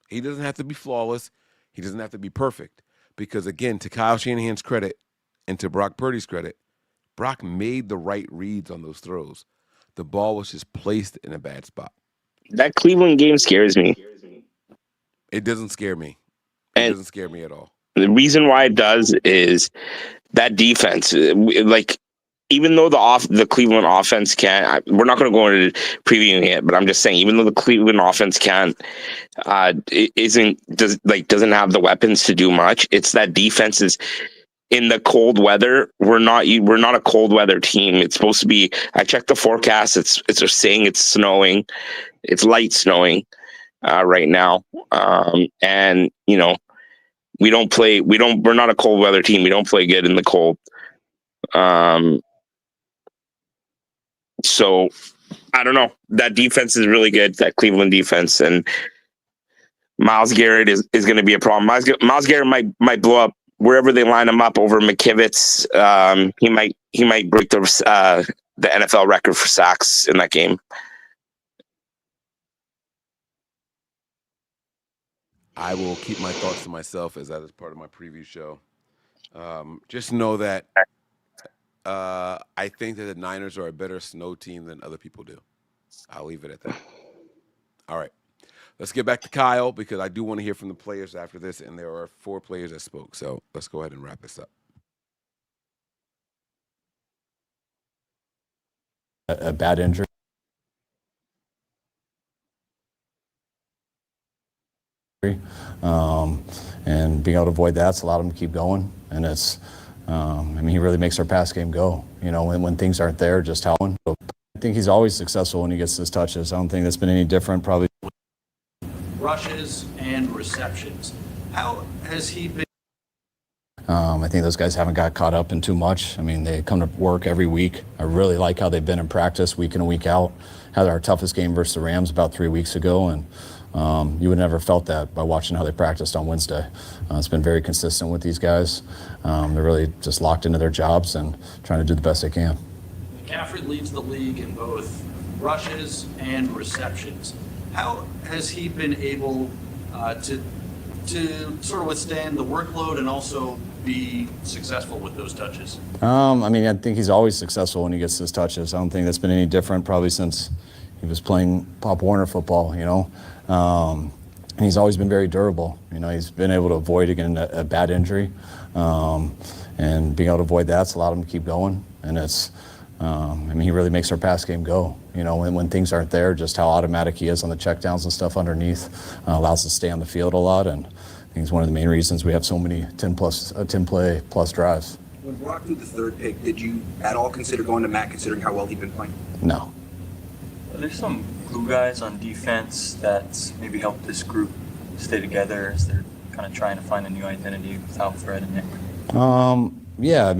He doesn't have to be flawless. He doesn't have to be perfect. Because, again, to Kyle Shanahan's credit and to Brock Purdy's credit, Brock made the right reads on those throws. The ball was just placed in a bad spot. That Cleveland game scares me. It doesn't scare me. It doesn't scare me at all. The reason why it does is that defense. Like, even though the Cleveland offense can't, we're not going to go into previewing it, but I'm just saying, even though the Cleveland offense doesn't have the weapons to do much, it's that defense is in the cold weather. We're not a cold weather team. It's supposed to be. I checked the forecast. It's saying it's snowing. It's light snowing right now, and we're not a cold weather team. We don't play good in the cold. So I don't know. That defense is really good, that Cleveland defense, and Myles Garrett is going to be a problem. Myles Garrett might blow up wherever they line him up over McKivitz. He might break the NFL record for sacks in that game. I will keep my thoughts to myself, as that is part of my preview show. Just know that I think that the Niners are a better snow team than other people do. I'll leave it at that. All right. Let's get back to Kyle, because I do want to hear from the players after this, and there are 4 players that spoke. So let's go ahead and wrap this up. A bad injury. And being able to avoid that's allowed him to keep going. And it's, he really makes our pass game go. When things aren't there, just how. I think he's always successful when he gets his touches. I don't think that's been any different, probably. Rushes and receptions. How has he been? I think those guys haven't got caught up in too much. They come to work every week. I really like how they've been in practice week in and week out. Had our toughest game versus the Rams about 3 weeks ago, and you would never felt that by watching how they practiced on Wednesday. It's been very consistent with these guys. They're really just locked into their jobs and trying to do the best they can. McCaffrey leads the league in both rushes and receptions. How has he been able to sort of withstand the workload and also be successful with those touches? I think he's always successful when he gets his touches. I don't think that's been any different probably since he was playing Pop Warner football, and he's always been very durable. He's been able to avoid, again, a bad injury, and being able to avoid that's allowed him to keep going. And it's, he really makes our pass game go. When things aren't there, just how automatic he is on the checkdowns and stuff underneath allows us to stay on the field a lot. And I think it's one of the main reasons we have so many 10-play plus drives. When Brock threw the third pick, did you at all consider going to Matt, considering how well he'd been playing? No. There's some glue guys on defense that maybe help this group stay together as they're kind of trying to find a new identity without Fred and Nick. Yeah,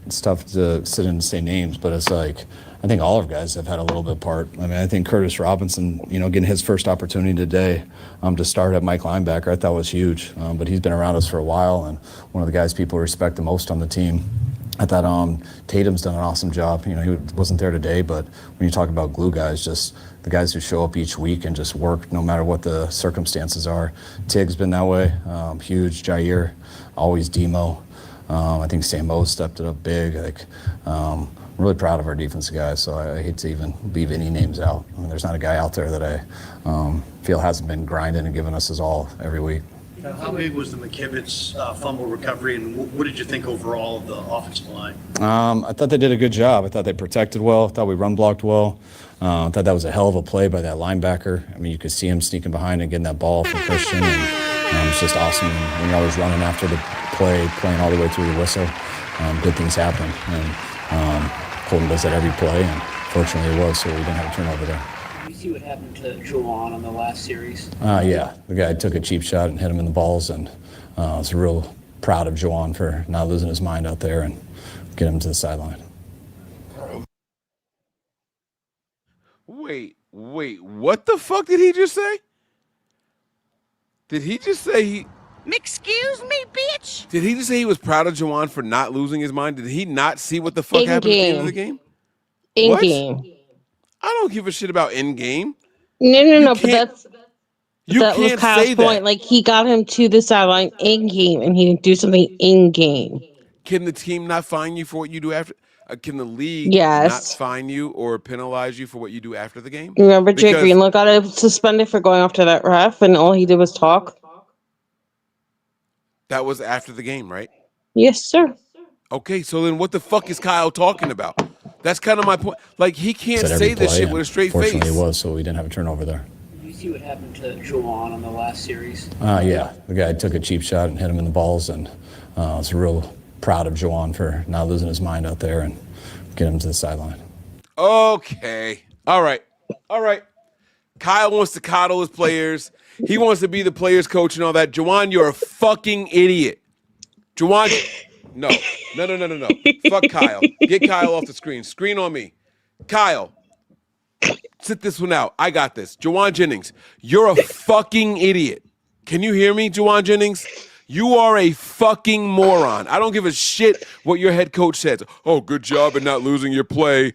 it's tough to sit in and say names, but it's like I think all of guys have had a little bit part. I think Curtis Robinson, getting his first opportunity today to start at Mike linebacker, I thought was huge. But he's been around us for a while, and one of the guys people respect the most on the team. I thought Tatum's done an awesome job. He wasn't there today, but when you talk about glue guys, just the guys who show up each week and just work no matter what the circumstances are. Tig's been that way, huge. Jair, always Demo. I think Samo stepped it up big. I'm really proud of our defensive guys, so I hate to even leave any names out. There's not a guy out there that I feel hasn't been grinding and giving us his all every week. How big was the McKivitz fumble recovery, and what did you think overall of the offensive line? I thought they did a good job. I thought they protected well. I thought we run blocked well. I thought that was a hell of a play by that linebacker. You could see him sneaking behind and getting that ball from Christian. And it's just awesome when you're always running after the play, playing all the way through the whistle. Good things happen. And Colton does that every play. And Fortunately, it was, so we didn't have a turnover there. Did you see what happened to Jawan on the last series? Yeah, the guy took a cheap shot and hit him in the balls, and I was real proud of Jawan for not losing his mind out there and get him to the sideline. Wait, what the fuck did he just say? Did he just say he... Excuse me, bitch? Did he just say he was proud of Jawan for not losing his mind? Did he not see what the fuck happened at the end of the game? In game. I don't give a shit about in game. No, but that was can't Kyle's say point. that. Like, he got him to the sideline in game, and he didn't do something in game. Can the team not fine you for what you do after? Can the league Yes. not fine you or penalize you for what you do after the game? Remember, Jay Greenlow got suspended for going after that ref, and all he did was talk? That was after the game, right? Yes, sir. Okay, so then what the fuck is Kyle talking about? That's kind of my point. Like, he can't say this shit with a straight face. Fortunately, it was, so we didn't have a turnover there. Did you see what happened to Jawan on the last series? Yeah, the guy took a cheap shot and hit him in the balls, and I was real proud of Jawan for not losing his mind out there and get him to the sideline. Okay. All right. Kyle wants to coddle his players. He wants to be the players' coach and all that. Jawan, you're a fucking idiot. Jawan, no. Fuck Kyle. Get Kyle off the screen. Screen on me. Kyle, sit this one out. I got this. Jawan Jennings, you're a fucking idiot. Can you hear me, Jawan Jennings? You are a fucking moron. I don't give a shit what your head coach says. Oh, good job in not losing your play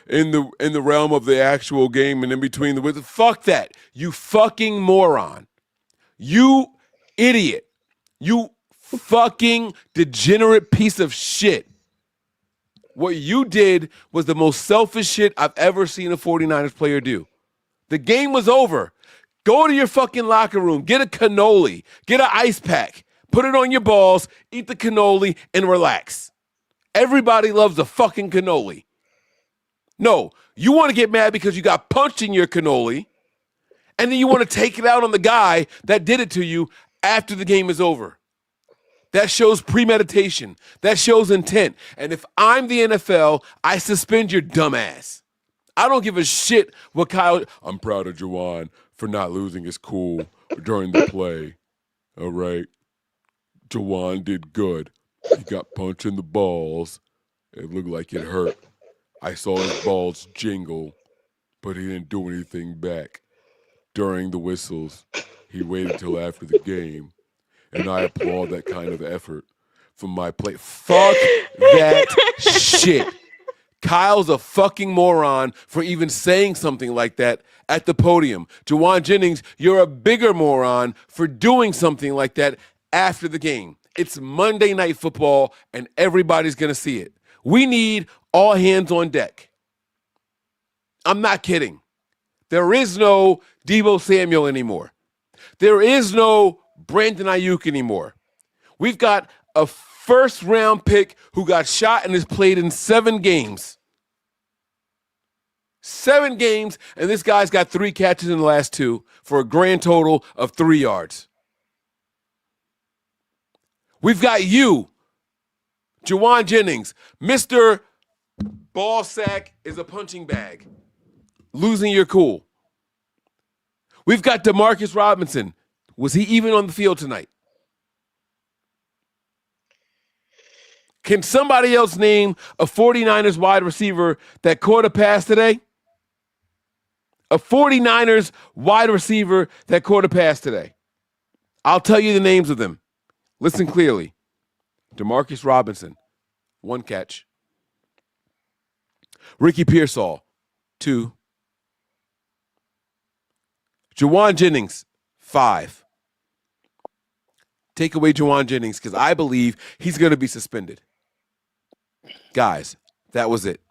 in the realm of the actual game and in between the... Fuck that. You fucking moron. You idiot. You fucking degenerate piece of shit. What you did was the most selfish shit I've ever seen a 49ers player do. The game was over. Go to your fucking locker room, get a cannoli, get an ice pack, put it on your balls, eat the cannoli, and relax. Everybody loves a fucking cannoli. No, you want to get mad because you got punched in your cannoli, and then you want to take it out on the guy that did it to you after the game is over. That shows premeditation. That shows intent. And if I'm the NFL, I suspend your dumb ass. I don't give a shit what Kyle... I'm proud of Jawan for not losing his cool during the play. All right. Jawan did good. He got punched in the balls. It looked like it hurt. I saw his balls jingle, but he didn't do anything back. During the whistles, he waited till after the game, and I applaud that kind of effort from my play. Fuck that shit. Kyle's a fucking moron for even saying something like that at the podium. Jawan Jennings, you're a bigger moron for doing something like that after the game. It's Monday Night Football, and everybody's going to see it. We need all hands on deck. I'm not kidding. There is no Deebo Samuel anymore. There is no Brandon Ayuk anymore. We've got a first-round pick who got shot and has played in 7 games. 7 games, and this guy's got 3 catches in the last 2 for a grand total of 3 yards. We've got you, Jawan Jennings, Mr. Ball sack is a punching bag, losing your cool. We've got Demarcus Robinson. Was he even on the field tonight? Can somebody else name a 49ers wide receiver that caught a pass today? A 49ers wide receiver that caught a pass today. I'll tell you the names of them. Listen clearly. Demarcus Robinson, 1 catch. Ricky Pearsall, 2. Jawan Jennings, 5. Take away Jawan Jennings because I believe he's going to be suspended. Guys, that was it.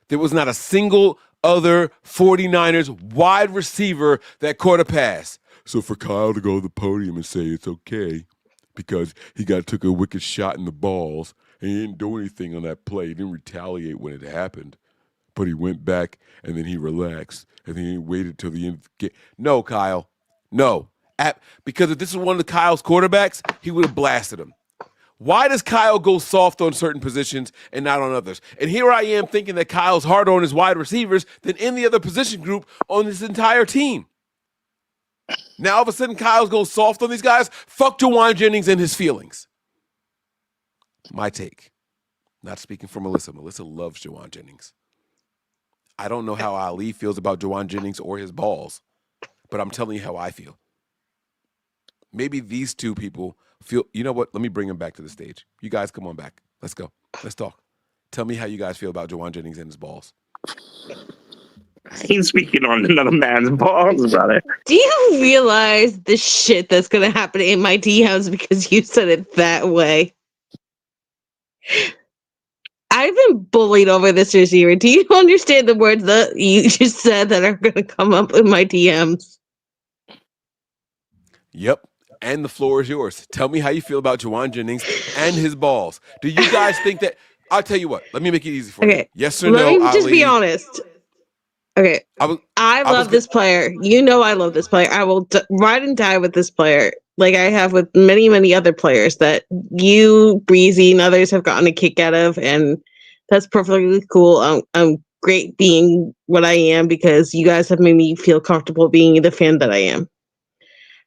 There was not a single other 49ers wide receiver that caught a pass. So for Kyle to go to the podium and say it's okay because he took a wicked shot in the balls and he didn't do anything on that play. He didn't retaliate when it happened. But he went back and then he relaxed and then he waited till the end of the game. No, Kyle. No. Because if this is one of Kyle's quarterbacks, he would have blasted him. Why does Kyle go soft on certain positions and not on others? And here I am thinking that Kyle's harder on his wide receivers than any other position group on this entire team. Now, all of a sudden, Kyle's going soft on these guys. Fuck Jawan Jennings and his feelings. My take. Not speaking for Melissa. Melissa loves Jawan Jennings. I don't know how Ali feels about Jawan Jennings or his balls, but I'm telling you how I feel. Maybe these two people feel, you know what? Let me bring him back to the stage. You guys come on back. Let's go. Let's talk. Tell me how you guys feel about Jawan Jennings and his balls. He's speaking on another man's balls, brother. Do you realize the shit that's going to happen in my DMs because you said it that way? I've been bullied over this receiver. Do you understand the words that you just said that are going to come up in my DMs? Yep. And the floor is yours. Tell me how you feel about Jawan Jennings and his balls. Do you guys think that... I'll tell you what. Let me make it easy for you. Yes or no, Let me just Ali? be honest. Okay. I love this player. You know I love this player. I will ride and die with this player like I have with many, many other players that you, Breezy, and others have gotten a kick out of, and that's perfectly cool. I'm great being what I am because you guys have made me feel comfortable being the fan that I am.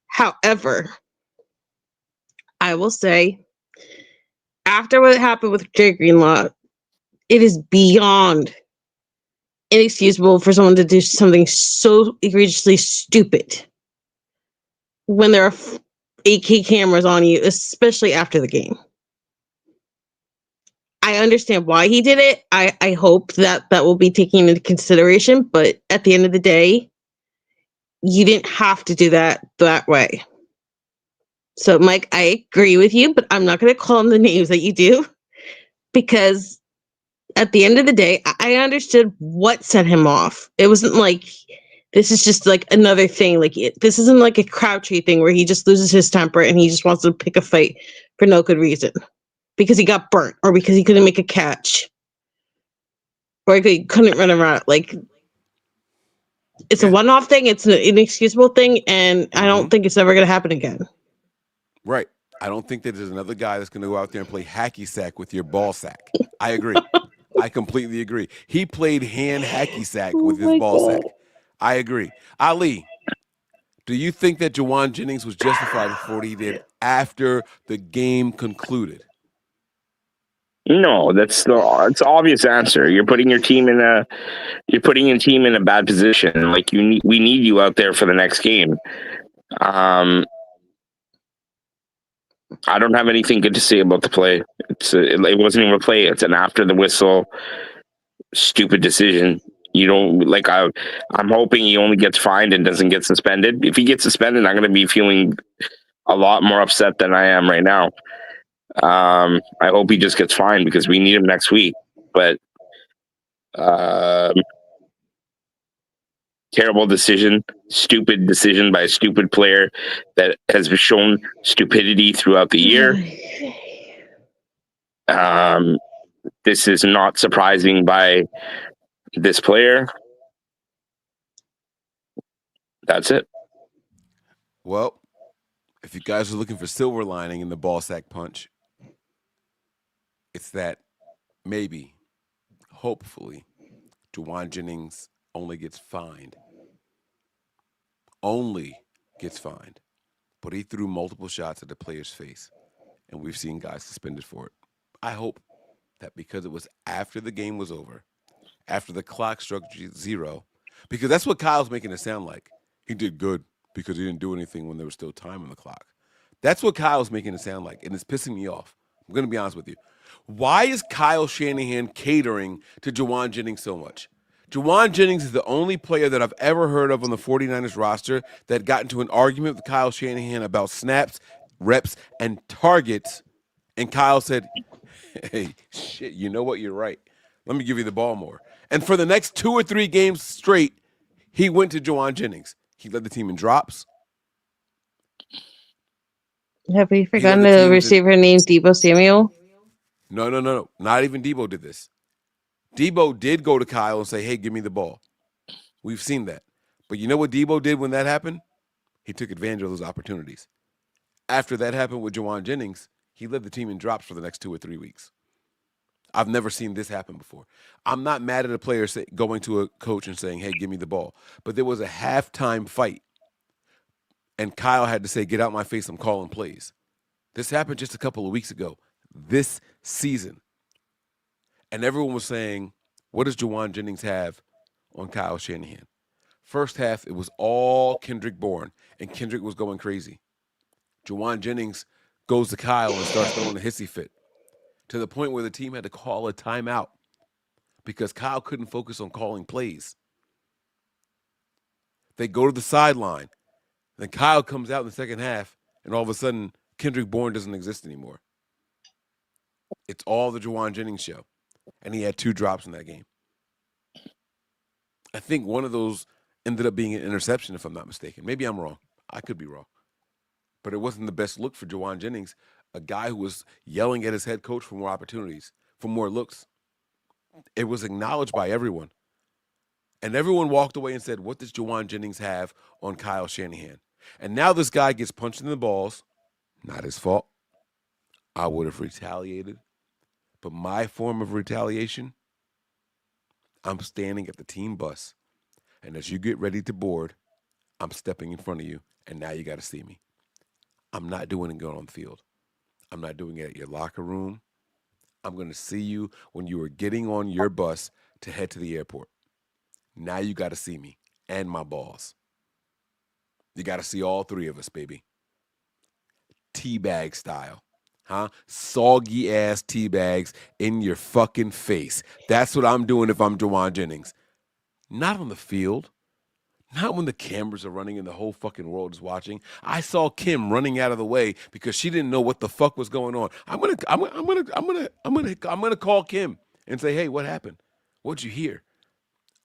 However, I will say, after what happened with Jay Greenlaw, it is beyond inexcusable for someone to do something so egregiously stupid when there are 8K cameras on you, especially after the game. I understand why he did it. I hope that will be taken into consideration, but at the end of the day, you didn't have to do that way. So, Mike, I agree with you, but I'm not going to call him the names that you do because at the end of the day, I understood what set him off. It wasn't like this is just like another thing. Like this isn't like a Crabtree thing where he just loses his temper and he just wants to pick a fight for no good reason because he got burnt or because he couldn't make a catch or he couldn't run around. Like it's a one-off thing. It's an inexcusable thing, and I don't think it's ever going to happen again. Right. I don't think that there's another guy that's going to go out there and play hacky sack with your ball sack. I agree. I completely agree. He played hand hacky sack with his ball sack. I agree. Ali, do you think that Jawan Jennings was justified for what he did after the game concluded? No, it's the obvious answer. You're putting your team in a bad position. Like we need you out there for the next game. I don't have anything good to say about the play. It wasn't even a play. It's an after the whistle stupid decision. You don't like. I'm hoping he only gets fined and doesn't get suspended. If he gets suspended, I'm going to be feeling a lot more upset than I am right now. I hope he just gets fined because we need him next week. But terrible decision, stupid decision by a stupid player that has shown stupidity throughout the year. This is not surprising by this player. That's it. Well, if you guys are looking for silver lining in the ball sack punch, it's that maybe, hopefully, Jawan Jennings only gets fined. But he threw multiple shots at the player's face, and we've seen guys suspended for it. I hope that because it was after the game was over, after the clock struck zero, because that's what Kyle's making it sound like. He did good because he didn't do anything when there was still time on the clock. That's what Kyle's making it sound like, and it's pissing me off. I'm going to be honest with you. Why is Kyle Shanahan catering to Jawan Jennings so much? Jawan Jennings is the only player that I've ever heard of on the 49ers roster that got into an argument with Kyle Shanahan about snaps, reps, and targets, and Kyle said, hey, shit, you know what? You're right. Let me give you the ball more. And for the next 2 or 3 games straight, he went to Jawan Jennings. He led the team in drops. Have we forgotten the receiver named Deebo Samuel? No. Not even Deebo did this. Deebo did go to Kyle and say, hey, give me the ball. We've seen that. But you know what Deebo did when that happened? He took advantage of those opportunities. After that happened with Jawan Jennings, he led the team in drops for the next 2 or 3 weeks. I've never seen this happen before. I'm not mad at a player going to a coach and saying, hey, give me the ball. But there was a halftime fight, and Kyle had to say, get out my face, I'm calling plays. This happened just a couple of weeks ago, this season. And everyone was saying, what does Jawan Jennings have on Kyle Shanahan? First half, it was all Kendrick Bourne, and Kendrick was going crazy. Jawan Jennings goes to Kyle and starts throwing a hissy fit to the point where the team had to call a timeout because Kyle couldn't focus on calling plays. They go to the sideline. Then Kyle comes out in the second half, and all of a sudden, Kendrick Bourne doesn't exist anymore. It's all the Jawan Jennings show. And he had 2 drops in that game. I think one of those ended up being an interception, if I'm not mistaken. Maybe I'm wrong. I could be wrong. But it wasn't the best look for Jawan Jennings, a guy who was yelling at his head coach for more opportunities, for more looks. It was acknowledged by everyone. And everyone walked away and said, what does Jawan Jennings have on Kyle Shanahan? And now this guy gets punched in the balls. Not his fault. I would have retaliated. But my form of retaliation, I'm standing at the team bus. And as you get ready to board, I'm stepping in front of you. And now you got to see me. I'm not doing it going on the field. I'm not doing it at your locker room. I'm going to see you when you are getting on your bus to head to the airport. Now you got to see me and my balls. You got to see all 3 of us, baby. Teabag style. Huh? Soggy ass teabags in your fucking face. That's what I'm doing if I'm Jawan Jennings. Not on the field. Not when the cameras are running and the whole fucking world is watching. I saw Kim running out of the way because she didn't know what the fuck was going on. I'm gonna call Kim and say, hey, what happened? What'd you hear?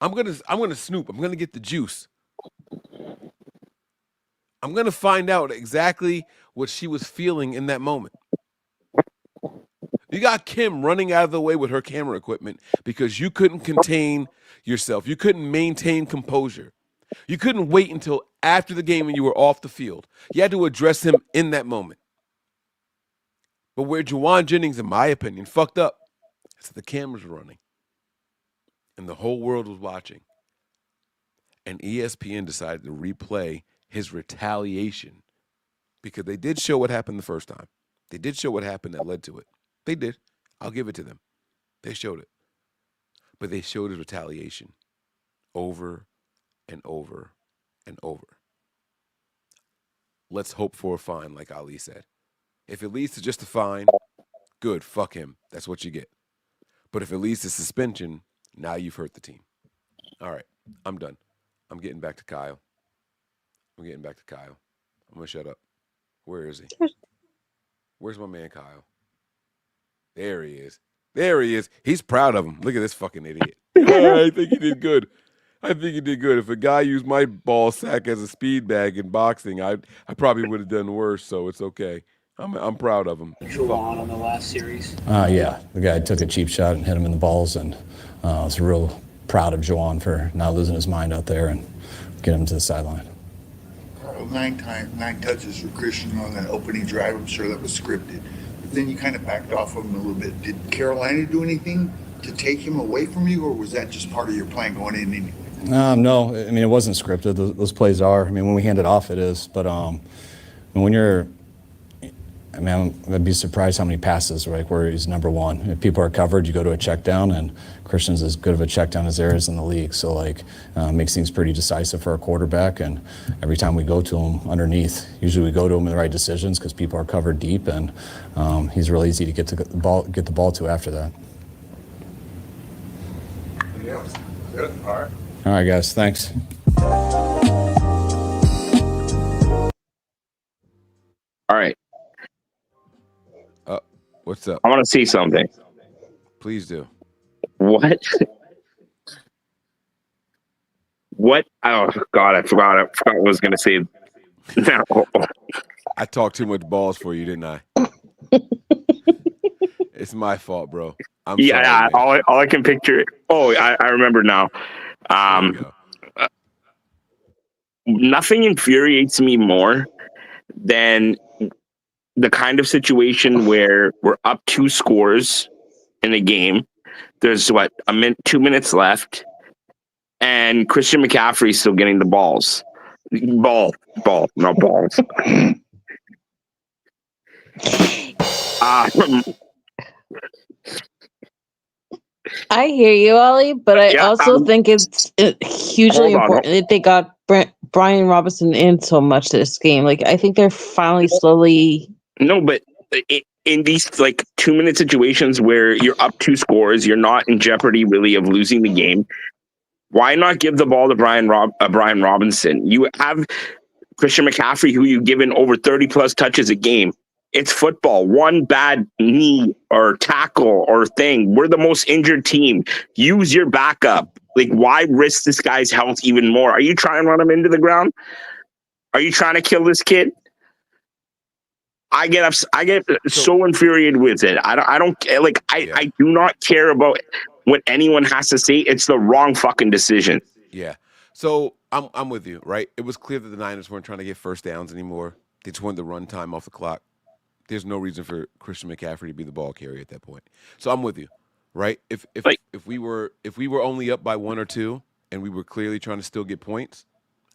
I'm gonna snoop. I'm gonna get the juice. I'm gonna find out exactly what she was feeling in that moment. You got Kim running out of the way with her camera equipment because you couldn't contain yourself. You couldn't maintain composure. You couldn't wait until after the game and you were off the field. You had to address him in that moment. But where Jawan Jennings, in my opinion, fucked up, is that the cameras were running and the whole world was watching. And ESPN decided to replay his retaliation because they did show what happened the first time. They did show what happened that led to it. They did. I'll give it to them. They showed it. But they showed his retaliation over and over and over. Let's hope for a fine, like Ali said. If it leads to just a fine, good, fuck him. That's what you get. But if it leads to suspension, now you've hurt the team. All right, I'm done. I'm getting back to Kyle. I'm going to shut up. Where is he? Where's my man Kyle? There he is. He's proud of him. Look at this fucking idiot. I think he did good. If a guy used my ball sack as a speed bag in boxing, I probably would have done worse, so it's okay. I'm proud of him. Jawan on the last series? Yeah, the guy took a cheap shot and hit him in the balls, and I was real proud of Jawan for not losing his mind out there and getting him to the sideline. Carl, 9 touches for Christian on that opening drive. I'm sure that was scripted. But then you kind of backed off of him a little bit. Did Carolina do anything to take him away from you, or was that just part of your plan going in anyway? No, I mean, it wasn't scripted. Those plays are. I mean, when we hand it off, it is. But when you're, I mean, I'd be surprised how many passes, right, where he's number one. If people are covered, you go to a check down, and Christian's as good of a check down as there is in the league. So, makes things pretty decisive for a quarterback. And every time we go to him underneath, usually we go to him in the right decisions because people are covered deep, and he's real easy to get the ball to after that. Yeah, good. All right. All right, guys. Thanks. All right. What's up? I want to see something. Please do. What? What? Oh, God, I forgot what I was going to say. No. I talked too much balls for you, didn't I? It's my fault, bro. I'm sorry, all I can picture. Oh, I remember now. Nothing infuriates me more than the kind of situation where we're up 2 scores in a game. There's 2 minutes left, and Christian McCaffrey's still getting the balls. Ball, not balls. I hear you, Ollie, but I also think it's hugely important that they got Brian Robinson in so much this game. Like, I think they're finally slowly. No, but in these 2-minute situations where you're up 2 scores, you're not in jeopardy really of losing the game. Why not give the ball to Brian Robinson? You have Christian McCaffrey, who you've given over 30 plus touches a game. It's football. One bad knee or tackle or thing. We're the most injured team. Use your backup. Why risk this guy's health even more? Are you trying to run him into the ground? Are you trying to kill this kid? I get so infuriated with it. I do not care about what anyone has to say. It's the wrong fucking decision. Yeah. So I'm with you, right? It was clear that the Niners weren't trying to get first downs anymore. They just wanted the run time off the clock. There's no reason for Christian McCaffrey to be the ball carrier at that point. So I'm with you, right? If we were only up by 1 or 2 and we were clearly trying to still get points,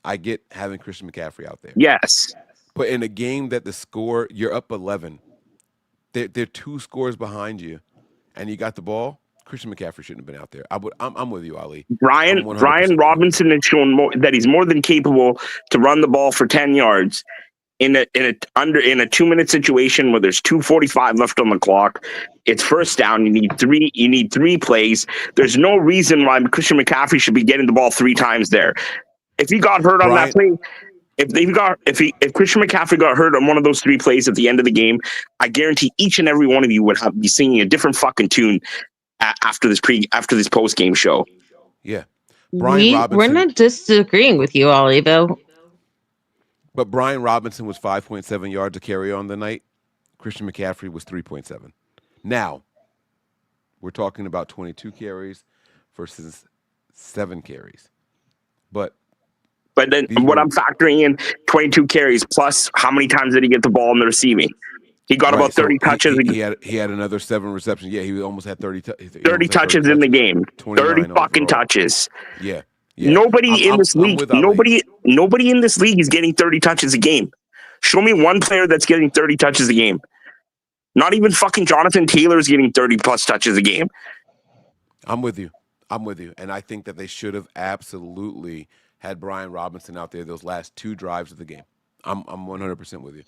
I get having Christian McCaffrey out there. Yes. But in a game that the score, you're up 11, they're 2 scores behind you, and you got the ball, Christian McCaffrey shouldn't have been out there. I'm with you, Ali. Brian Robinson has shown that he's more than capable to run the ball for 10 yards in a 2-minute situation where there's 2:45 left on the clock. It's first down. You need 3 plays. There's no reason why Christian McCaffrey should be getting the ball 3 times there. If he got hurt on that play, if Christian McCaffrey got hurt on one of those 3 plays at the end of the game, I guarantee each and every one of you would be singing a different fucking tune after this post game show. Yeah, We're not disagreeing with you, Ollie, though. But Brian Robinson was 5.7 yards a carry on the night. Christian McCaffrey was 3.7. Now, we're talking about 22 carries versus 7 carries. But then what I'm factoring in, 22 carries plus how many times did he get the ball in the receiving? He got about 30 touches. He had another 7 receptions. Yeah, he almost had 30 touches in the game. 30 fucking overall. Touches. Yeah. Nobody in this league is getting 30 touches a game. Show me one player that's getting 30 touches a game. Not even fucking Jonathan Taylor is getting 30 plus touches a game. I'm with you. And I think that they should have absolutely had Brian Robinson out there those last 2 drives of the game. I'm 100% with you.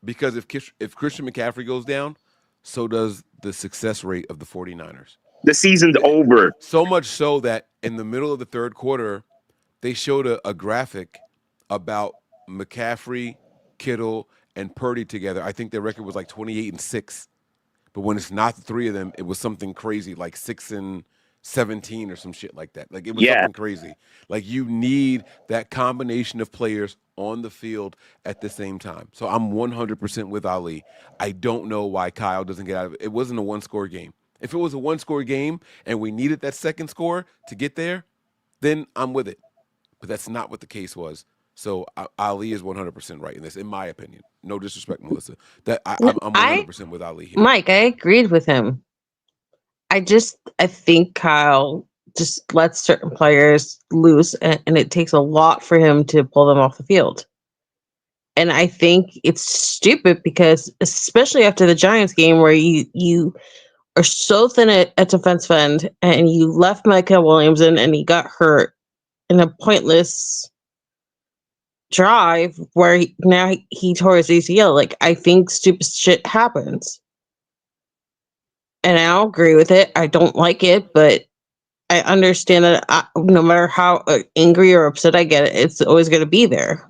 Because if Christian McCaffrey goes down, so does the success rate of the 49ers. The season's over. So much so that in the middle of the third quarter, they showed a graphic about McCaffrey, Kittle, and Purdy together. I think their record was 28-6. But when it's not the 3 of them, it was something crazy, 6-17 or some shit like that. It was something crazy. You need that combination of players on the field at the same time. So I'm 100% with Ali. I don't know why Kyle doesn't get out of it. It wasn't a 1-score game. If it was a 1-score game and we needed that second score to get there, then I'm with it. But that's not what the case was. So Ali is 100% right in this, in my opinion. No disrespect, Melissa. I'm 100% with Ali here. Mike, I agreed with him. I think Kyle just lets certain players loose, and it takes a lot for him to pull them off the field. And I think it's stupid because, especially after the Giants game where you are so thin at defensive end and you left Micah Williams in and he got hurt in a pointless drive where he tore his ACL. I think stupid shit happens. And I'll agree with it. I don't like it, but I understand that no matter how angry or upset I get, it's always going to be there.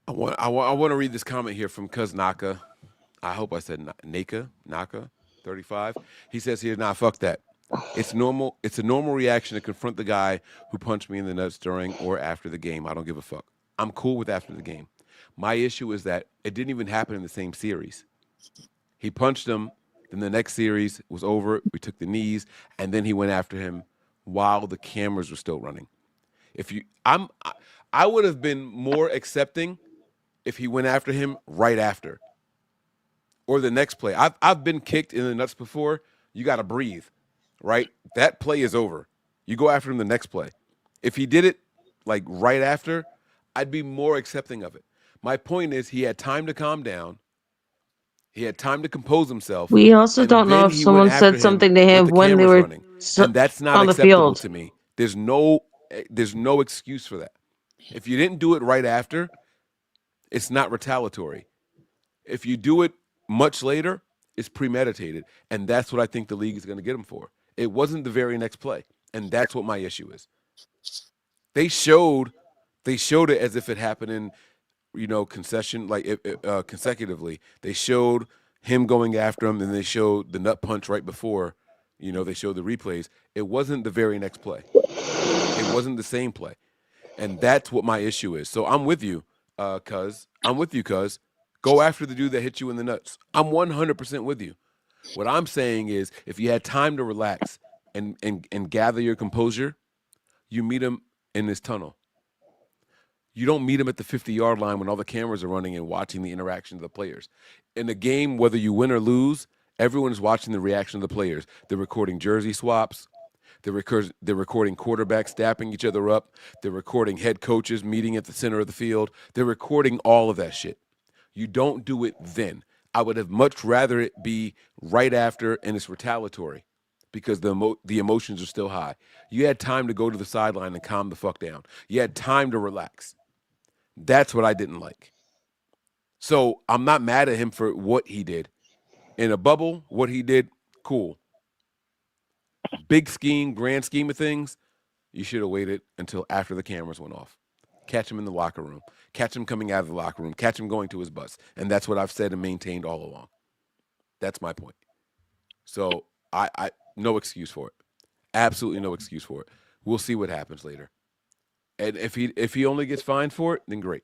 I want to read this comment here from Cuz Naka. I hope I said Naka 35. He says here, nah, fuck that. It's normal. It's a normal reaction to confront the guy who punched me in the nuts during or after the game. I don't give a fuck. I'm cool with after the game. My issue is that it didn't even happen in the same series. He punched him. Then the next series was over. We took the knees, and then he went after him while the cameras were still running. I would have been more accepting if he went after him right after. Or the next play. I've been kicked in the nuts before. You got to breathe, right? That play is over. You go after him the next play. If he did it like right after, I'd be more accepting of it. My point is he had time to calm down. He had time to compose himself. We also and don't know then if he went someone after said him something to with him the when they cameras were running. And that's not on the acceptable field. to me. There's no excuse for that. If you didn't do it right after, it's not retaliatory. If you do it much later, it's premeditated. And that's what I think the league is going to get him for. It wasn't the very next play. And that's what my issue is. They showed it as if it happened in, consecutively. They showed him going after him, and they showed the nut punch right before. They showed the replays. It wasn't the very next play. It wasn't the same play. And that's what my issue is. So I'm with you, cuz. I'm with you, cuz. Go after the dude that hit you in the nuts. I'm 100% with you. What I'm saying is if you had time to relax and gather your composure, you meet him in this tunnel. You don't meet him at the 50-yard line when all the cameras are running and watching the interaction of the players. In a game, whether you win or lose, everyone is watching the reaction of the players. They're recording jersey swaps. They're recording quarterbacks dapping each other up. They're recording head coaches meeting at the center of the field. They're recording all of that shit. You don't do it then. I would have much rather it be right after and it's retaliatory because the emotions are still high. You had time to go to the sideline and calm the fuck down. You had time to relax. That's what I didn't like. So I'm not mad at him for what he did. In a bubble, what he did, cool. Big scheme, grand scheme of things, you should have waited until after the cameras went off. Catch him in the locker room. Catch him coming out of the locker room. Catch him going to his bus. And that's what I've said and maintained all along. That's my point. So I no excuse for it. Absolutely no excuse for it. We'll see what happens later. And if he only gets fined for it, then great.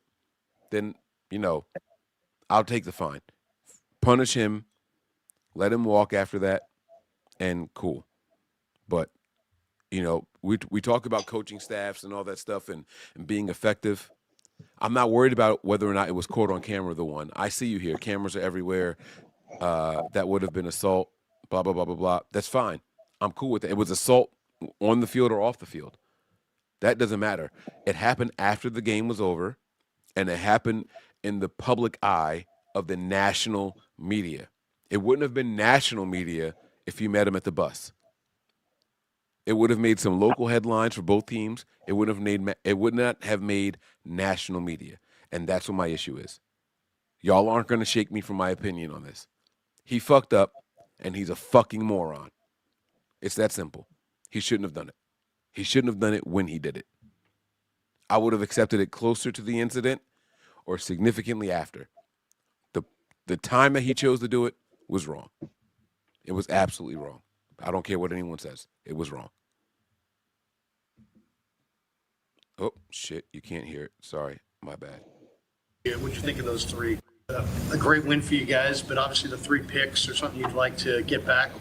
Then, I'll take the fine. Punish him. Let him walk after that. And cool. But, we talk about coaching staffs and all that stuff and being effective. I'm not worried about whether or not it was caught on camera, the one. I see you here. Cameras are everywhere. That would have been assault, blah, blah, blah, blah, blah. That's fine. I'm cool with it. It was assault on the field or off the field. That doesn't matter. It happened after the game was over, and it happened in the public eye of the national media. It wouldn't have been national media if you met him at the bus. It would have made some local headlines for both teams. It would not have made national media, and that's what my issue is. Y'all aren't going to shake me from my opinion on this. He fucked up, and he's a fucking moron. It's that simple. He shouldn't have done it. He shouldn't have done it when he did it. I would have accepted it closer to the incident or significantly after. The time that he chose to do it was wrong. It was absolutely wrong. I don't care what anyone says. It was wrong. Oh, shit. You can't hear it. Sorry. My bad. Yeah, what'd you think of those three? A great win for you guys, but obviously the 3 picks or something you'd like to get back.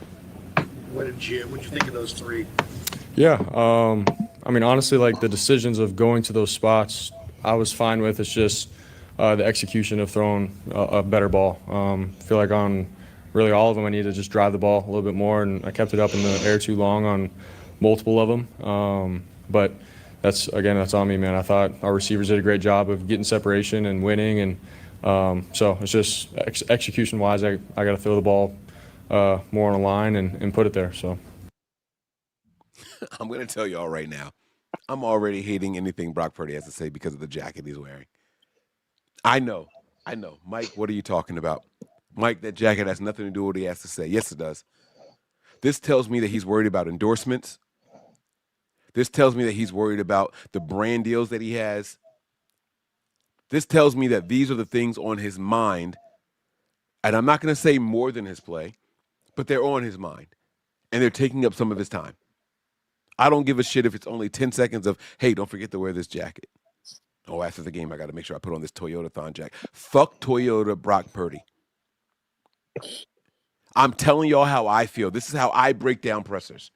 What'd you think of those 3? Yeah, honestly, like the decisions of going to those spots, I was fine with. It's just the execution of throwing a better ball. I feel like on really all of them, I need to just drive the ball a little bit more, and I kept it up in the air too long on multiple of them. But that's on me, man. I thought our receivers did a great job of getting separation and winning, and so it's just execution-wise, I got to throw the ball more on the line and put it there. So I'm going to tell y'all right now, I'm already hating anything Brock Purdy has to say because of the jacket he's wearing. I know. Mike, what are you talking about? Mike, that jacket has nothing to do with what he has to say. Yes, it does. This tells me that he's worried about endorsements. This tells me that he's worried about the brand deals that he has. This tells me that these are the things on his mind. And I'm not going to say more than his play, but they're on his mind. And they're taking up some of his time. I don't give a shit if it's only 10 seconds of, hey, don't forget to wear this jacket. Oh, after the game, I got to make sure I put on this Toyota-thon jacket. Fuck Toyota Brock Purdy. I'm telling y'all how I feel. This is how I break down pressers.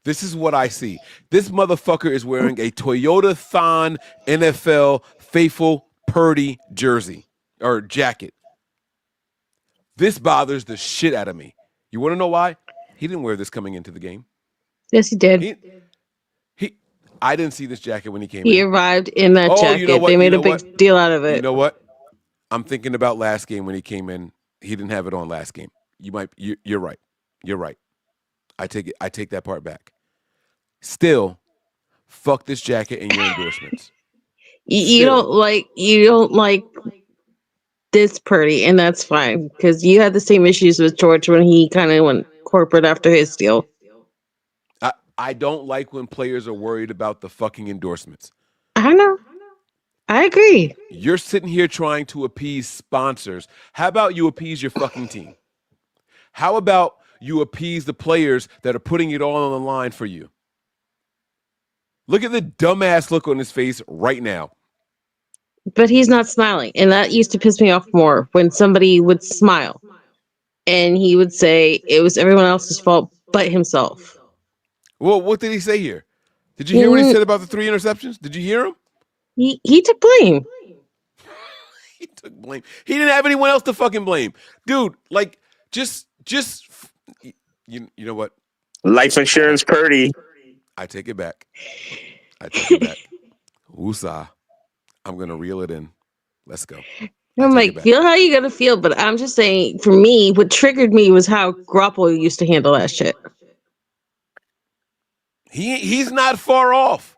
This is what I see. This motherfucker is wearing a Toyota-thon NFL faithful Purdy jersey or jacket. This bothers the shit out of me. You want to know why? He didn't wear this coming into the game. Yes, he did. I didn't see this jacket when he came He in. arrived in that jacket. You know what? They made a big deal out of it. You know what? I'm thinking about last game when he came in. He didn't have it on last game. You're right. You're right. I take that part back. Still, fuck this jacket and your endorsements. You don't like this Purdy, and that's fine because you had the same issues with George when he kind of went corporate after his deal. I don't like when players are worried about the fucking endorsements. I know. I agree. You're sitting here trying to appease sponsors. How about you appease your fucking team? How about you appease the players that are putting it all on the line for you? Look at the dumbass look on his face right now. But he's not smiling, and that used to piss me off more when somebody would smile and he would say it was everyone else's fault but himself. Well, what did he say here? Did you hear what he said about the 3 interceptions? Did you hear him? He took blame. He took blame. He didn't have anyone else to fucking blame. Dude, like, just you know what? Life insurance Purdy. I take it back. Woosah. I'm going to reel it in. Let's go. I'm like, feel how you gotta feel, but I'm just saying, for me, what triggered me was how Garoppolo used to handle that shit. He's not far off.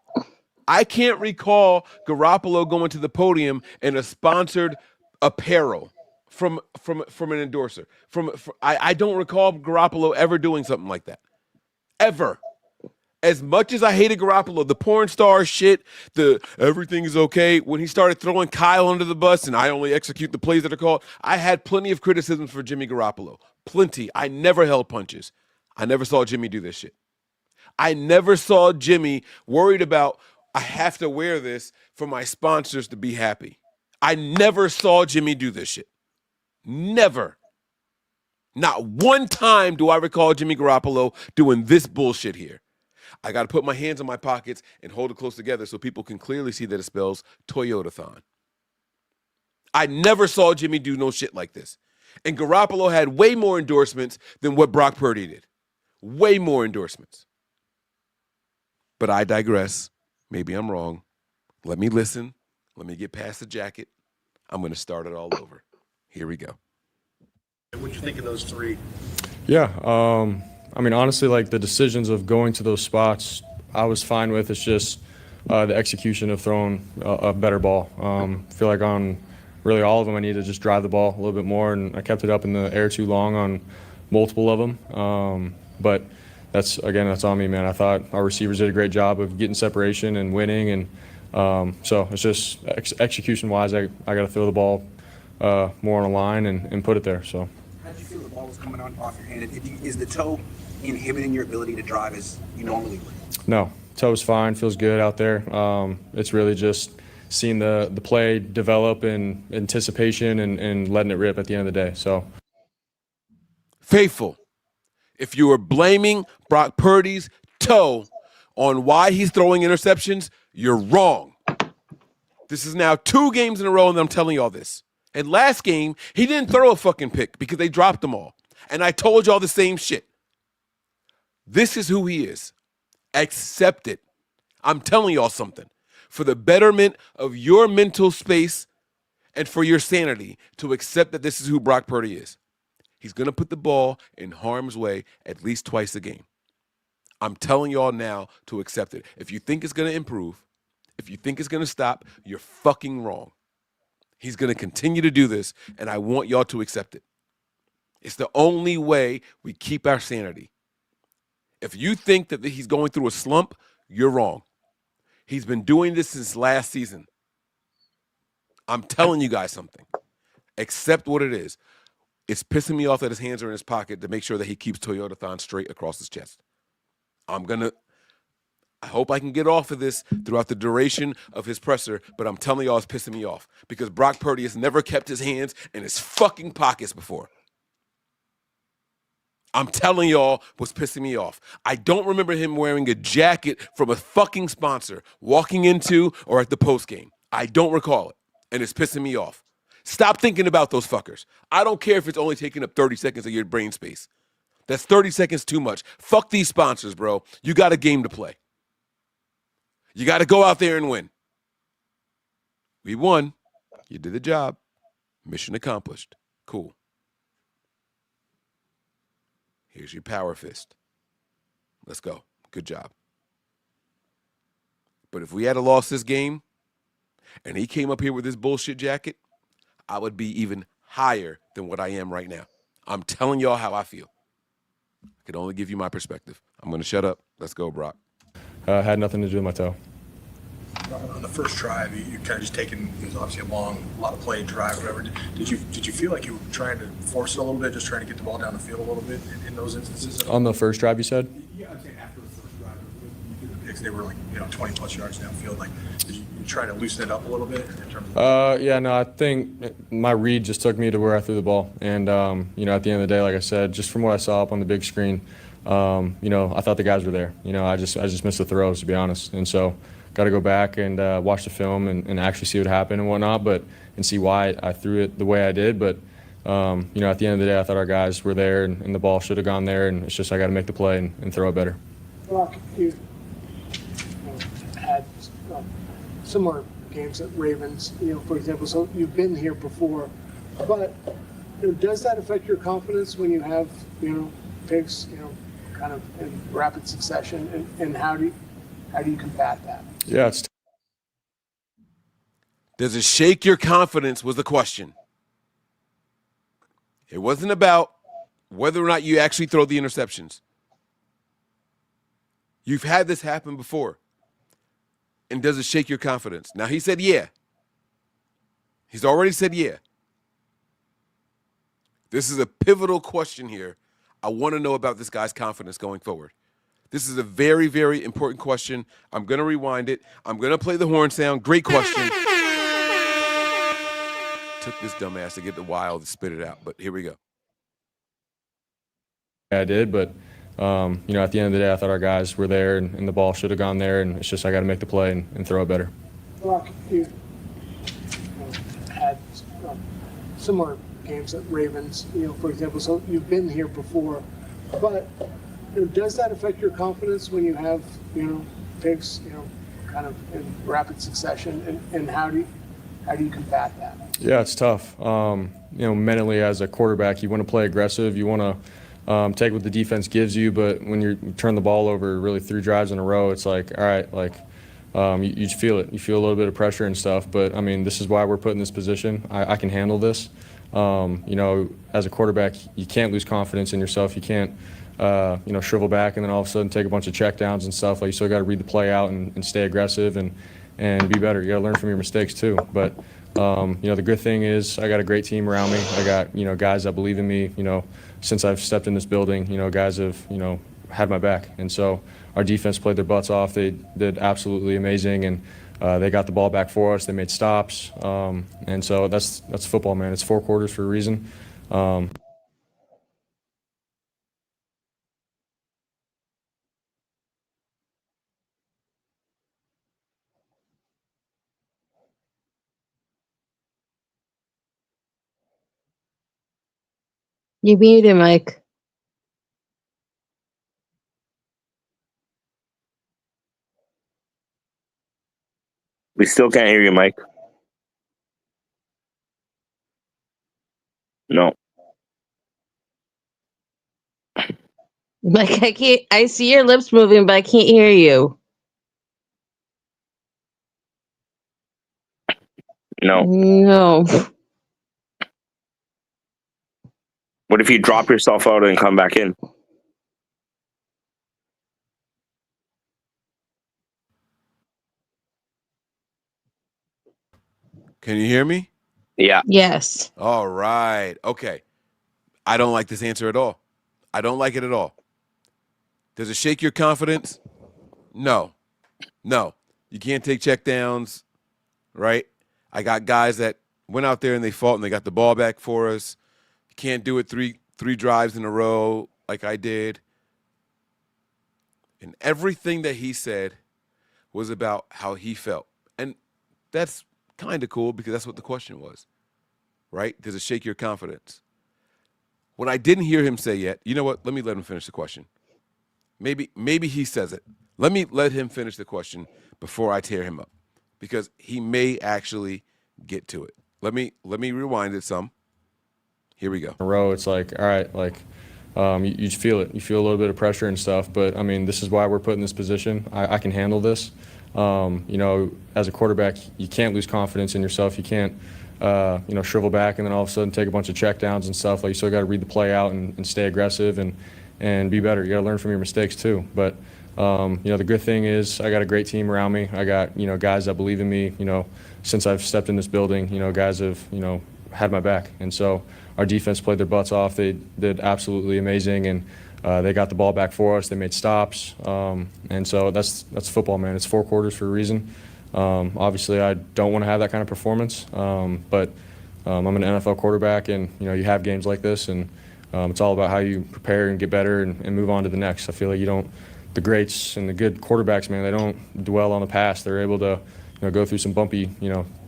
I can't recall Garoppolo going to the podium in a sponsored apparel from an endorser. I don't recall Garoppolo ever doing something like that. Ever. As much as I hated Garoppolo, the porn star shit, the everything is okay, when he started throwing Kyle under the bus and I only execute the plays that are called, I had plenty of criticisms for Jimmy Garoppolo. Plenty. I never held punches. I never saw Jimmy do this shit. I never saw Jimmy worried about, I have to wear this for my sponsors to be happy. I never saw Jimmy do this shit. Never. Not one time do I recall Jimmy Garoppolo doing this bullshit here. I got to put my hands in my pockets and hold it close together so people can clearly see that it spells Toyotathon. I never saw Jimmy do no shit like this. And Garoppolo had way more endorsements than what Brock Purdy did. Way more endorsements. But I digress. Maybe I'm wrong. Let me listen. Let me get past the jacket. I'm going to start it all over. Here we go. What'd you think of those 3? Yeah. I mean, honestly, like the decisions of going to those spots, I was fine with. It's just the execution of throwing a better ball. I feel like on really all of them, I need to just drive the ball a little bit more, and I kept it up in the air too long on multiple of them. But that's on me, man. I thought our receivers did a great job of getting separation and winning, and so it's just execution-wise, I got to throw the ball more on the line and put it there. So. How did you feel the ball was coming off your hand? Is the toe inhibiting your ability to drive as you normally would? No, toe's fine, feels good out there. It's really just seeing the play develop in anticipation and letting it rip at the end of the day. So, Faithful, if you are blaming Brock Purdy's toe on why he's throwing interceptions, you're wrong. This is now 2 games in a row, and I'm telling y'all this. And last game, he didn't throw a fucking pick because they dropped them all. And I told y'all the same shit. This is who he is. Accept it. I'm telling y'all something. For the betterment of your mental space and for your sanity, to accept that this is who Brock Purdy is. He's going to put the ball in harm's way at least twice a game. I'm telling y'all now to accept it. If you think it's going to improve, if you think it's going to stop, you're fucking wrong. He's going to continue to do this, and I want y'all to accept it. It's the only way we keep our sanity. If you think that he's going through a slump, you're wrong. He's been doing this since last season. I'm telling you guys something. Accept what it is. It's pissing me off that his hands are in his pocket to make sure that he keeps Toyotathon straight across his chest. I hope I can get off of this throughout the duration of his presser, but I'm telling y'all it's pissing me off because Brock Purdy has never kept his hands in his fucking pockets before. I'm telling y'all what's pissing me off. I don't remember him wearing a jacket from a fucking sponsor walking into or at the postgame. I don't recall it. and it's pissing me off. Stop thinking about those fuckers. I don't care if it's only taking up 30 seconds of your brain space. That's 30 seconds too much. Fuck these sponsors, bro. You got a game to play. You got to go out there and win. We won. You did the job. Mission accomplished. Cool. Here's your power fist. Let's go. Good job. But if we had lost this game and he came up here with this bullshit jacket, I would be even higher than what I am right now. I'm telling y'all how I feel. I can only give you my perspective. I'm going to shut up. Let's go, Brock. Had nothing to do with my toe. On the first drive, you kind of just taken, it was obviously a lot of play drive, whatever. Did you feel like you were trying to force it a little bit, just trying to get the ball down the field a little bit in those instances? On the first drive, you said? Yeah, I'm saying after the first drive, you did the picks, they were like 20 plus yards downfield. Like, did you try to loosen it up a little bit in terms of? Yeah, no, I think my read just took me to where I threw the ball, and at the end of the day, like I said, just from what I saw up on the big screen, I thought the guys were there. I just missed the throws, to be honest, and so. Got to go back and watch the film and actually see what happened and whatnot, and see why I threw it the way I did. But at the end of the day, I thought our guys were there and the ball should have gone there, and it's just I got to make the play and throw it better. Brock, you had similar games at Ravens, for example. So you've been here before, but does that affect your confidence when you have picks, kind of in rapid succession, and how do you combat that? Yeah, does it shake your confidence was the question. It wasn't about whether or not you actually throw the interceptions. You've had this happen before. And does it shake your confidence? Now, he said yeah. He's already said yeah. This is a pivotal question here. I want to know about this guy's confidence going forward. This is a very, very important question. I'm going to rewind it. I'm going to play the horn sound. Great question. Took this dumbass to get the wild to spit it out, but here we go. I did, but at the end of the day, I thought our guys were there and the ball should have gone there, and it's just I got to make the play and throw it better. Brock, you had similar games at Ravens, for example. So you've been here before, but does that affect your confidence when you have, picks, kind of in rapid succession, and how do you combat that? Yeah, it's tough. Mentally as a quarterback, you want to play aggressive. You want to take what the defense gives you, but when you turn the ball over really 3 drives in a row, it's like, all right, you feel it. You feel a little bit of pressure and stuff, but, this is why we're put in this position. I can handle this. As a quarterback, you can't lose confidence in yourself. You can't shrivel back and then all of a sudden take a bunch of checkdowns and stuff. Like, you still got to read the play out and stay aggressive and be better. You got to learn from your mistakes too. But the good thing is I got a great team around me. I got guys that believe in me. Since I've stepped in this building, guys have had my back, and so our defense played their butts off. They did absolutely amazing, and they got the ball back for us. They made stops, and so that's football, man. It's 4 quarters for a reason. You muted, Mike. We still can't hear you, Mike. No. Mike, I can't. I see your lips moving, but I can't hear you. No. No. What if you drop yourself out and come back in? Can you hear me? Yeah. Yes. All right. Okay. I don't like this answer at all. I don't like it at all. Does it shake your confidence? No. No. You can't take checkdowns, right? I got guys that went out there and they fought and they got the ball back for us. You can't do it three drives in a row like I did. And everything that he said was about how he felt. And that's Kind of cool because that's what the question was, right? Does it shake your confidence? What I didn't hear him say yet, you know what? Let me let him finish the question. Maybe he says it. Let me let him finish the question before I tear him up, because he may actually get to it. Let me rewind it some. Here we go. In a row, it's like, all right, like you feel it. You feel a little bit of pressure and stuff. But I mean, this is why we're put in this position. I can handle this. As a quarterback, you can't lose confidence in yourself. You can't, shrivel back and then all of a sudden take a bunch of checkdowns and stuff. Like, you still got to read the play out and stay aggressive and be better. You got to learn from your mistakes too. But the good thing is I got a great team around me. I got, guys that believe in me, since I've stepped in this building, guys have, had my back. And so our defense played their butts off. They did absolutely amazing. And they got the ball back for us. They made stops. And so that's football, man. It's 4 quarters for a reason. Obviously, I don't want to have that kind of performance. But I'm an NFL quarterback, and, you have games like this. And it's all about how you prepare and get better and move on to the next. I feel like the greats and the good quarterbacks, man, they don't dwell on the past. They're able to, go through some bumpy,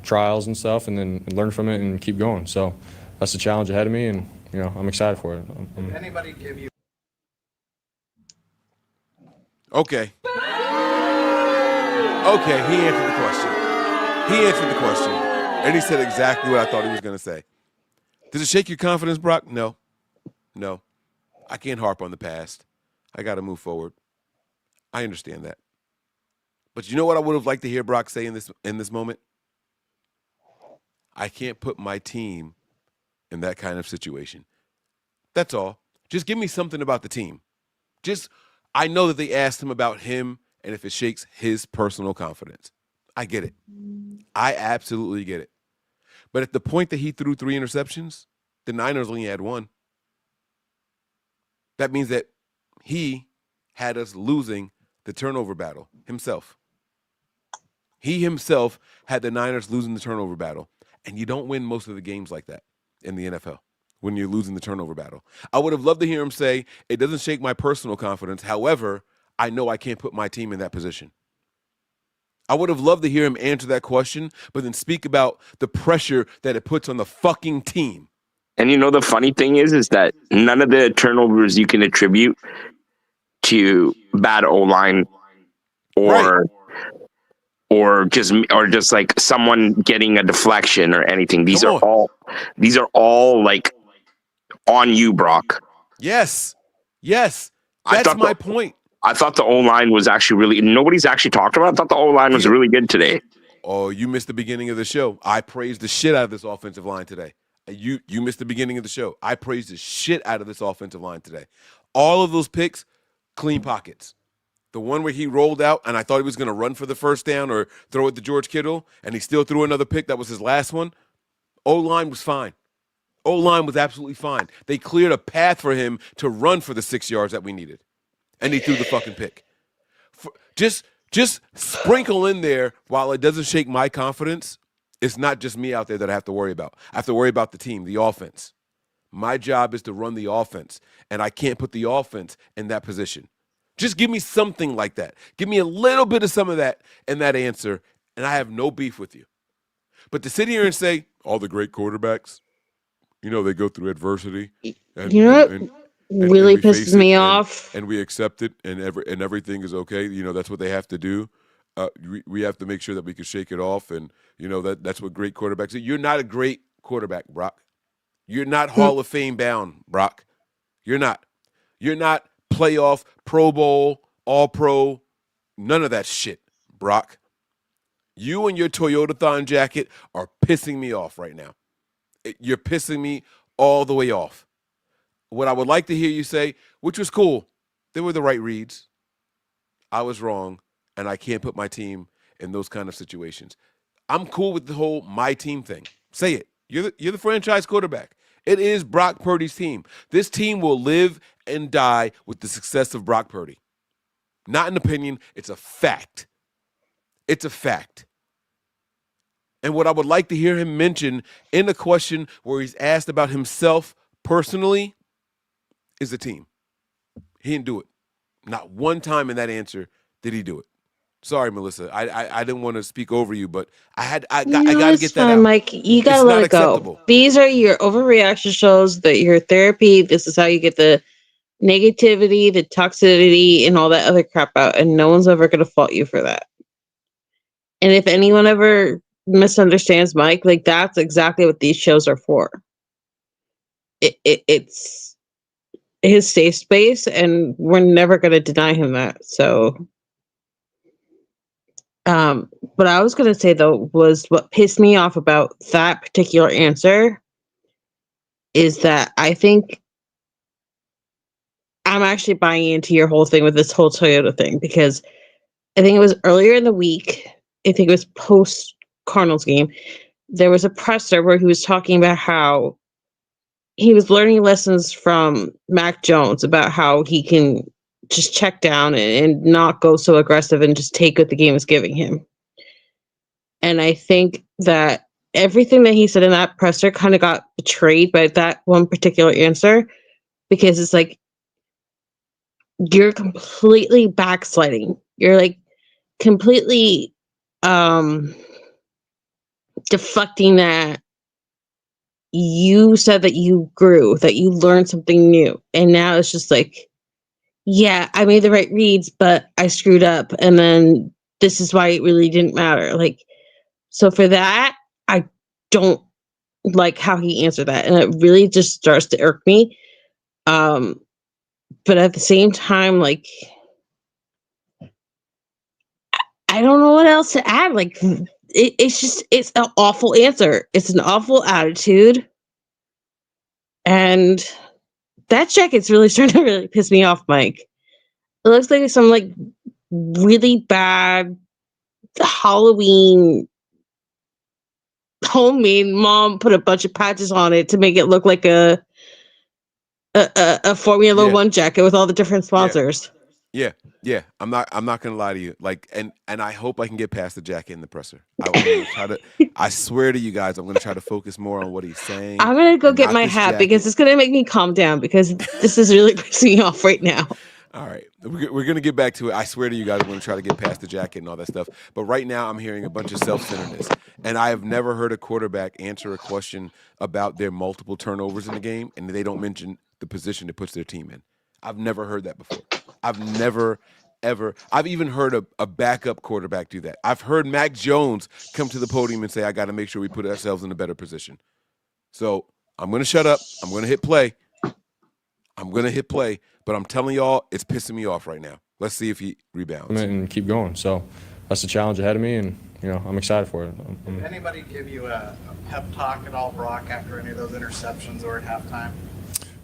trials and stuff and then learn from it and keep going. So that's the challenge ahead of me, and, I'm excited for it. Did anybody give you? Okay. Okay, he answered the question. And he said exactly what I thought he was going to say. Does it shake your confidence, Brock? No. I can't harp on the past. I got to move forward. I understand that. But you know what I would have liked to hear Brock say in this moment? I can't put my team in that kind of situation. That's all. Just give me something about the team. I know that they asked him about him and if it shakes his personal confidence. I get it. I absolutely get it. But at the point that he threw 3 interceptions, the Niners only had 1. That means that he had us losing the turnover battle himself. He himself had the Niners losing the turnover battle. And you don't win most of the games like that in the NFL when you're losing the turnover battle. I would have loved to hear him say, it doesn't shake my personal confidence. However, I know I can't put my team in that position. I would have loved to hear him answer that question, but then speak about the pressure that it puts on the fucking team. And the funny thing is that none of the turnovers you can attribute to bad O-line or just like someone getting a deflection or anything. These are all like on you, Brock. Yes. That's my point. I thought the O-line was actually really, nobody's actually talked about it. I thought the O-line was really good today. Oh, you missed the beginning of the show. I praised the shit out of this offensive line today. You missed the beginning of the show. I praised the shit out of this offensive line today. All of those picks, clean pockets. The one where he rolled out and I thought he was going to run for the first down or throw it to George Kittle, and he still threw another pick. That was his last one. O-line was fine. O-line was absolutely fine. They cleared a path for him to run for the 6 yards that we needed. And he threw the fucking pick. Just sprinkle in there, while it doesn't shake my confidence, it's not just me out there that I have to worry about. I have to worry about the team, the offense. My job is to run the offense, and I can't put the offense in that position. Just give me something like that. Give me a little bit of some of that in that answer, and I have no beef with you. But to sit here and say, all the great quarterbacks, they go through adversity. And, really pisses me off. And we accept it, and everything is okay. That's what they have to do. We have to make sure that we can shake it off, and that's what great quarterbacks do. You're not a great quarterback, Brock. You're not Hall of Fame bound, Brock. You're not. You're not playoff, Pro Bowl, All-Pro, none of that shit, Brock. You and your Toyota-thon jacket are pissing me off right now. You're pissing me all the way off. What I would like to hear you say, which was cool, they were the right reads. I was wrong, and I can't put my team in those kind of situations. I'm cool with the whole my team thing. Say it. You're the franchise quarterback. It is Brock Purdy's team. This team will live and die with the success of Brock Purdy. Not an opinion. It's a fact. It's a fact. And what I would like to hear him mention in a question where he's asked about himself personally is the team. He didn't do it. Not one time in that answer did he do it. Sorry, Melissa. I didn't want to speak over you, but I got to It's get that fine, out. Mike. You gotta It's let not it go. acceptable. These are your overreaction shows, that your therapy. This is how you get the negativity, the toxicity, and all that other crap out. And no one's ever gonna fault you for that. And if anyone ever misunderstands Mike, like that's exactly what these shows are for. It's his safe space, and we're never gonna deny him that. So what I was gonna say though was what pissed me off about that particular answer is that I think I'm actually buying into your whole thing with this whole Toyota thing, because I think it was earlier in the week. I think it was post Cardinals game. There was a presser where he was talking about how he was learning lessons from Mac Jones about how he can just check down and not go so aggressive and just take what the game is giving him. And I think that everything that he said in that presser kind of got betrayed by that one particular answer, because it's like you're completely backsliding. You're like completely deflecting that you said that you grew, that you learned something new. And now it's just like, yeah, I made the right reads, but I screwed up. And then this is why it really didn't matter. Like, so for that, I don't like how he answered that. And it really just starts to irk me. But at the same time, like, I don't know what else to add. Like, it's an awful answer. It's an awful attitude. And that jacket's really starting to really piss me off, Mike. It looks like some like really bad Halloween homemade mom put a bunch of patches on it to make it look like a Formula One jacket with all the different sponsors. Yeah. I'm not gonna lie to you. Like, and I hope I can get past the jacket in the presser. I'm gonna try to. I swear to you guys, I'm gonna try to focus more on what he's saying. I'm gonna go and get not my this hat jacket. because it's gonna make me calm down, because this is really pissing me off right now. All right, we're gonna get back to it. I swear to you guys, I'm gonna try to get past the jacket and all that stuff. But right now, I'm hearing a bunch of self-centeredness, and I have never heard a quarterback answer a question about their multiple turnovers in the game, and they don't mention the position it puts their team in. I've never heard that before. I've never, ever. I've even heard a backup quarterback do that. I've heard Mac Jones come to the podium and say, "I got to make sure we put ourselves in a better position." So I'm gonna shut up. I'm gonna hit play. But I'm telling y'all, it's pissing me off right now. Let's see if he rebounds. And keep going. So that's the challenge ahead of me, and I'm excited for it. Did anybody give you a pep talk at all, Brock, after any of those interceptions or at halftime?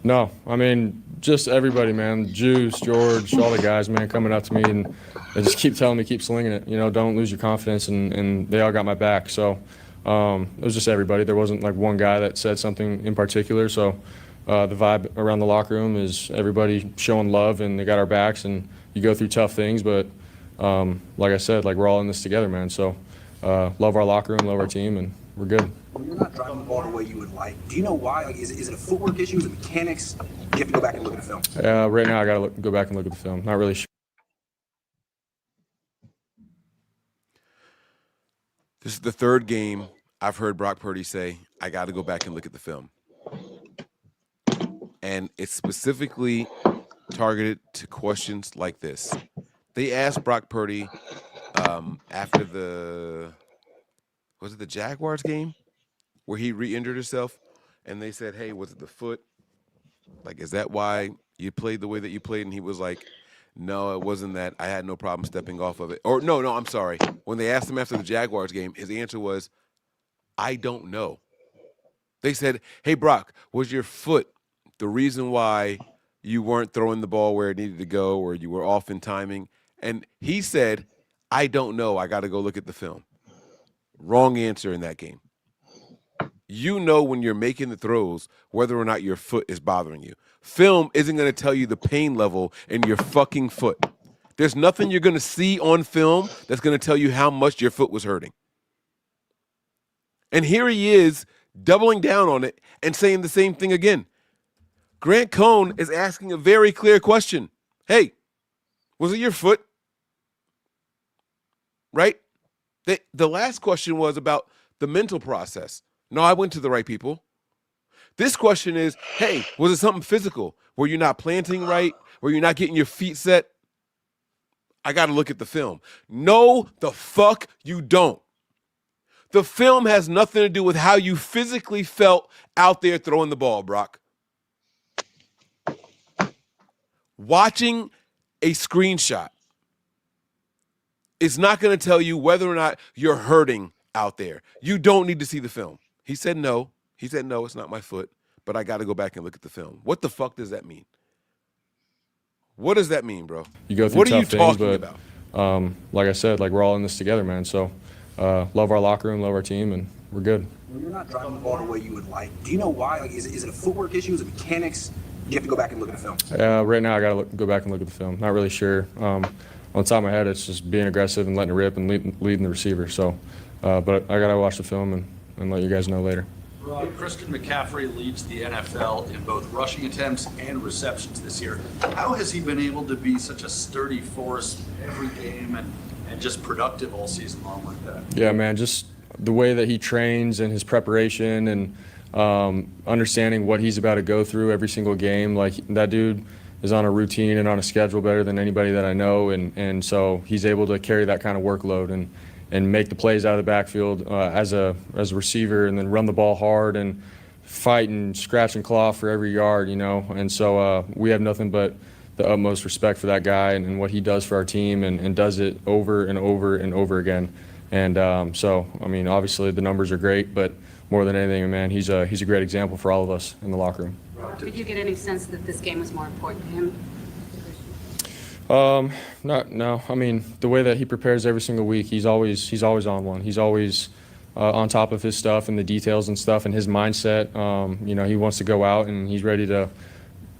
No, I mean, just everybody, man. Juice, George, all the guys, man, coming up to me, and they just keep telling me, keep slinging it. Don't lose your confidence, and they all got my back. So it was just everybody. There wasn't like one guy that said something in particular. So the vibe around the locker room is everybody showing love, and they got our backs, and you go through tough things, but like I said, like we're all in this together, man. So love our locker room, love our team, and we're good. When you're not driving the ball the way you would like, do you know why? Like, is it a footwork issue? Is it mechanics? You have to go back and look at the film. Right now, I got to go back and look at the film. Not really sure. This is the third game I've heard Brock Purdy say, "I got to go back and look at the film." And it's specifically targeted to questions like this. They asked Brock Purdy after the Jaguars game where he re-injured himself, and they said, "Hey, was it the foot? Like, is that why you played the way that you played?" And he was like, "No, it wasn't that. I had no problem stepping off of it." Or no, I'm sorry. When they asked him after the Jaguars game, his answer was, "I don't know." They said, "Hey, Brock, was your foot the reason why you weren't throwing the ball where it needed to go, or you were off in timing?" And he said, "I don't know. I got to go look at the film." Wrong answer in that game. You know when you're making the throws whether or not your foot is bothering you. Film isn't going to tell you the pain level in your fucking foot. There's nothing you're going to see on film that's going to tell you how much your foot was hurting. And here he is doubling down on it and saying the same thing again. Grant Cohn is asking a very clear question. Hey, was it your foot? right? The last question was about the mental process. No, I went to the right people. This question is, hey, was it something physical? Were you not planting right? Were you not getting your feet set? I got to look at the film. No, the fuck you don't. The film has nothing to do with how you physically felt out there throwing the ball, Brock. Watching a screenshot is not going to tell you whether or not you're hurting out there. You don't need to see the film. He said no. He said, no, it's not my foot, but I got to go back and look at the film. What the fuck does that mean? What does that mean, bro? You go through what tough are you things, talking but about? like I said, like we're all in this together, man. So love our locker room, love our team, and we're good. When you're not driving the ball the way you would like, do you know why? Like, is it a footwork issue? Is it mechanics? Do you have to go back and look at the film? Right now, I got to go back and look at the film. Not really sure. On the top of my head, it's just being aggressive and letting it rip and leading the receiver. So, but I got to watch the film and let you guys know later. Christian McCaffrey leads the NFL in both rushing attempts and receptions this year. How has he been able to be such a sturdy force every game and just productive all season long like that? Yeah, man, just the way that he trains and his preparation and understanding what he's about to go through every single game. Like, that dude is on a routine and on a schedule better than anybody that I know, and so he's able to carry that kind of workload and make the plays out of the backfield as a receiver, and then run the ball hard and fight and scratch and claw for every yard, you know. And so we have nothing but the utmost respect for that guy and what he does for our team, and does it over and over and over again. And so, I mean, obviously the numbers are great, but more than anything, man, he's a great example for all of us in the locker room. Did you get any sense that this game was more important to him? No. I mean, the way that he prepares every single week, he's always on one. He's always on top of his stuff and the details and stuff and his mindset. You know, he wants to go out and he's ready to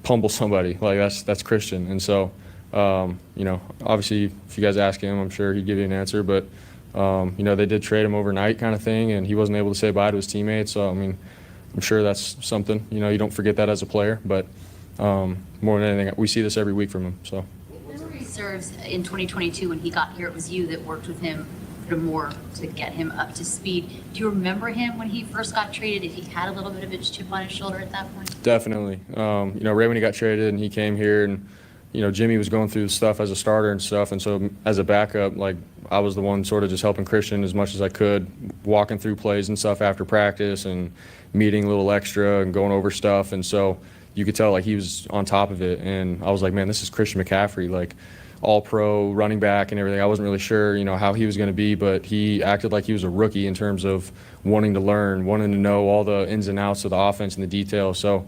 pummel somebody. Like, that's Christian. And so, you know, obviously, if you guys ask him, I'm sure he'd give you an answer. But you know, they did trade him overnight, kind of thing, and he wasn't able to say bye to his teammates. So, I mean, I'm sure that's something. You know, you don't forget that as a player. But more than anything, we see this every week from him. So. Serves in 2022 when he got here, it was you that worked with him more to get him up to speed. Do you remember him when he first got traded, if he had a little bit of a chip on his shoulder at that point? Definitely. You know, right when he got traded and he came here, and you know, Jimmy was going through stuff as a starter and stuff, and so as a backup, like, I was the one sort of just helping Christian as much as I could, walking through plays and stuff after practice and meeting a little extra and going over stuff. And so you could tell, like, he was on top of it, and I was like, man, this is Christian McCaffrey, like, all-pro running back and everything. I wasn't really sure, you know, how he was going to be, but he acted like he was a rookie in terms of wanting to learn, wanting to know all the ins and outs of the offense and the details. So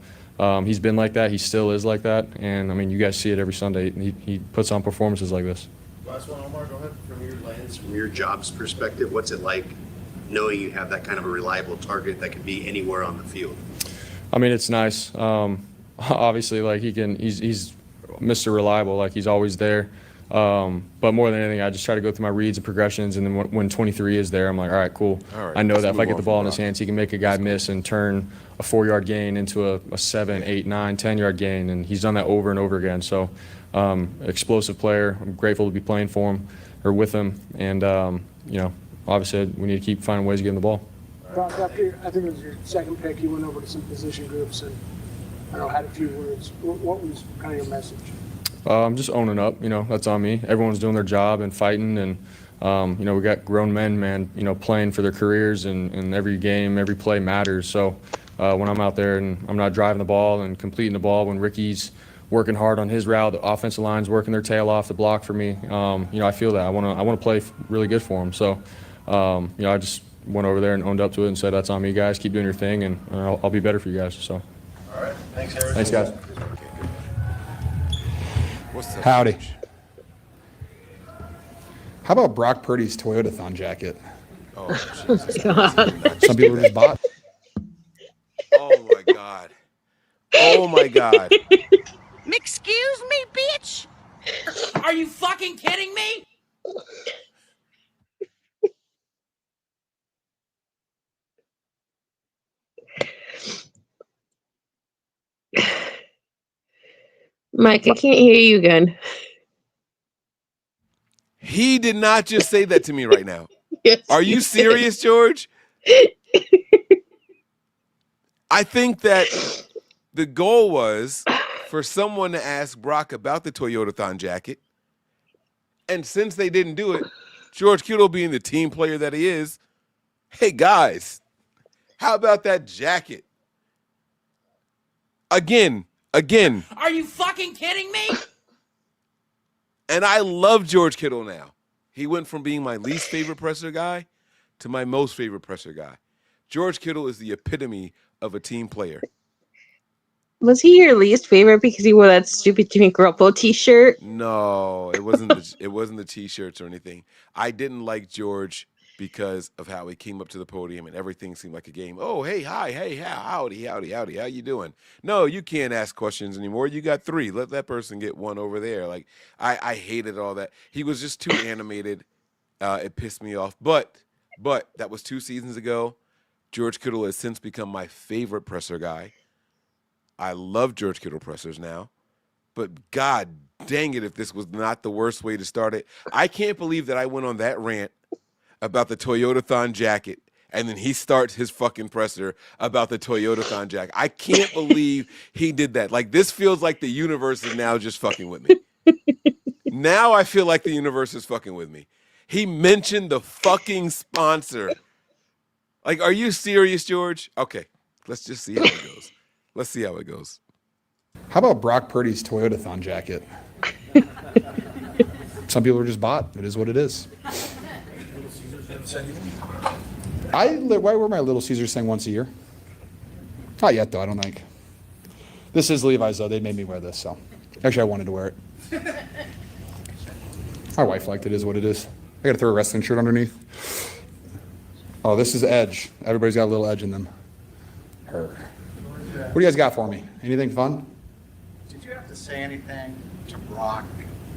he's been like that. He still is like that. And, I mean, you guys see it every Sunday. He puts on performances like this. Last one, Omar, go ahead. From your lens, from your job's perspective, what's it like knowing you have that kind of a reliable target that could be anywhere on the field? I mean, it's nice. Obviously, like, he's Mr. Reliable. Like, he's always there. But more than anything, I just try to go through my reads and progressions, and then when 23 is there, I'm like, all right, cool. All right, I know let's that if I move get on the ball from in his Brock. hands, he can make a guy miss and turn a 4-yard gain into a 7, 8, 9, 10-yard gain, and he's done that over and over again. So, explosive player. I'm grateful to be playing for him or with him, and you know, obviously we need to keep finding ways to get him the ball. Brock, after, I think it was your second pick, you went over to some position groups and, I don't know, had a few words. What was kind of your message? Just owning up, you know, that's on me. Everyone's doing their job and fighting, and you know, we got grown men, man, you know, playing for their careers, and every game, every play matters. So when I'm out there and I'm not driving the ball and completing the ball, when Ricky's working hard on his route, the offensive line's working their tail off to block for me, you know, I feel that. I want to play really good for them. So you know, I just went over there and owned up to it and said, that's on me, guys. Keep doing your thing, and I'll be better for you guys. So. All right. Thanks, Harris. Thanks, guys. Howdy. How about Brock Purdy's Toyota-thon jacket? Oh, Jesus. Some people just bought. Oh, my God. Oh, my God. Excuse me, bitch? Are you fucking kidding me? Mike, I can't hear you again. He did not just say that to me right now. Yes, Are you serious, George? I think that the goal was for someone to ask Brock about the Toyotathon jacket. And since they didn't do it, George Kittle being the team player that he is, hey, guys, how about that jacket? Again. Are you fucking kidding me? And I love George Kittle now. He went from being my least favorite presser guy to my most favorite presser guy. George Kittle is the epitome of a team player. Was he your least favorite because he wore that stupid Jimmy Garoppolo t-shirt? No, it wasn't the t-shirts or anything. I didn't like George because of how he came up to the podium and everything seemed like a game. Oh, hey, hi, hey, howdy, how you doing? No, you can't ask questions anymore. You got 3. Let that person get 1 over there. Like, I hated all that. He was just too animated. It pissed me off. But that was 2 seasons ago. George Kittle has since become my favorite presser guy. I love George Kittle pressers now. But God dang it if this was not the worst way to start it. I can't believe that I went on that rant about the Toyotathon jacket, and then he starts his fucking presser about the Toyotathon jacket. I can't believe he did that. Like, this feels like the universe is now just fucking with me. Now I feel like the universe is fucking with me. He mentioned the fucking sponsor. Like, are you serious, George? Okay, let's just see how it goes. Let's see how it goes. How about Brock Purdy's Toyotathon jacket? Some people are just bought. It is what it is. I wear my Little Caesars thing once a year. Not yet, though, I don't think. This is Levi's, though. They made me wear this, so. Actually, I wanted to wear it. My wife liked it, is what it is. I got to throw a wrestling shirt underneath. Oh, this is Edge. Everybody's got a little edge in them. Her. What do you guys got for me? Anything fun? Did you have to say anything to Brock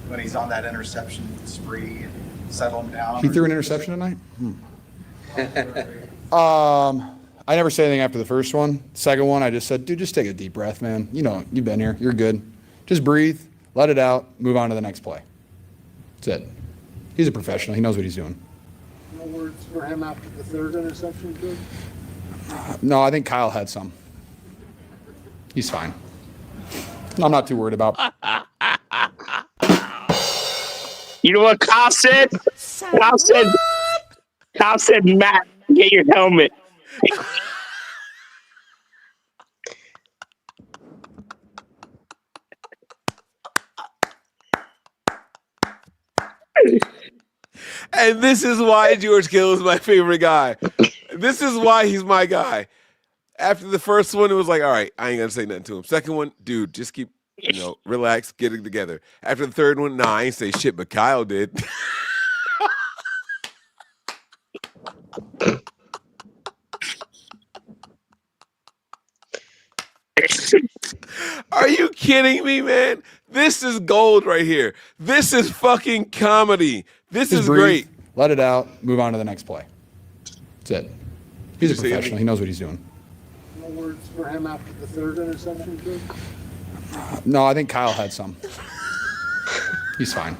when he's on that interception spree and settle him down? He threw an interception tonight? I never said anything after the first one. Second one, I just said, dude, just take a deep breath, man. You know, you've been here. You're good. Just breathe, let it out, move on to the next play. That's it. He's a professional. He knows what he's doing. No words for him after the third interception, good? No, I think Kyle had some. He's fine. I'm not too worried about. You know what Kyle said? Kyle said, Matt, get your helmet. And this is why George Kittle is my favorite guy. This is why he's my guy. After the first one, it was like, all right, I ain't gonna say nothing to him. Second one, dude, just keep, relax, get it together. After the third one, I ain't say shit, but Kyle did. Are you kidding me, man? This is gold right here. This is fucking comedy. This Just is breathe, great. let it out, move on to the next play. That's it. He's a professional. He knows what he's doing. No words for him after the third interception, good? No, I think Kyle had some. He's fine.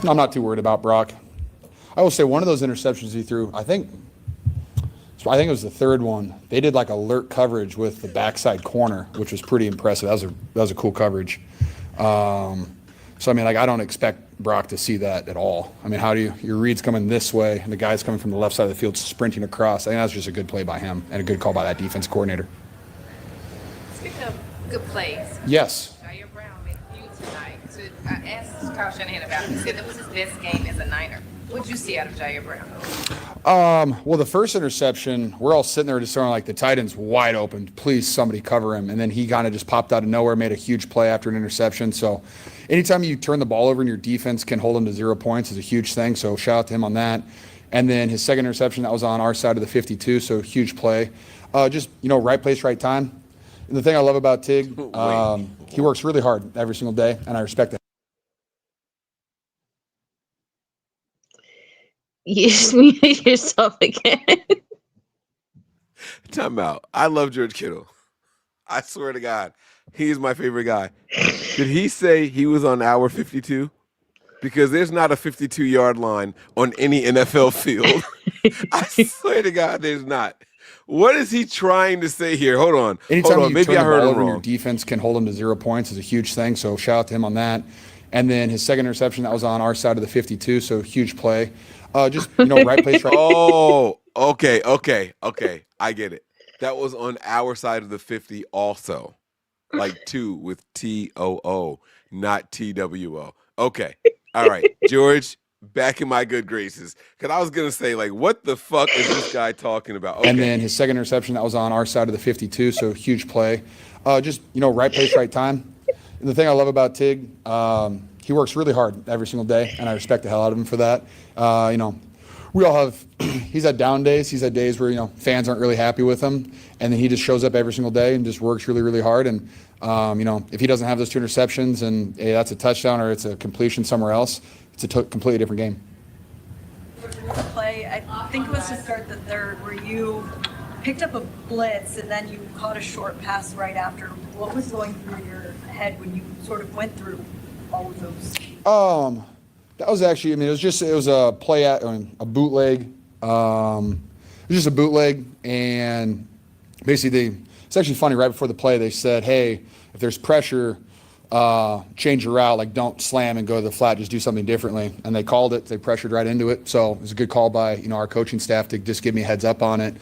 I'm not too worried about Brock. I will say one of those interceptions he threw, I think it was the third one. They did like alert coverage with the backside corner, which was pretty impressive. That was a cool coverage. So I mean, like, I don't expect Brock to see that at all. I mean, your read's coming this way and the guy's coming from the left side of the field sprinting across. I think that's just a good play by him and a good call by that defense coordinator. Speaking of good plays, Yes. Jair Brown made a few tonight. So I asked Kyle Shanahan about it. He said that was his best game as a Niner. What did you see out of Jair Brown? Well, the first interception, we're all sitting there just throwing like the tight end's wide open. Please, somebody cover him. And then he kind of just popped out of nowhere, made a huge play after an interception. So anytime you turn the ball over and your defense can hold him to 0 points is a huge thing. So shout out to him on that. And then his second interception, that was on our side of the 52. So huge play. Just, right place, right time. And the thing I love about Tig, he works really hard every single day, and I respect that. You just muted yourself again. Time out. I love George Kittle. I swear to God, he is my favorite guy. Did he say he was on hour 52? because there's not a 52-yard line on any NFL field. I swear to God, there's not. What is he trying to say here? Hold on. Anytime Hold on. you Maybe turn I the heard ball him over and your wrong. defense can hold him to 0 points is a huge thing. So shout out to him on that. And then his second interception, that was on our side of the 52, so huge play. Just, right place, right. Oh, okay. I get it. That was on our side of the 50 also. Like 2 with TOO, not TWO. Okay. All right. George, back in my good graces. Because I was going to say, like, what the fuck is this guy talking about? Okay. And then his second interception, that was on our side of the 52, so huge play. Just, right place, right time. And the thing I love about Tig, he works really hard every single day, and I respect the hell out of him for that. We all have, he's had down days. He's had days where, fans aren't really happy with him. And then he just shows up every single day and just works really, really hard. And, if he doesn't have those 2 interceptions and that's a touchdown or it's a completion somewhere else, it's a completely different game. Play, I think it was to start the third, where you picked up a blitz and then you caught a short pass right after. What was going through your head when you sort of went through all of those? That was actually, it was a play at a bootleg. It was just a bootleg, and basically it's actually funny. Right before the play, they said, "Hey, if there's pressure, change your route. Like, don't slam and go to the flat. Just do something differently." And they called it. They pressured right into it. So it was a good call by our coaching staff to just give me a heads up on it.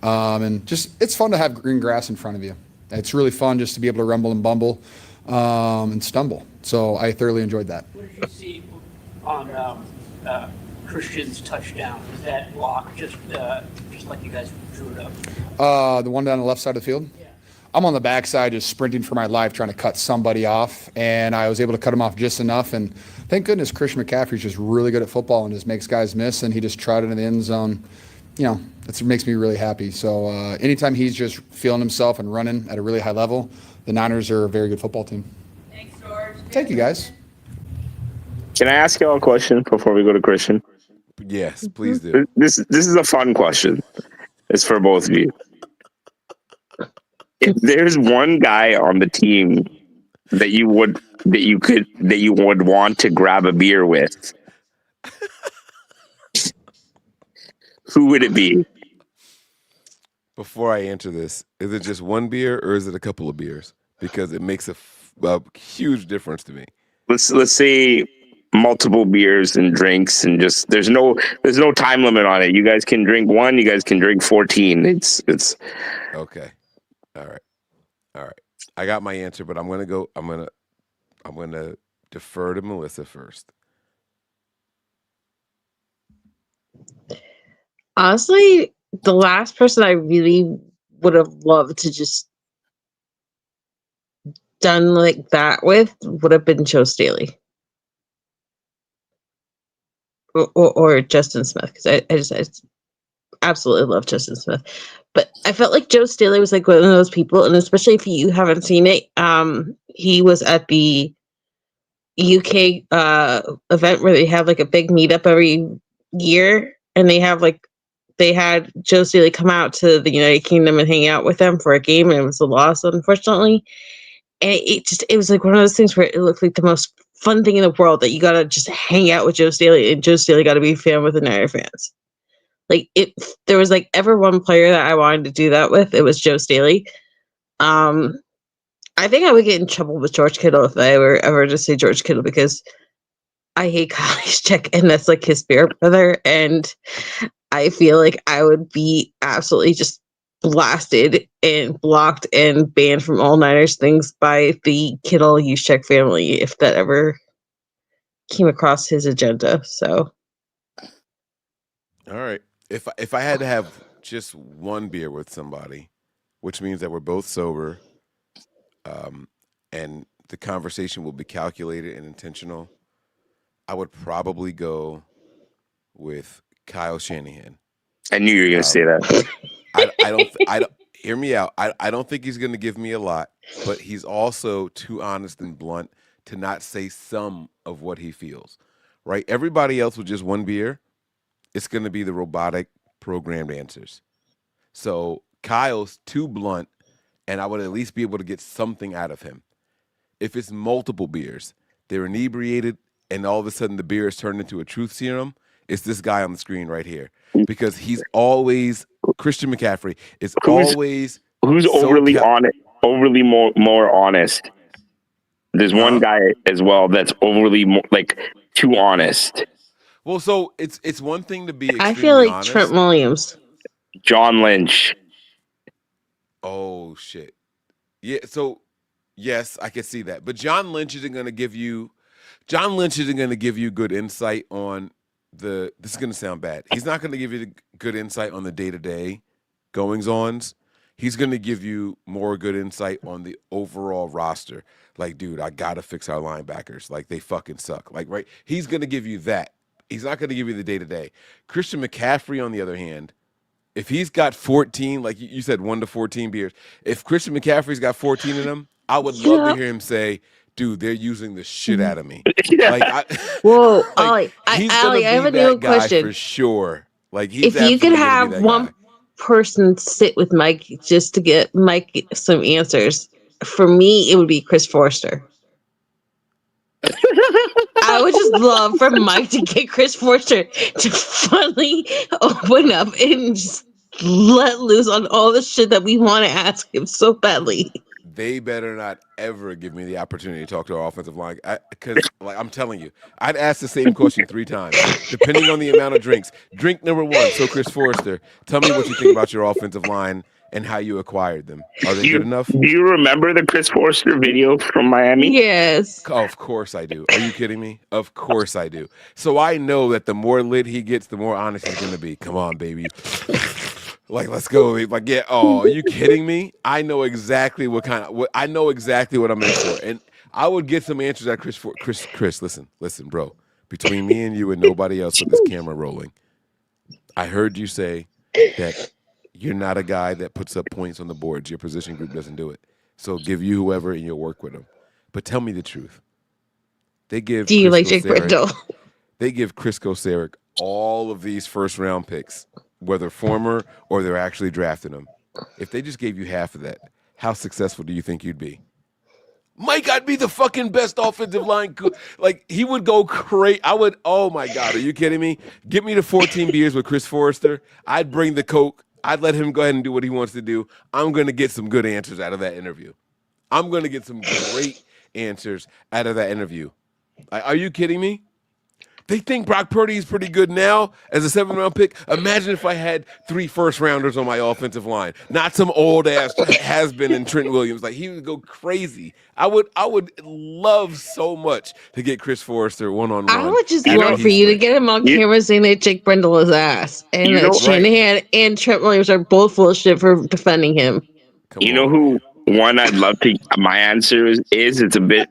And just it's fun to have green grass in front of you. It's really fun just to be able to rumble and bumble and stumble. So I thoroughly enjoyed that. What did you see on Christian's touchdown? Was that block just like you guys drew it up? The one down the left side of the field? Yeah. I'm on the backside just sprinting for my life trying to cut somebody off, and I was able to cut him off just enough. And thank goodness Christian McCaffrey's just really good at football and just makes guys miss, and he just trotted in the end zone. That makes me really happy. So anytime he's just feeling himself and running at a really high level, the Niners are a very good football team. Thanks, George. Thank you, guys. Can I ask y'all a question before we go to Christian? Yes, please do. This is a fun question. It's for both of you. If there's one guy on the team that you would want to grab a beer with, who would it be? Before I answer this, is it just one beer or is it a couple of beers? Because it makes a huge difference to me. Let's say multiple beers and drinks, and just there's no time limit on it. You guys can drink 1, you guys can drink 14. It's okay. All right. I got my answer, but I'm gonna defer to Melissa first. Honestly, the last person I really would have loved to just done like that with would have been Joe Staley. Or Justin Smith, because I absolutely love Justin Smith. But I felt like Joe Staley was like one of those people, and especially if you haven't seen it, he was at the UK event where they have like a big meetup every year, and they had Joe Staley come out to the United Kingdom and hang out with them for a game, and it was a loss, unfortunately. And it was like one of those things where it looked like the most fun thing in the world, that you gotta just hang out with Joe Staley, and Joe Staley gotta be a fan with the Niner fans. Like, if there was like ever one player that I wanted to do that with, it was Joe Staley. I think I would get in trouble with George Kittle if I were ever to say George Kittle, because I hate Kyle Juszczyk, and that's like his spirit brother, and I feel like I would be absolutely just blasted and blocked and banned from all Niners things by the Kittle Juszczyk family if that ever came across his agenda. So, All right. If I had to have just one beer with somebody, which means that we're both sober, and the conversation will be calculated and intentional, I would probably go with Kyle Shanahan. I knew you were going to say that. I don't hear me out. I don't think he's going to give me a lot, but he's also too honest and blunt to not say some of what he feels. Right? Everybody else with just one beer, it's going to be the robotic programmed answers. So Kyle's too blunt, and I would at least be able to get something out of him. If it's multiple beers, they're inebriated, and all of a sudden the beer has turned into a truth serum, it's this guy on the screen right here. Because he's always, Christian McCaffrey is always who's overly more honest. There's one guy as well that's overly like too honest. Well, so it's one thing to be extremely I feel like honest. Trent Williams. John Lynch. Oh shit. Yeah, so yes, I can see that. But John Lynch isn't going to give you good insight on this is going to sound bad. He's not going to give you the good insight on the day-to-day goings-ons. He's going to give you more good insight on the overall roster. Like, dude, I got to fix our linebackers. Like, they fucking suck. Like, right? He's going to give you that. He's not going to give you the day-to-day. Christian McCaffrey, on the other hand, if he's got 14, like you said, 1 to 14 beers, if Christian McCaffrey's got 14 in him, I would love to hear him say, dude, they're using the shit out of me. Like, Whoa, like, Ollie, I have a that new guy question. for sure. Like, he's If you could absolutely gonna be have that one guy. person sit with Mike just to get Mike some answers, for me, it would be Chris Forster. I would just love for Mike to get Chris Forster to finally open up and just let loose on all the shit that we want to ask him so badly. They better not ever give me the opportunity to talk to our offensive line. Because, like, I'm telling you, I'd ask the same question 3 times, depending on the amount of drinks. Drink number 1, so Chris Forster, tell me what you think about your offensive line and how you acquired them. Are they good enough? Do you remember the Chris Forster video from Miami? Yes. Oh, of course I do. Are you kidding me? Of course I do. So I know that the more lit he gets, the more honest he's going to be. Come on, baby. Like, let's go. Like, yeah. Oh, are you kidding me? I know exactly what I'm in for, and I would get some answers at Chris. Listen, bro. Between me and you and nobody else with this camera rolling, I heard you say that you're not a guy that puts up points on the boards. Your position group doesn't do it. So give you whoever and you'll work with them. But tell me the truth. They give. Do you like Chris Jake Brendel? They give Chris Kosaric all of these first-round picks, whether former or they're actually drafting them. If they just gave you half of that, how successful do you think you'd be? Mike, I'd be the fucking best offensive line. Like, he would go crazy. Oh my God, are you kidding me? Get me to 14 beers with Chris Forrester. I'd bring the Coke. I'd let him go ahead and do what he wants to do. I'm going to get some good answers out of that interview. I'm going to get some great answers out of that interview. Are you kidding me? They think Brock Purdy is pretty good now as a 7th-round pick. Imagine if I had 3 first-rounders on my offensive line, not some old-ass has-been in Trent Williams. Like, he would go crazy. I would love so much to get Chris Forrester one-on-one. I would just love for you to get him on camera saying that Jake Brendel is ass, and that Shanahan and Trent Williams are both full of shit for defending him. You know who one I'd love to, my answer is it's a bit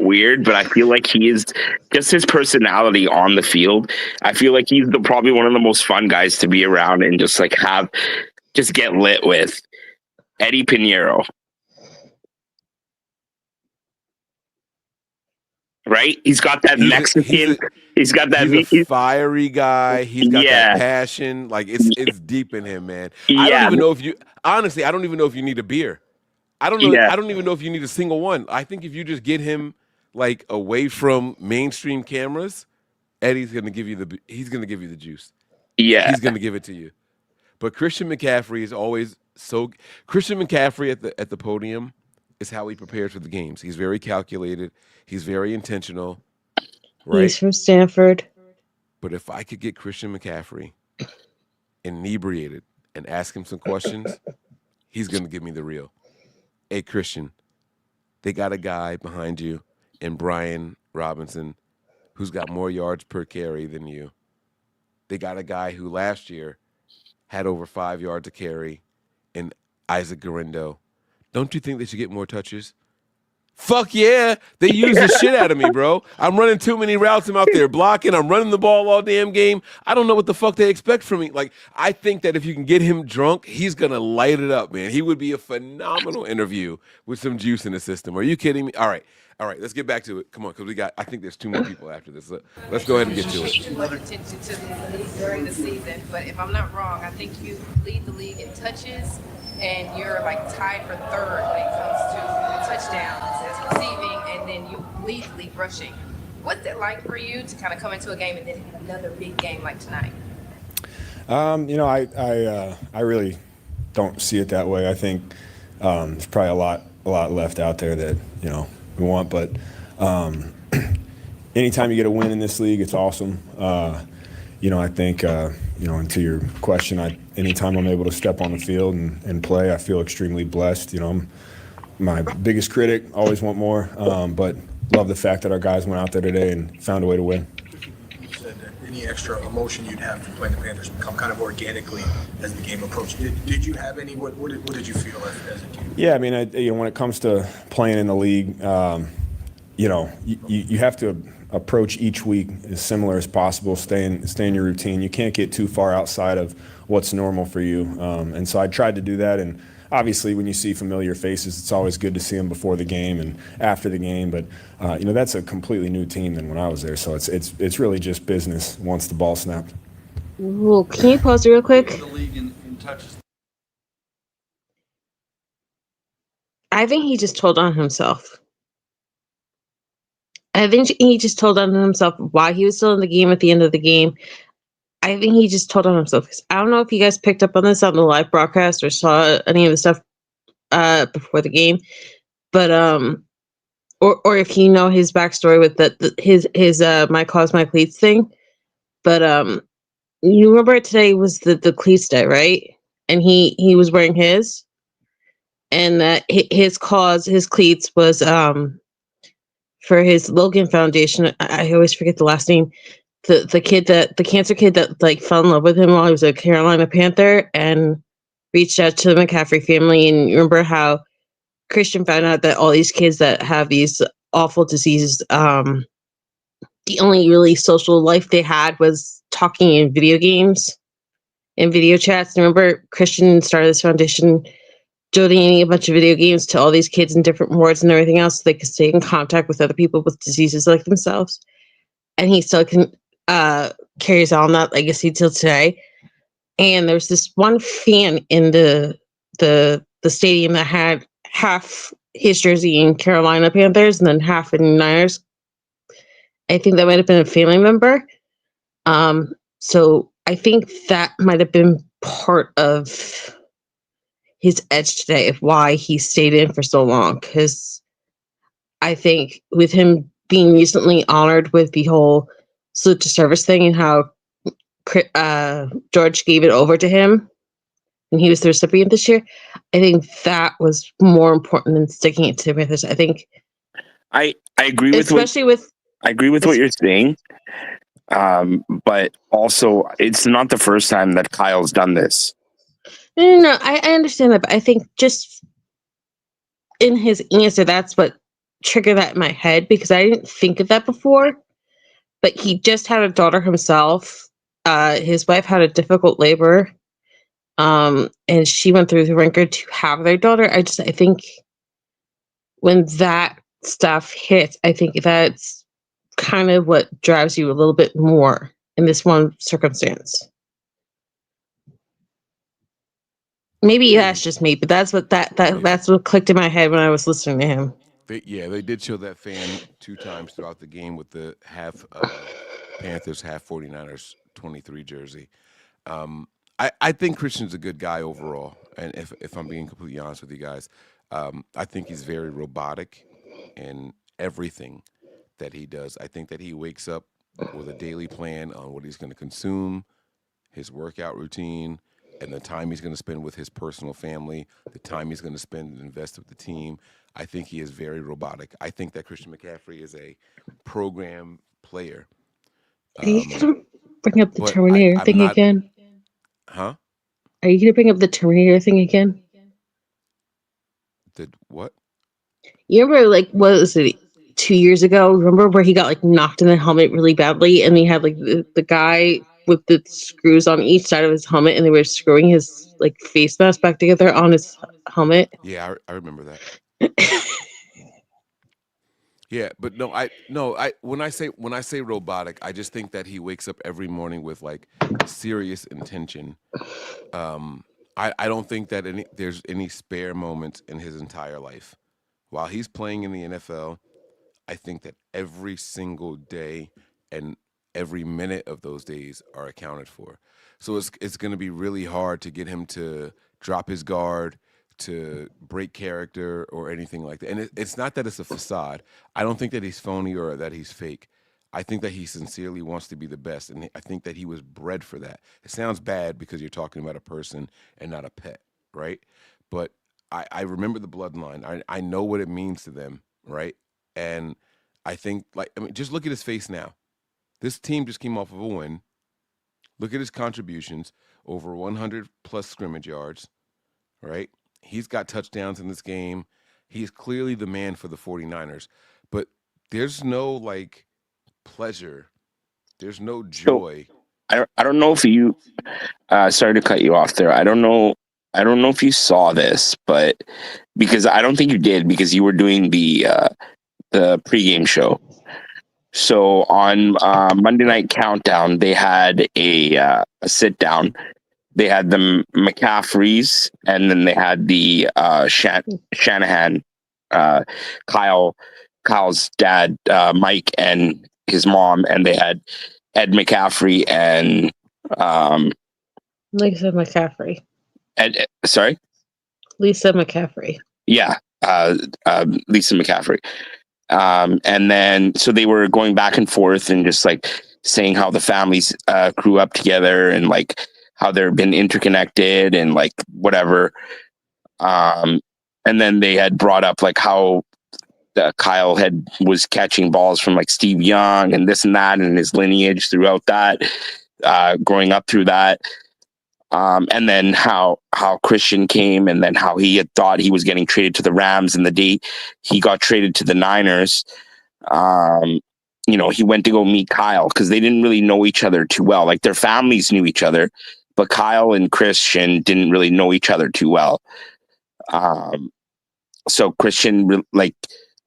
weird, but I feel like he is just his personality on the field. I feel like he's probably one of the most fun guys to be around and just like get lit with. Eddie Pinheiro. Right? He's got that Mexican. He's got that. He's a fiery guy. He's got that passion. Like, it's deep in him, man. I don't even know if you need a beer. I don't know. I don't even know if you need a single one. I think if you just get him like away from mainstream cameras, Eddie's gonna give you the juice. Yeah, he's gonna give it to you. But Christian McCaffrey is always so. Christian McCaffrey at the podium is how he prepares for the games. He's very calculated. He's very intentional. Right? He's from Stanford. But if I could get Christian McCaffrey inebriated and ask him some questions, he's gonna give me the real. Hey, Christian, they got a guy behind you in Brian Robinson who's got more yards per carry than you. They got a guy who last year had over 5 yards a carry in Isaac Guerrero. Don't you think they should get more touches? Fuck yeah. They use the shit out of me, bro. I'm running too many routes. I'm out there blocking. I'm running the ball all damn game. I don't know what the fuck they expect from me. Like, I think that if you can get him drunk, he's going to light it up, man. He would be a phenomenal interview with some juice in the system. Are you kidding me? All right. Let's get back to it. Come on, because I think there's 2 more people after this. Let's go ahead and get to it. Much attention to the league during the season, but if I'm not wrong, I think you lead the league in touches, and you're like tied for 3rd when it comes to touchdowns as receiving, and then you lead the league rushing. What's it like for you to kind of come into a game and then have another big game like tonight? I really don't see it that way. I think there's probably a lot left out there that we want, but anytime you get a win in this league, it's awesome. I think and to your question, anytime I'm able to step on the field and play, I feel extremely blessed. I'm my biggest critic, always want more, but love the fact that our guys went out there today and found a way to win. You said that any extra emotion you'd have from playing the Panthers come kind of organically as the game approached. Did you have any? What did you feel as a team? Yeah, I mean, when it comes to playing in the league, you have to approach each week as similar as possible. Stay in your routine. You can't get too far outside of what's normal for you. And so I tried to do that. And obviously, when you see familiar faces, it's always good to see them before the game and after the game. But that's a completely new team than when I was there. So it's really just business once the ball snapped. Well, can you pause real quick? The league in touches. I think he just told on himself. I think he just told on himself why he was still in the game at the end of the game. I think he just told on himself. I don't know if you guys picked up on this on the live broadcast or saw any of the stuff before the game, but or if you know his backstory with his my cause my cleats thing. But you remember today was the cleats day, right? And he was wearing his, and his cleats was for his Logan Foundation. I always forget the last name. The cancer kid that like fell in love with him while he was a Carolina Panther and reached out to the McCaffrey family. And you remember how Christian found out that all these kids that have these awful diseases, the only really social life they had was talking in video games and video chats. And remember, Christian started this foundation donating a bunch of video games to all these kids in different wards and everything else so they could stay in contact with other people with diseases like themselves. And he still carries on that legacy till today. And there's this one fan in the stadium that had half his jersey in Carolina Panthers and then half in Niners. I think that might have been a family member. So I think that might have been part of his edge today of why he stayed in for so long. Because I think with him being recently honored with the whole salute to service thing and how George gave it over to him and he was the recipient this year, I think that was more important than sticking it to Panthers. I think I agree with I agree with what you're saying. But also it's not the first time that Kyle's done this. No, I understand that, but I think just in his answer, that's what triggered that in my head because I didn't think of that before. But he just had a daughter himself. His wife had a difficult labor, and she went through the ringer to have their daughter. I think when that stuff hits, I think that's kind of what drives you a little bit more in this one circumstance. Maybe that's just me, but that's what that's what clicked in my head when I was listening to him. They did show that fan 2 times throughout the game with the half Panthers, half 49ers 23 jersey. I think Christian's a good guy overall, and if I'm being completely honest with you guys, I think he's very robotic in everything that he does. I think that he wakes up with a daily plan on what he's going to consume, his workout routine, and the time he's going to spend with his personal family, the time he's going to spend and invest with the team. I think he is very robotic. I think that Christian McCaffrey is a program player. Are you going to bring up the Terminator thing again? Huh? Are you going to bring up the Terminator thing again? Did what? You remember, what was it, 2 years ago? Remember where he got, knocked in the helmet really badly, and he had, the guy with the screws on each side of his helmet, and they were screwing his, face mask back together on his helmet? Yeah, I remember that. Yeah, but when I say robotic, I just think that he wakes up every morning with serious intention. I don't think that there's any spare moments in his entire life. While he's playing in the NFL, I think that every single day and every minute of those days are accounted for. So it's going to be really hard to get him to drop his guard, to break character or anything like that. And it's not that it's a facade. I don't think that he's phony or that he's fake. I think that he sincerely wants to be the best, and I think that he was bred for that. It sounds bad because you're talking about a person and not a pet, right? But I remember the bloodline. I know what it means to them, right? And I think, like, I mean, just look at his face now. This team just came off of a win. Look at his contributions, over 100 plus scrimmage yards, right? He's got touchdowns in this game. He's clearly the man for the 49ers. But there's no, like, pleasure. There's no joy. I don't know if you sorry to cut you off there. I don't know if you saw this, but because I don't think you did, because you were doing the pregame show. So on Monday Night Countdown, they had a sit down. They had the McCaffreys, and then they had the Shanahan, Kyle's dad, Mike, and his mom, and they had Ed McCaffrey and Lisa McCaffrey. Sorry, Lisa McCaffrey. yeah, Lisa McCaffrey. And then so they were going back and forth and just like saying how the families grew up together and like how they've been interconnected and like whatever. And then they had brought up like how Kyle was catching balls from like Steve Young and this and that and his lineage throughout that, growing up through that. And then how Christian came, and then how he had thought he was getting traded to the Rams, and the day he got traded to the Niners, he went to go meet Kyle because they didn't really know each other too well. Like their families knew each other, but Kyle and Christian didn't really know each other too well. So Christian like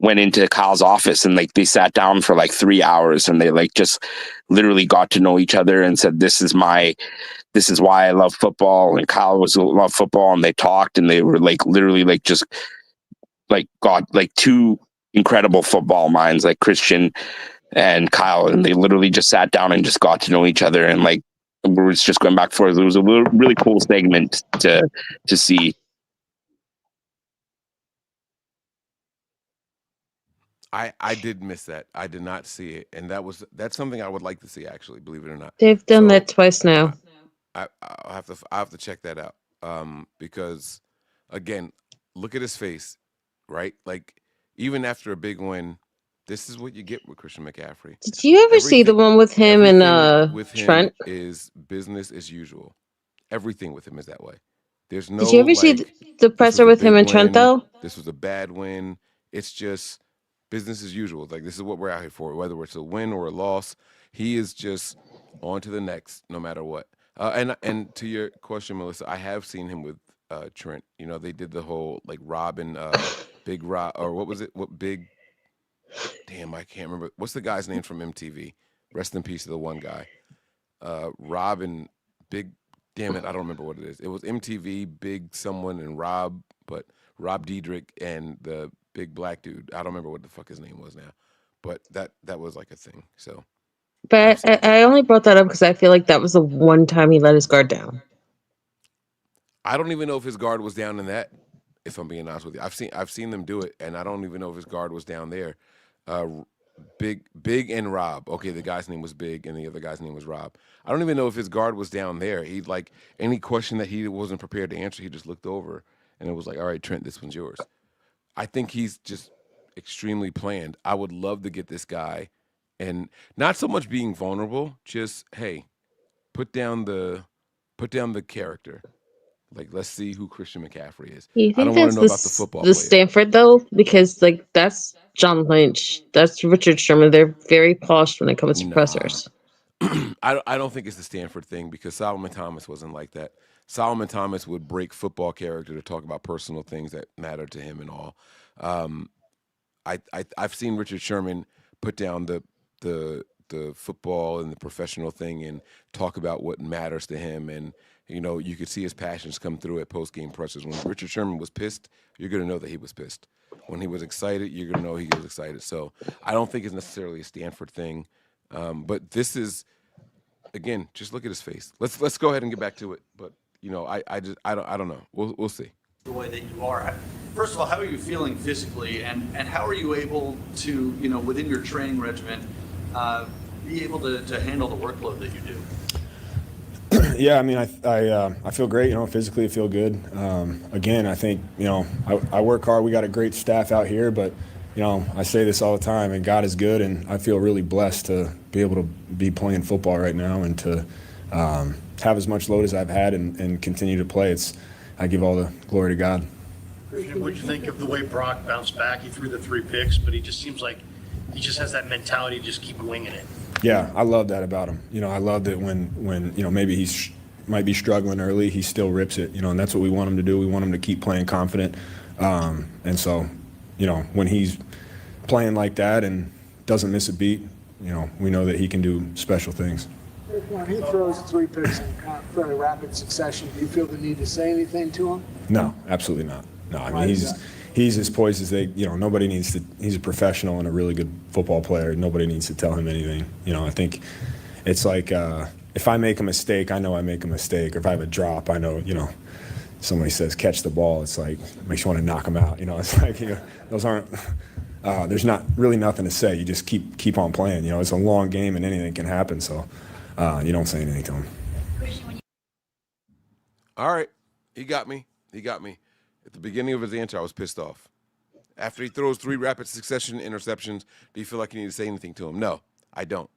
went into Kyle's office and like they sat down for like 3 hours and they like just literally got to know each other and said, this is why I love football. And Kyle loved football, and they talked, and they were like literally like just like got like two incredible football minds, like Christian and Kyle, and they literally just sat down and just got to know each other, and like we were just going back and forth. It was a really cool segment to see. I did miss that. I did not see it, and that's something I would like to see, actually, believe it or not. They've done that twice now. I'll have to check that out. Because again, look at his face, right? Like even after a big win, this is what you get with Christian McCaffrey. Did you ever see the one with him and with him Trent? is business as usual. Everything with him is that way. There's no. Did you ever see the presser with him and Trent though? This was a bad win. It's just business as usual. Like this is what we're out here for, whether it's a win or a loss. He is just on to the next, no matter what. And to your question, Melissa, I have seen him with Trent. You know, they did the whole like Rob and Big Rob, or what was it? What Big? Damn, I can't remember. What's the guy's name from MTV? Rest in peace to the one guy. Rob and Big. Damn it, I don't remember what it is. It was MTV, Big someone, and Rob, but Rob Diedrich and the big black dude. I don't remember what the fuck his name was now, but that was like a thing. So, But I only brought that up because I feel like that was the one time he let his guard down. I don't even know if his guard was down in that. If I'm being honest with you, I've seen them do it, and I don't even know if his guard was down there. Big and Rob. Okay, the guy's name was Big, and the other guy's name was Rob. I don't even know if his guard was down there. He like any question that he wasn't prepared to answer, he just looked over, and it was like, all right, Trent, this one's yours. I think he's just extremely planned. I would love to get this guy, and not so much being vulnerable, just hey, put down the character. Like, let's see who Christian McCaffrey is. You I think don't want that's to know about the football the player. Stanford though? Because like that's John Lynch, that's Richard Sherman. They're very polished when it comes to pressers. I don't think it's the Stanford thing because Solomon Thomas wasn't like that. Solomon Thomas would break football character to talk about personal things that matter to him and all. I've seen Richard Sherman put down the football and the professional thing and talk about what matters to him, and you know you could see his passions come through at post-game pressers. When Richard Sherman was pissed, you're gonna know that he was pissed. When he was excited, you're going to know he was excited. So I don't think it's necessarily a Stanford thing. But this is, again, just look at his face. Let's go ahead and get back to it. But, I don't know. We'll see. The way that you are. First of all, how are you feeling physically, and how are you able to, within your training regimen, be able to handle the workload that you do? Yeah, I mean, I feel great. Physically I feel good. Again, I think I work hard. We got a great staff out here, but I say this all the time, and God is good, and I feel really blessed to be able to be playing football right now and to have as much load as I've had and continue to play. I give all the glory to God. What'd you think of the way Brock bounced back? He threw the 3 picks, but he just seems like he just has that mentality to just keep winging it. Yeah, I love that about him. I love that when maybe he's might be struggling early, he still rips it. And that's what we want him to do. We want him to keep playing confident. And so, when he's playing like that and doesn't miss a beat, we know that he can do special things. When he throws 3 picks in kind of fairly rapid succession, do you feel the need to say anything to him? No, absolutely not. No, I mean, he's as poised as they, nobody needs to, he's a professional and a really good football player. Nobody needs to tell him anything. I think it's like, if I make a mistake, I know I make a mistake. Or if I have a drop, I know, somebody says catch the ball, it's like, it makes you want to knock them out. It's like, those aren't, there's not really nothing to say. You just keep on playing. It's a long game and anything can happen. So you don't say anything to him. All right. He got me. At the beginning of his answer, I was pissed off. After he throws 3 rapid succession interceptions, do you feel like you need to say anything to him? No, I don't.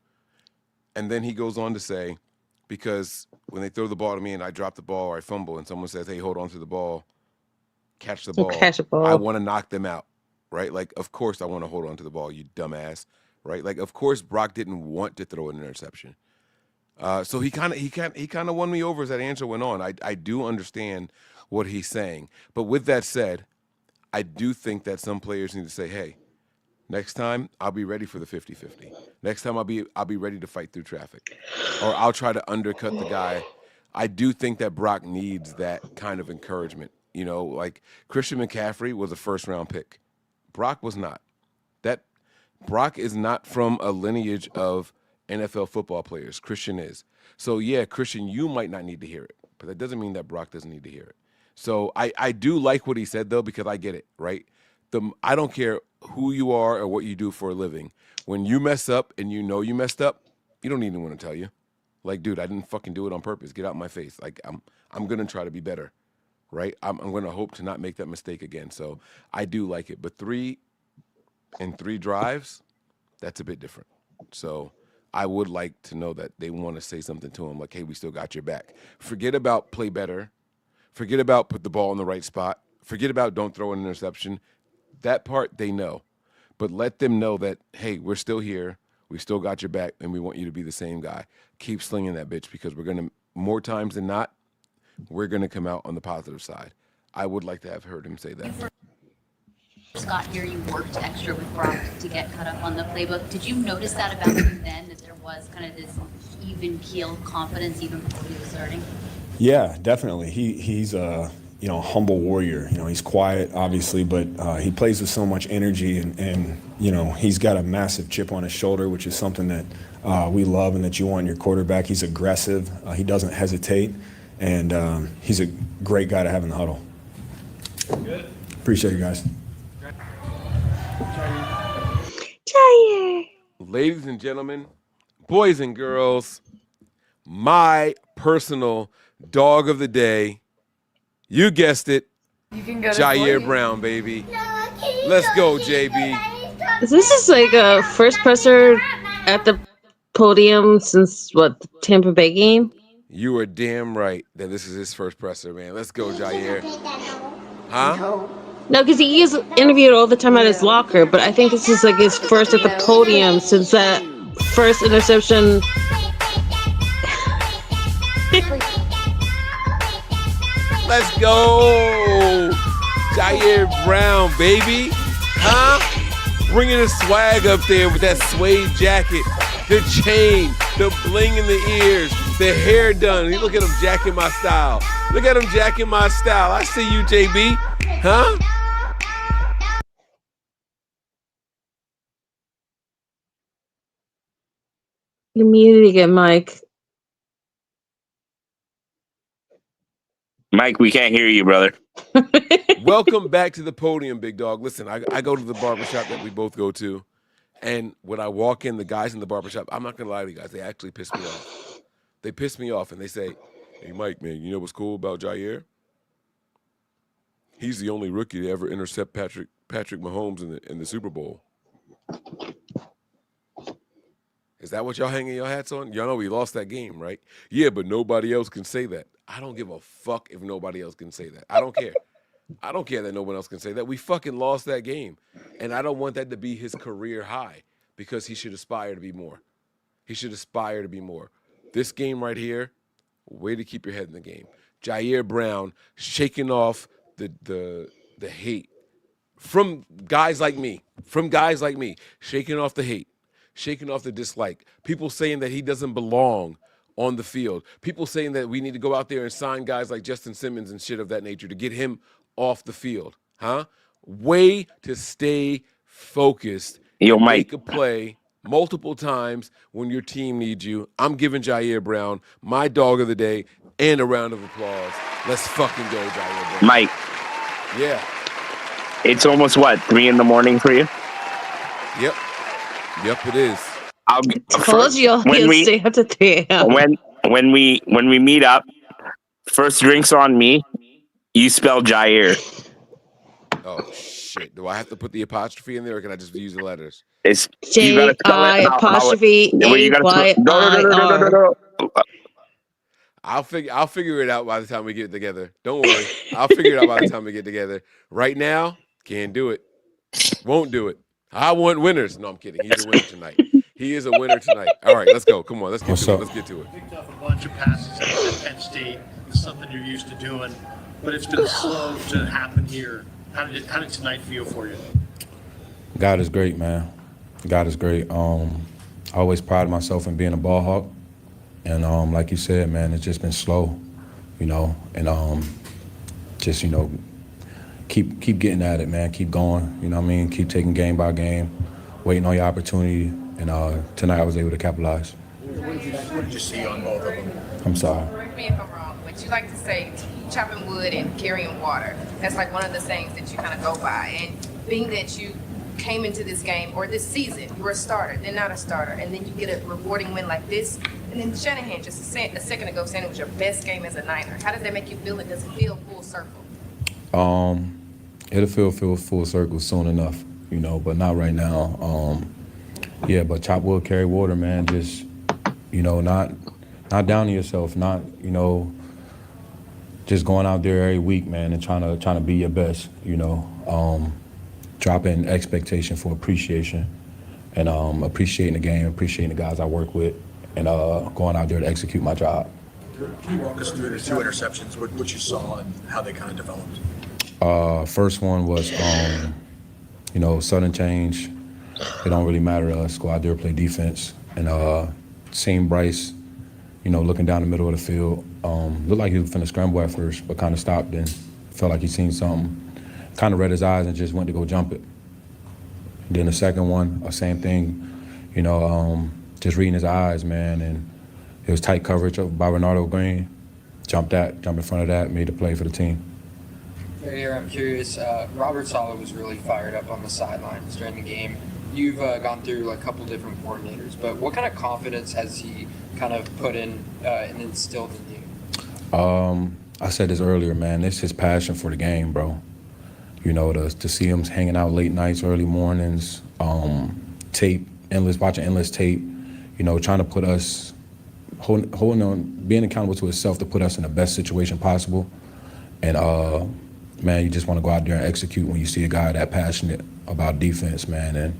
And then he goes on to say, because when they throw the ball to me and I drop the ball or I fumble and someone says, hey, hold on to the ball, catch the ball, I want to knock them out, right? Like, of course I want to hold on to the ball, you dumbass, right? Like, of course Brock didn't want to throw an interception. So he kind of won me over as that answer went on. I do understand what he's saying. But with that said, I do think that some players need to say, hey, next time I'll be ready for the 50-50. Next time I'll be ready to fight through traffic. Or I'll try to undercut the guy. I do think that Brock needs that kind of encouragement. Like Christian McCaffrey was a first-round pick. Brock was not. Brock is not from a lineage of NFL football players. Christian is. So, yeah, Christian, you might not need to hear it, but that doesn't mean that Brock doesn't need to hear it. So I do like what he said, though, because I get it, right? I don't care who you are or what you do for a living. When you mess up and you know you messed up, you don't need anyone to tell you. Like, dude, I didn't fucking do it on purpose. Get out my face. Like, I'm going to try to be better, right? I'm going to hope to not make that mistake again. So I do like it. But 3 drives, that's a bit different. So I would like to know that they want to say something to him like, hey, we still got your back. Forget about play better. Forget about put the ball in the right spot. Forget about don't throw an interception. That part they know. But let them know that, hey, we're still here. We still got your back, and we want you to be the same guy. Keep slinging that bitch because we're going to, more times than not, we're going to come out on the positive side. I would like to have heard him say that. Scott, here you worked extra with Brock to get caught up on the playbook. Did you notice that about him then, that there was kind of this even-keeled confidence even before he was starting? Yeah, definitely. He's a humble warrior. He's quiet, obviously, but he plays with so much energy, and he's got a massive chip on his shoulder, which is something that we love and that you want in your quarterback. He's aggressive. He doesn't hesitate, and he's a great guy to have in the huddle. Good. Appreciate you guys. Ladies and gentlemen, boys and girls, my personal dog of the day, you guessed it, Jair Brown, baby. Let's go, JB. This is like a first presser at the podium since, the Tampa Bay game? You are damn right that this is his first presser, man. Let's go, Jair. Huh? No, because he is interviewed all the time at his locker, but I think this is like his first at the podium since that first interception. Let's go, Jair Brown, baby. Huh? Bringing the swag up there with that suede jacket, the chain, the bling in the ears, the hair done. Look at him jacking my style. Look at him jacking my style. I see you, JB. Huh? You're muted again, Mike. Mike, we can't hear you, brother. Welcome back to the podium, big dog. Listen, I go to the barbershop that we both go to, and when I walk in, the guys in the barbershop, I'm not going to lie to you guys, they actually piss me off. They piss me off, and they say, hey, Mike, man, you know what's cool about Jair? He's the only rookie to ever intercept Patrick Mahomes in the Super Bowl. Is that what y'all hanging your hats on? Y'all know we lost that game, right? Yeah, but nobody else can say that. I don't give a fuck if nobody else can say that. I don't care. I don't care that no one else can say that. We fucking lost that game. And I don't want that to be his career high because he should aspire to be more. He should aspire to be more. This game right here, way to keep your head in the game. Jair Brown shaking off the hate from guys like me, shaking off the hate, shaking off the dislike. People saying that he doesn't belong on the field. People saying that we need to go out there and sign guys like Justin Simmons and shit of that nature to get him off the field. Huh? Way to stay focused Yo, and Mike. make a play multiple times when your team needs you. I'm giving Jair Brown my dog of the day and a round of applause. Let's fucking go, Jair Brown. Mike. Yeah. It's almost, 3 in the morning for you? Yep. Yep, it is. Told you he'll stay up to 3 a.m. When we meet up, first drinks on me. You spell Jair. Oh shit! Do I have to put the apostrophe in there, or can I just use the letters? It's J-I apostrophe A-Y-I-R. No. I'll figure it out by the time we get together. Don't worry. I'll figure it out by the time we get together. Right now, can't do it. Won't do it. I want winners. No, I'm kidding. He's a winner tonight. He is a winner tonight. All right, let's go. Come on, let's get to it. Let's get to it. Picked up a bunch of passes at Penn State. It's something you're used to doing, but it's been slow to happen here. How did tonight feel for you? God is great, man. God is great. I always pride myself in being a ball hawk. And like you said, man, it's just been slow, and just, keep getting at it, man. Keep going, you know what I mean? Keep taking game by game, waiting on your opportunity. And tonight I was able to capitalize. What did you see on both of them? I'm sorry. Correct me if I'm wrong, but you like to say chopping wood and carrying water. That's like one of the sayings that you kind of go by. And being that you came into this game or this season, you were a starter, then not a starter, and then you get a rewarding win like this. And then Shanahan just a second ago saying it was your best game as a Niner. How does that make you feel? And does it feel full circle? It'll feel full circle soon enough, but not right now. Yeah, but chop wood, carry water, man. Just, not down to yourself, not, just going out there every week, man, and trying to be your best, dropping expectation for appreciation and appreciating the game, appreciating the guys I work with, and going out there to execute my job. Can you walk us through the 2 interceptions, what you saw and how they kind of developed? First one was, sudden change. It don't really matter to us. Go out there, play defense. And seeing Bryce, looking down the middle of the field. Looked like he was finna scramble at first, but kind of stopped and felt like he seen something. Kind of read his eyes and just went to go jump it. Then the second one, same thing. Just reading his eyes, man. And it was tight coverage by Renardo Green. Jumped in front of that, made the play for the team. Here, I'm curious. Robert Saleh was really fired up on the sidelines during the game. You've gone through a couple different coordinators, but what kind of confidence has he kind of put in and instilled in you? I said this earlier, man. It's his passion for the game, bro. To see him hanging out late nights, early mornings, watching endless tape. Trying to put us, holding on, being accountable to himself to put us in the best situation possible. And man, you just want to go out there and execute when you see a guy that passionate about defense, man. And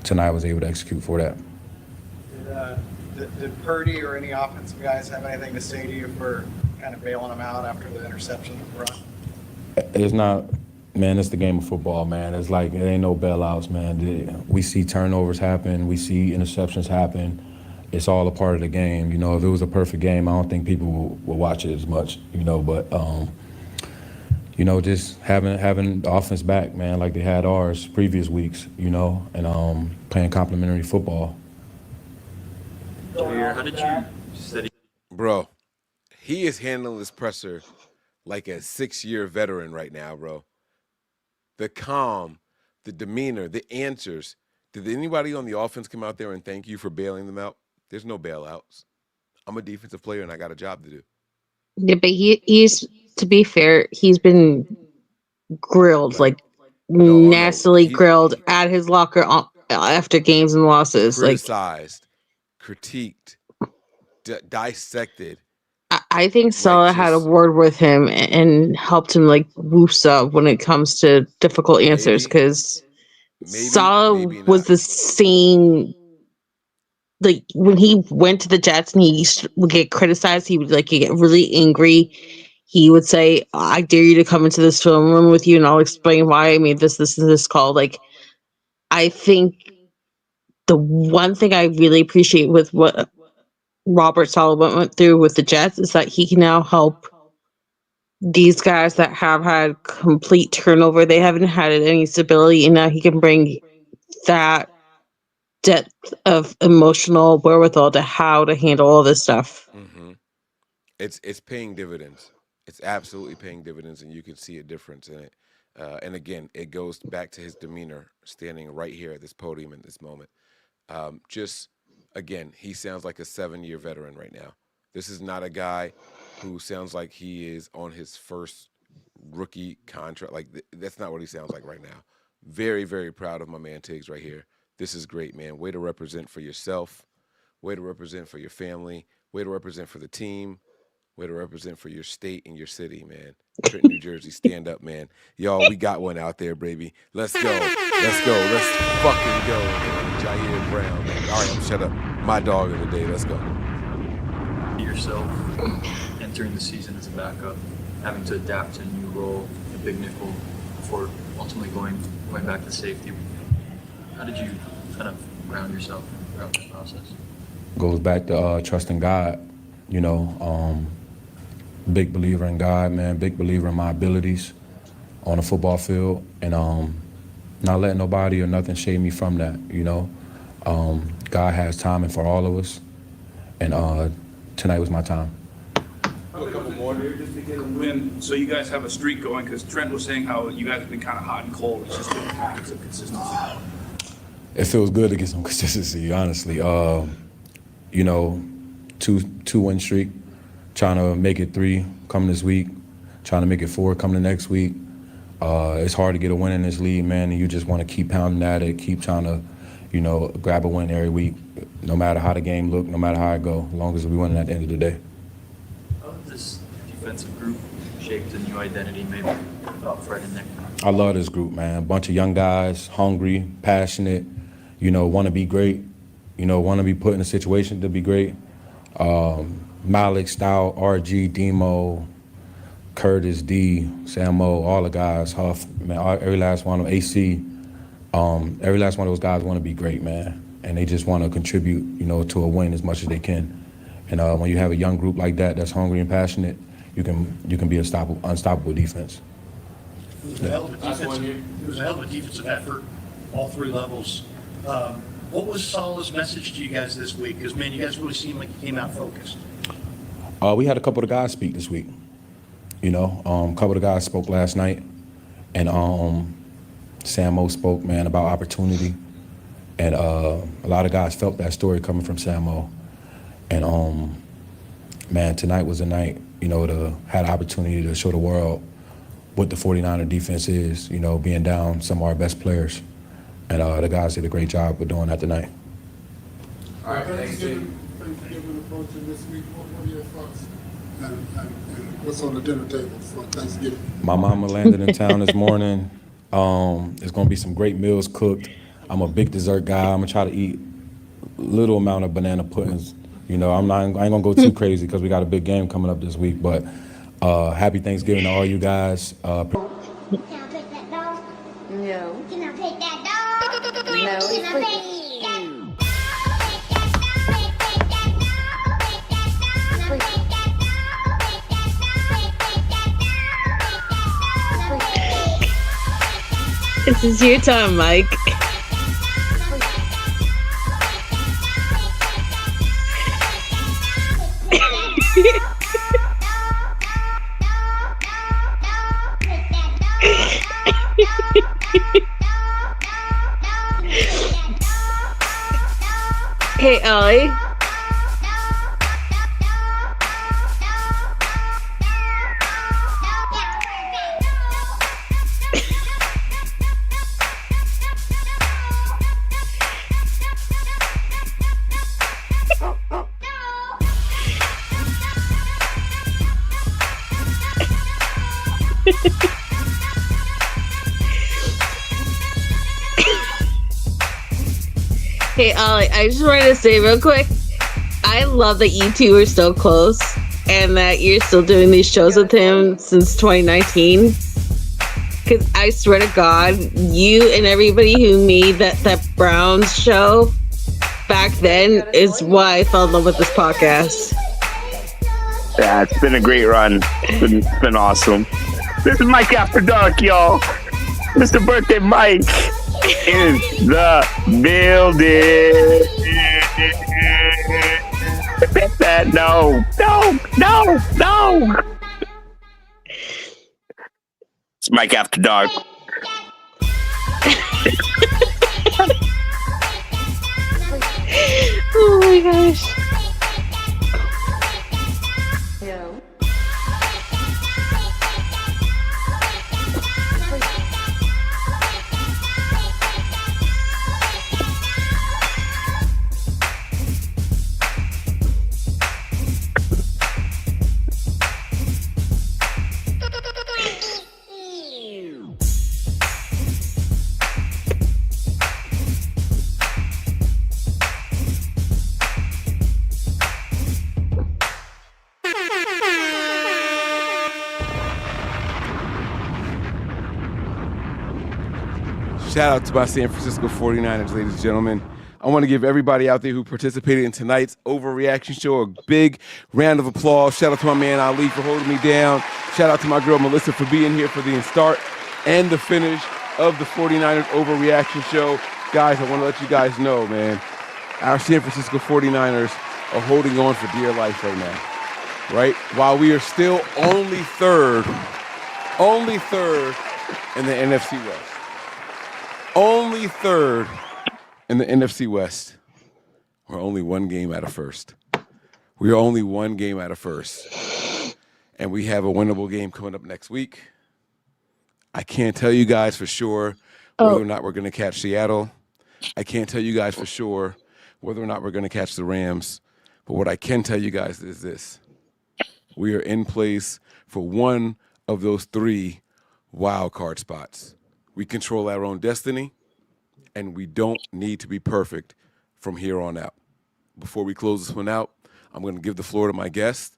tonight I was able to execute for that. Did Purdy or any offensive guys have anything to say to you for kind of bailing him out after the interception run? It's not, man, it's the game of football, man. It's like, it ain't no bailouts, man. We see turnovers happen. We see interceptions happen. It's all a part of the game. If it was a perfect game, I don't think people will watch it as much, but just having the offense back, man, like they had ours previous weeks, and playing complimentary football. How did you study? Bro, he is handling this presser like a 6-year veteran right now, bro. The calm, the demeanor, the answers. Did anybody on the offense come out there and thank you for bailing them out? There's no bailouts. I'm a defensive player and I got a job to do. Yeah, but he's, to be fair, he's been grilled, like nastily grilled at his locker after games and losses. Like, Criticized, critiqued, dissected. I think Salah had a word with him and helped him like woof up when it comes to difficult answers, because Salah was the same. Like when he went to the Jets and he would get criticized, he would like get really angry. He would say, "I dare you to come into this film room with you, and I'll explain why I made this call." Like, I think the one thing I really appreciate with what Robert Saleh went through with the Jets is that he can now help these guys that have had complete turnover. They haven't had any stability, and now he can bring that depth of emotional wherewithal to how to handle all this stuff. Mm-hmm. It's paying dividends. It's absolutely paying dividends, and you can see a difference in it. And again, it goes back to his demeanor, standing right here at this podium in this moment. Again, he sounds like a 7-year veteran right now. This is not a guy who sounds like he is on his first rookie contract. Like, that's not what he sounds like right now. Very, very proud of my man Tiggs right here. This is great, man. Way to represent for yourself. Way to represent for your family. Way to represent for the team. Way to represent for your state and your city, man. Trenton, New Jersey, stand up, man. Y'all, we got one out there, baby. Let's go. Let's go. Let's fucking go, man. Jair Brown, man. All right, I'm shut up. My dog of the day. Let's go. Yourself entering the season as a backup, having to adapt to a new role, a big nickel, before ultimately going back to safety. How did you kind of ground yourself throughout that process? Goes back to trusting God, you know. Big believer in God, man. Big believer in my abilities on the football field, and not letting nobody or nothing shade me from that, you know. God has timing for all of us, and tonight was my time. A couple more just to get a win. So you guys have a streak going, because Trent was saying how you guys have been kind of hot and cold. It's just been pockets of consistency. It feels good to get some consistency, honestly. You know, two win streak, trying to make it 3 coming this week, trying to make it 4 coming the next week. It's hard to get a win in this league, man, and you just want to keep pounding at it, keep trying to, you know, grab a win every week, no matter how the game look, no matter how it go, as long as we win at the end of the day. How has this defensive group shaped a new identity, maybe, without Fred and Nick? I love this group, man. A bunch of young guys, hungry, passionate, you know, want to be great, you know, want to be put in a situation to be great. Malik, Stout, RG, Demo, Curtis, D, Samo, all the guys, Huff, man, every last one of them, AC, every last one of those guys want to be great, man. And they just want to contribute, you know, to a win as much as they can. And when you have a young group like that that's hungry and passionate, you can be unstoppable defense. It was a hell of a defensive effort, all 3 levels. What was Saleh's message to you guys this week? Because, man, you guys really seemed like you came out focused. We had a couple of guys speak this week. You know, a couple of guys spoke last night, and Samo spoke, man, about opportunity, and a lot of guys felt that story coming from Samo, and man, tonight was a night, you know, to have the opportunity to show the world what the 49er defense is, you know, being down some of our best players, and the guys did a great job of doing that tonight. All right, thanks, Jim. Thanksgiving approaching this week. What are your thoughts? And what's on the dinner table for Thanksgiving? My mama landed in town this morning. There's gonna be some great meals cooked. I'm a big dessert guy. I'm gonna try to eat a little amount of banana puddings. You know, I ain't gonna go too crazy because we got a big game coming up this week. But happy Thanksgiving to all you guys. Can I pet that dog? No. Can I pet that dog? No. Can I pet that dog? This is your time, Mike. Hey, Ellie. Hey, Ollie, I just wanted to say real quick, I love that you two are still close and that you're still doing these shows with him since 2019. Because I swear to God, you and everybody who made that Browns show back then is why I fell in love with this podcast. Yeah, it's been a great run. It's been awesome. This is Mike After Dark, y'all. Mr. Birthday Mike is the building. No. It's Mike After Dark. Oh my gosh. Shout out to my San Francisco 49ers, ladies and gentlemen. I want to give everybody out there who participated in tonight's Overreaction show a big round of applause. Shout out to my man Ali for holding me down. Shout out to my girl Melissa for being here for the start and the finish of the 49ers Overreaction show. Guys, I want to let you guys know, man, our San Francisco 49ers are holding on for dear life right now, right? While we are still only third in the NFC West. Only third in the NFC West. We're only one game out of first. We are only one game out of first. And we have a winnable game coming up next week. I can't tell you guys for sure whether or not we're going to catch Seattle. I can't tell you guys for sure whether or not we're going to catch the Rams. But what I can tell you guys is this. We are in place for one of those three wild card spots. We control our own destiny, and we don't need to be perfect from here on out. Before we close this one out, I'm going to give the floor to my guest.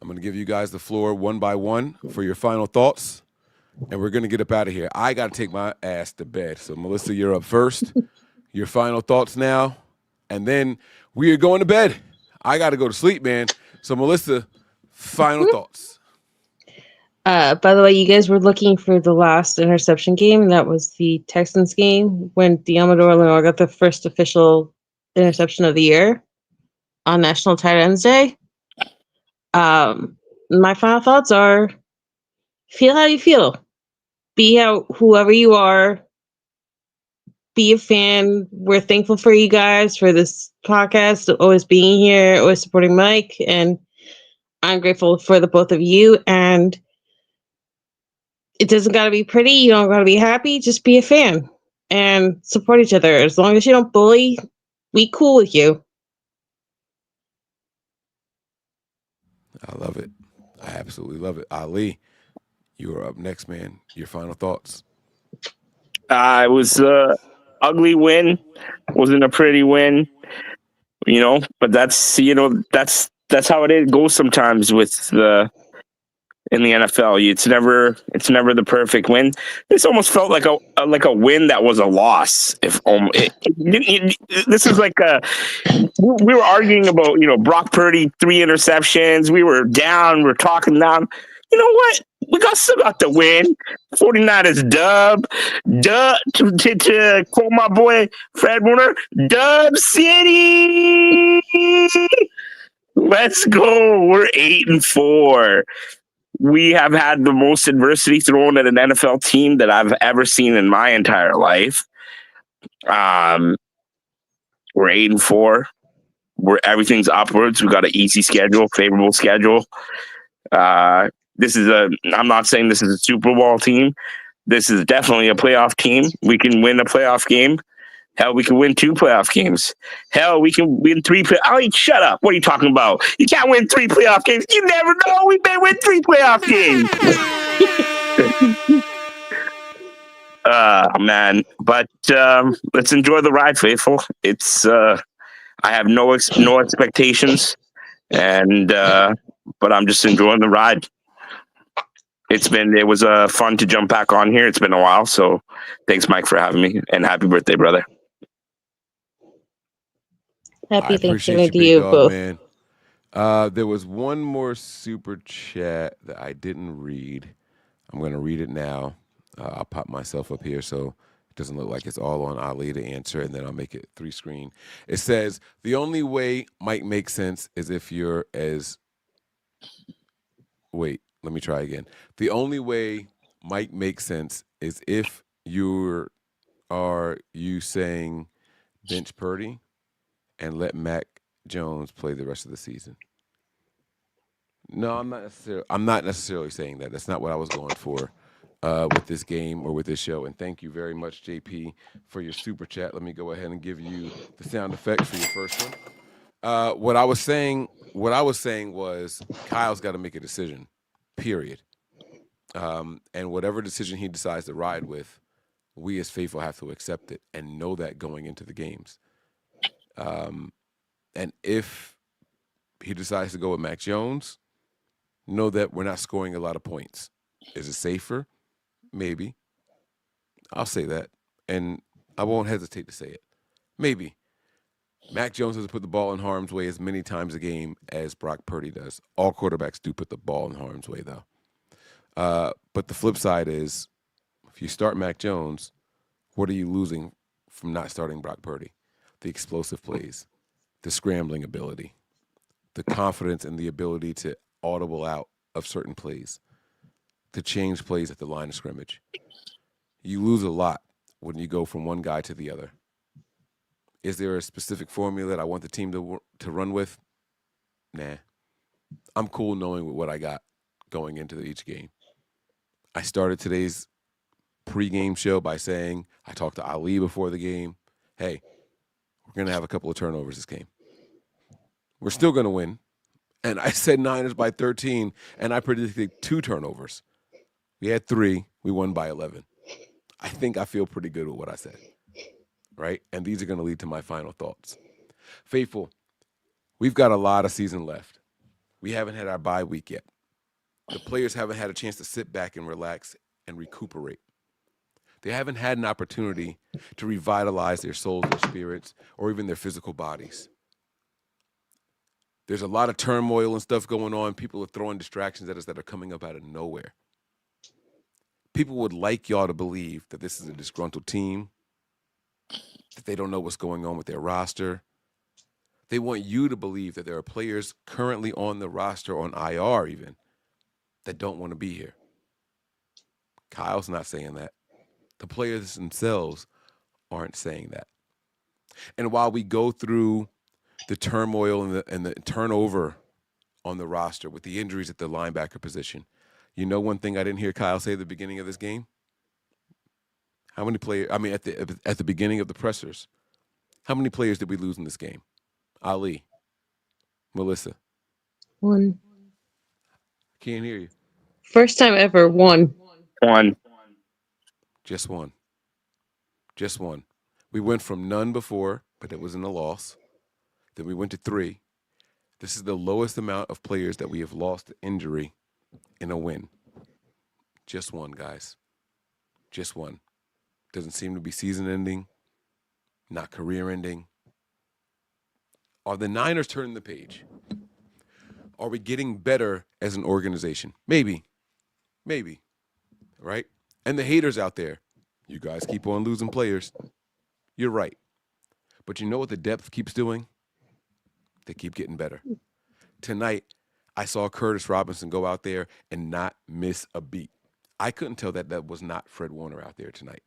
I'm going to give you guys the floor one by one for your final thoughts, and we're going to get up out of here. I got to take my ass to bed. So, Melissa, you're up first. Your final thoughts now, and then we are going to bed. I got to go to sleep, man. So, Melissa, final thoughts. By the way, you guys were looking for the last interception game. That was the Texans game when Diamador Lenore got the first official interception of the year on National Tight Ends Day. My final thoughts are: feel how you feel, be whoever you are, be a fan. We're thankful for you guys for this podcast, always being here, always supporting Mike, and I'm grateful for the both of you. And it doesn't got to be pretty. You don't got to be happy. Just be a fan and support each other. As long as you don't bully, we cool with you. I love it. I absolutely love it. Ali, you are up next, man. Your final thoughts. It was an ugly win. Wasn't a pretty win, but that's how it goes sometimes with in the NFL. It's never the perfect win. This almost felt like a win that was a loss. This is like we were arguing about Brock Purdy 3 interceptions. We were down. We're talking down. You know what? We still got the win. 49ers dub. To quote my boy Fred Warner, Dub City. Let's go. We're 8-4. We have had the most adversity thrown at an NFL team that I've ever seen in my entire life. We're 8-4. where everything's upwards. We got an easy schedule, favorable schedule. I'm not saying this is a Super Bowl team. This is definitely a playoff team. We can win a playoff game. Hell, we can win 2 playoff games. Hell, we can win 3. Shut up. What are you talking about? You can't win 3 playoff games. You never know. We may win 3 playoff games. Man. But let's enjoy the ride, faithful. It's I have no expectations, and but I'm just enjoying the ride. It was fun to jump back on here. It's been a while, so thanks, Mike, for having me, and happy birthday, brother. Happy I appreciate Thanksgiving to big you dog, both. man. There was one more super chat that I didn't read. I'm going to read it now. I'll pop myself up here so it doesn't look like it's all on Ali to answer, and then I'll make it 3 screen. It says, the only way might make sense is if you're as... Wait, let me try again. The only way might make sense is if you saying bench Purdy and let Mac Jones play the rest of the season. No, I'm not necessarily saying that. That's not what I was going for with this game or with this show. And thank you very much, JP, for your super chat. Let me go ahead and give you the sound effects for your first one. What I was saying was Kyle's got to make a decision, period. And whatever decision he decides to ride with, we as faithful have to accept it and know that going into the games. And if he decides to go with Mac Jones, know that we're not scoring a lot of points. Is it safer? Maybe. I'll say that. And I won't hesitate to say it. Maybe. Mac Jones doesn't put the ball in harm's way as many times a game as Brock Purdy does. All quarterbacks do put the ball in harm's way, though. But the flip side is, if you start Mac Jones, what are you losing from not starting Brock Purdy? The explosive plays, the scrambling ability, the confidence and the ability to audible out of certain plays, to change plays at the line of scrimmage. You lose a lot when you go from one guy to the other. Is there a specific formula that I want the team to run with? Nah. I'm cool knowing what I got going into each game. I started today's pregame show by saying, I talked to Ali before the game, hey, we're going to have a couple of turnovers this game. We're still going to win. And I said Niners by 13, and I predicted 2 turnovers. We had 3. We won by 11. I think I feel pretty good with what I said, right? And these are going to lead to my final thoughts. Faithful, we've got a lot of season left. We haven't had our bye week yet. The players haven't had a chance to sit back and relax and recuperate. They haven't had an opportunity to revitalize their souls, their spirits, or even their physical bodies. There's a lot of turmoil and stuff going on. People are throwing distractions at us that are coming up out of nowhere. People would like y'all to believe that this is a disgruntled team, that they don't know what's going on with their roster. They want you to believe that there are players currently on the roster, on IR even, that don't want to be here. Kyle's not saying that. The players themselves aren't saying that. And while we go through the turmoil and the turnover on the roster with the injuries at the linebacker position, you know one thing I didn't hear Kyle say at the beginning of this game? How many players, at the beginning of the pressers, how many players did we lose in this game? Ali, Melissa. 1. Can't hear you. First time ever, 1. 1. Just 1. Just 1. We went from none before, but it wasn't a loss. Then we went to 3. This is the lowest amount of players that we have lost to injury in a win. Just 1, guys. Just 1. Doesn't seem to be season ending, not career ending. Are the Niners turning the page? Are we getting better as an organization? Maybe. Maybe. Right? And the haters out there, you guys keep on losing players. You're right. But you know what the depth keeps doing? They keep getting better. Tonight, I saw Curtis Robinson go out there and not miss a beat. I couldn't tell that was not Fred Warner out there tonight.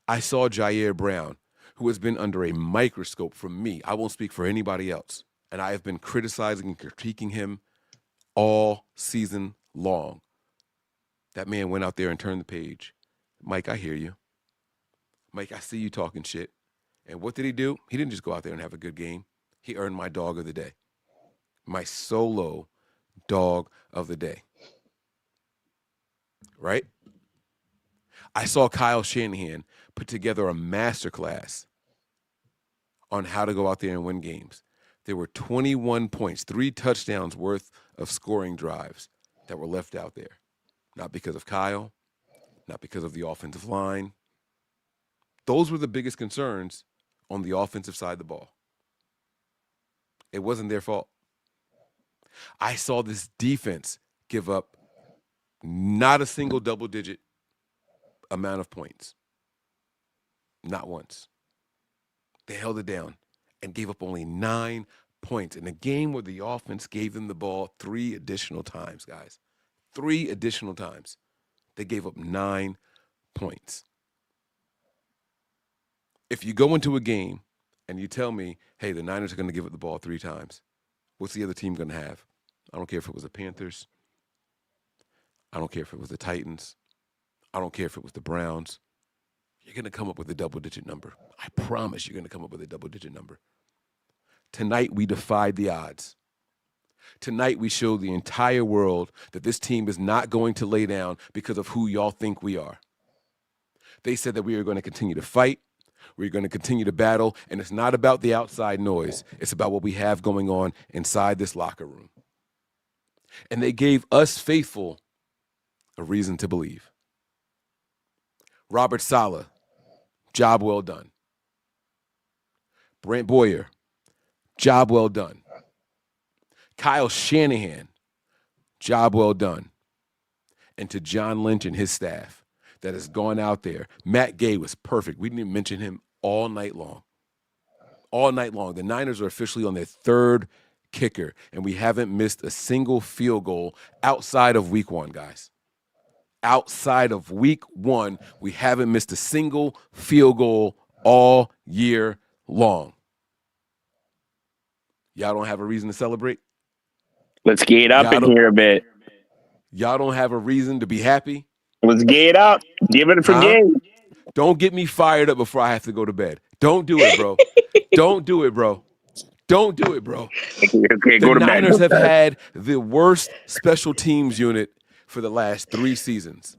I saw Jair Brown who has been under a microscope from me. I won't speak for anybody else. And I have been criticizing and critiquing him all season long. That man went out there and turned the page. Mike, I hear you. Mike, I see you talking shit. And what did he do? He didn't just go out there and have a good game. He earned my dog of the day. My solo dog of the day. Right? I saw Kyle Shanahan put together a masterclass on how to go out there and win games. There were 21 points, 3 touchdowns worth of scoring drives that were left out there. Not because of Kyle, not because of the offensive line. Those were the biggest concerns on the offensive side of the ball. It wasn't their fault. I saw this defense give up not a single double-digit amount of points. Not once. They held it down and gave up only 9 points in a game where the offense gave them the ball 3 additional times, guys. 3 additional times. They gave up 9 points. If you go into a game and you tell me, hey, the Niners are going to give up the ball 3 times, what's the other team going to have? I don't care if it was the Panthers. I don't care if it was the Titans. I don't care if it was the Browns. You're going to come up with a double-digit number. I promise you're going to come up with a double-digit number. Tonight, we defied the odds. Tonight, we showed the entire world that this team is not going to lay down because of who y'all think we are. They said that we are going to continue to fight. We're going to continue to battle, and it's not about the outside noise. It's about what we have going on inside this locker room. And they gave us faithful a reason to believe. Robert Saleh, job well done. Brent Boyer, job well done. Kyle Shanahan, job well done. And to John Lynch and his staff that has gone out there. Matt Gay was perfect. We didn't even mention him all night long. All night long. The Niners are officially on their 3rd kicker, and we haven't missed a single field goal outside of week 1, guys. Outside of week 1, we haven't missed a single field goal all year long. Y'all don't have a reason to celebrate? Let's get up in here a bit. Y'all don't have a reason to be happy? Let's get up. Give it a game. Don't get me fired up before I have to go to bed. Don't do it, bro. Don't do it, bro. Don't do it, bro. Okay, go to bed. The Niners have had the worst special teams unit for the last 3 seasons.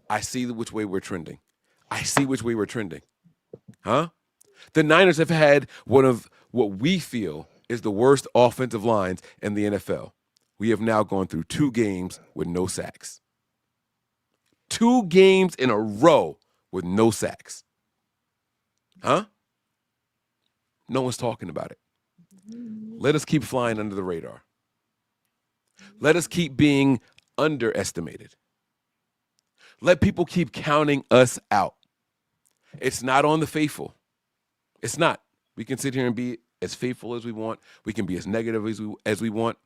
I see which way we're trending. I see which way we're trending. Huh? The Niners have had one of what we feel is the worst offensive lines in the NFL. We have now gone through 2 games with no sacks. 2 games in a row with no sacks. Huh? No one's talking about it. Let us keep flying under the radar. Let us keep being underestimated. Let people keep counting us out. It's not on the faithful. It's not. We can sit here and be as faithful as we want. We can be as negative as we want.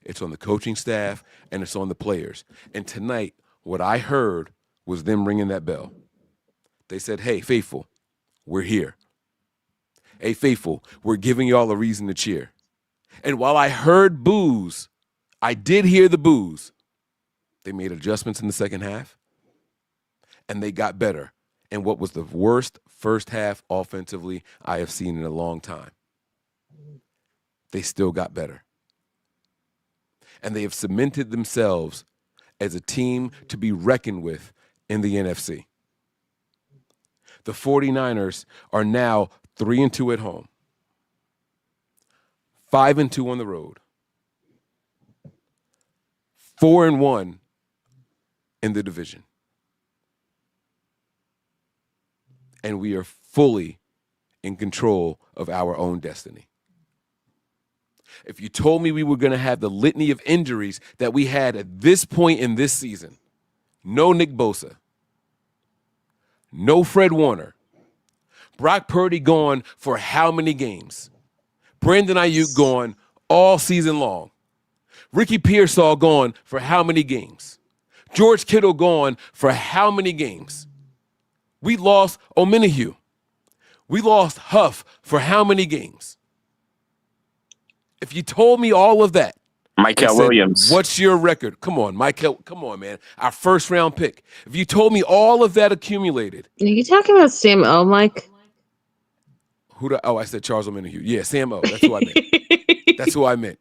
It's on the coaching staff, and it's on the players. And tonight, what I heard was them ringing that bell. They said, hey, faithful, we're here. Hey, faithful, we're giving y'all a reason to cheer. And while I heard boos, I did hear the boos. They made adjustments in the second half, and they got better in what was the worst first half offensively I have seen in a long time. They still got better. And they have cemented themselves as a team to be reckoned with in the NFC. The 49ers are now 3-2 at home, 5-2 on the road, 4-1 in the division. And we are fully in control of our own destiny. If you told me we were going to have the litany of injuries that we had at this point in this season, no Nick Bosa, no Fred Warner, Brock Purdy gone for how many games? Brandon Ayuk gone all season long. Ricky Pearsall gone for how many games? George Kittle gone for how many games? We lost Omenihu. We lost Huff for how many games? If you told me all of that, Michael said, Williams. what's your record? Come on, Michael. Come on, man. Our first round pick. If you told me all of that accumulated. Are you talking about Sam O, Mike? I said Charles O'Menahue. Yeah, Sam O. That's who I meant. That's who I meant.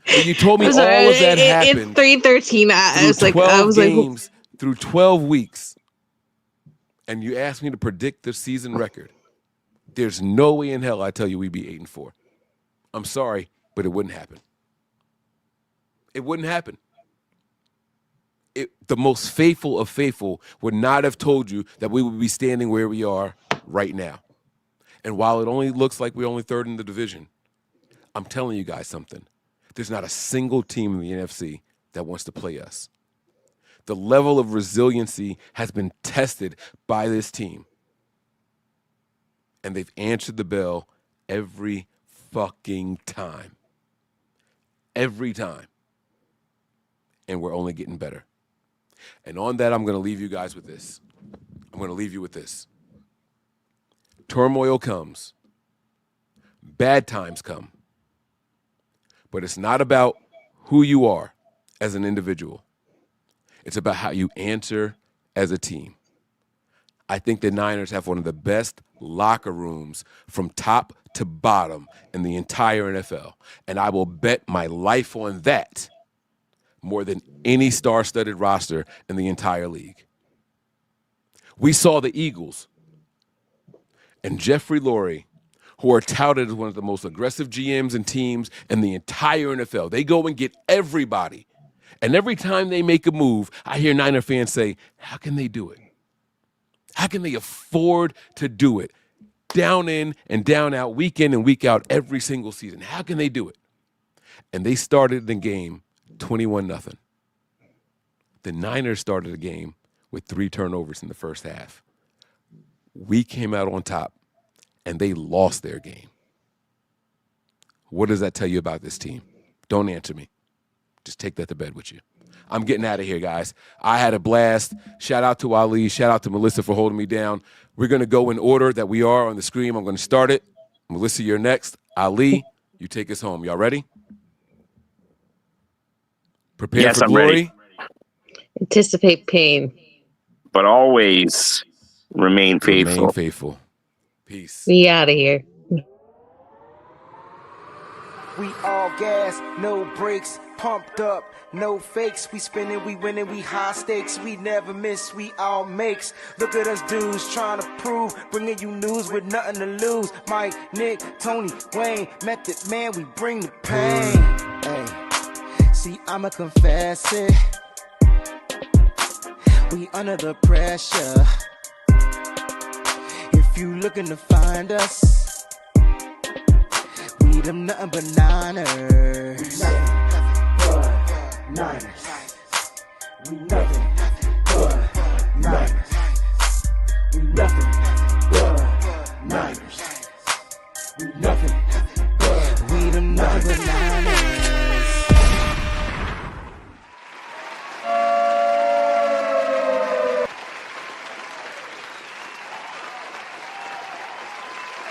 But you told me all sorry, of that happened. It's 3:13. I was games through 12 weeks, and you asked me to predict the season record. There's no way in hell I tell you we'd be 8-4. I'm sorry, but it wouldn't happen. It wouldn't happen. The most faithful of faithful would not have told you that we would be standing where we are right now. And while it only looks like we're only third in the division, I'm telling you guys something. There's not a single team in the NFC that wants to play us. The level of resiliency has been tested by this team. And they've answered the bell every fucking time. Every time. And we're only getting better. And on that, I'm going to leave you guys with this. I'm going to leave you with this. Turmoil comes. Bad times come. But it's not about who you are as an individual. It's about how you answer as a team. I think the Niners have one of the best locker rooms from top to bottom in the entire NFL. And I will bet my life on that more than any star-studded roster in the entire league. We saw the Eagles and Jeffrey Lurie, who are touted as one of the most aggressive GMs and teams in the entire NFL. They go and get everybody. And every time they make a move, I hear Niner fans say, how can they do it? How can they afford to do it? Down in and down out, week in and week out, every single season. How can they do it? And they started the game 21-0. The Niners started the game with 3 turnovers in the first half. We came out on top, and they lost their game. What does that tell you about this team? Don't answer me. Just take that to bed with you. I'm getting out of here, guys. I had a blast. Shout out to Ali. Shout out to Melissa for holding me down. We're going to go in order that we are on the screen. I'm going to start it. Melissa, you're next. Ali, you take us home. Y'all ready? Prepare for glory. Ready. Anticipate pain. But always remain faithful. Remain faithful. Peace. We out of here. We all gas, no brakes, pumped up, no fakes. We spinning, we winning, we high stakes. We never miss, we all makes. Look at us dudes trying to prove, bringing you news with nothing to lose. Mike, Nick, Tony, Wayne, Method Man, we bring the pain. Hey, see, I'ma confess it. We under the pressure. If you looking to find us, we them nothing but Niners. Nothing but Niners. We nothing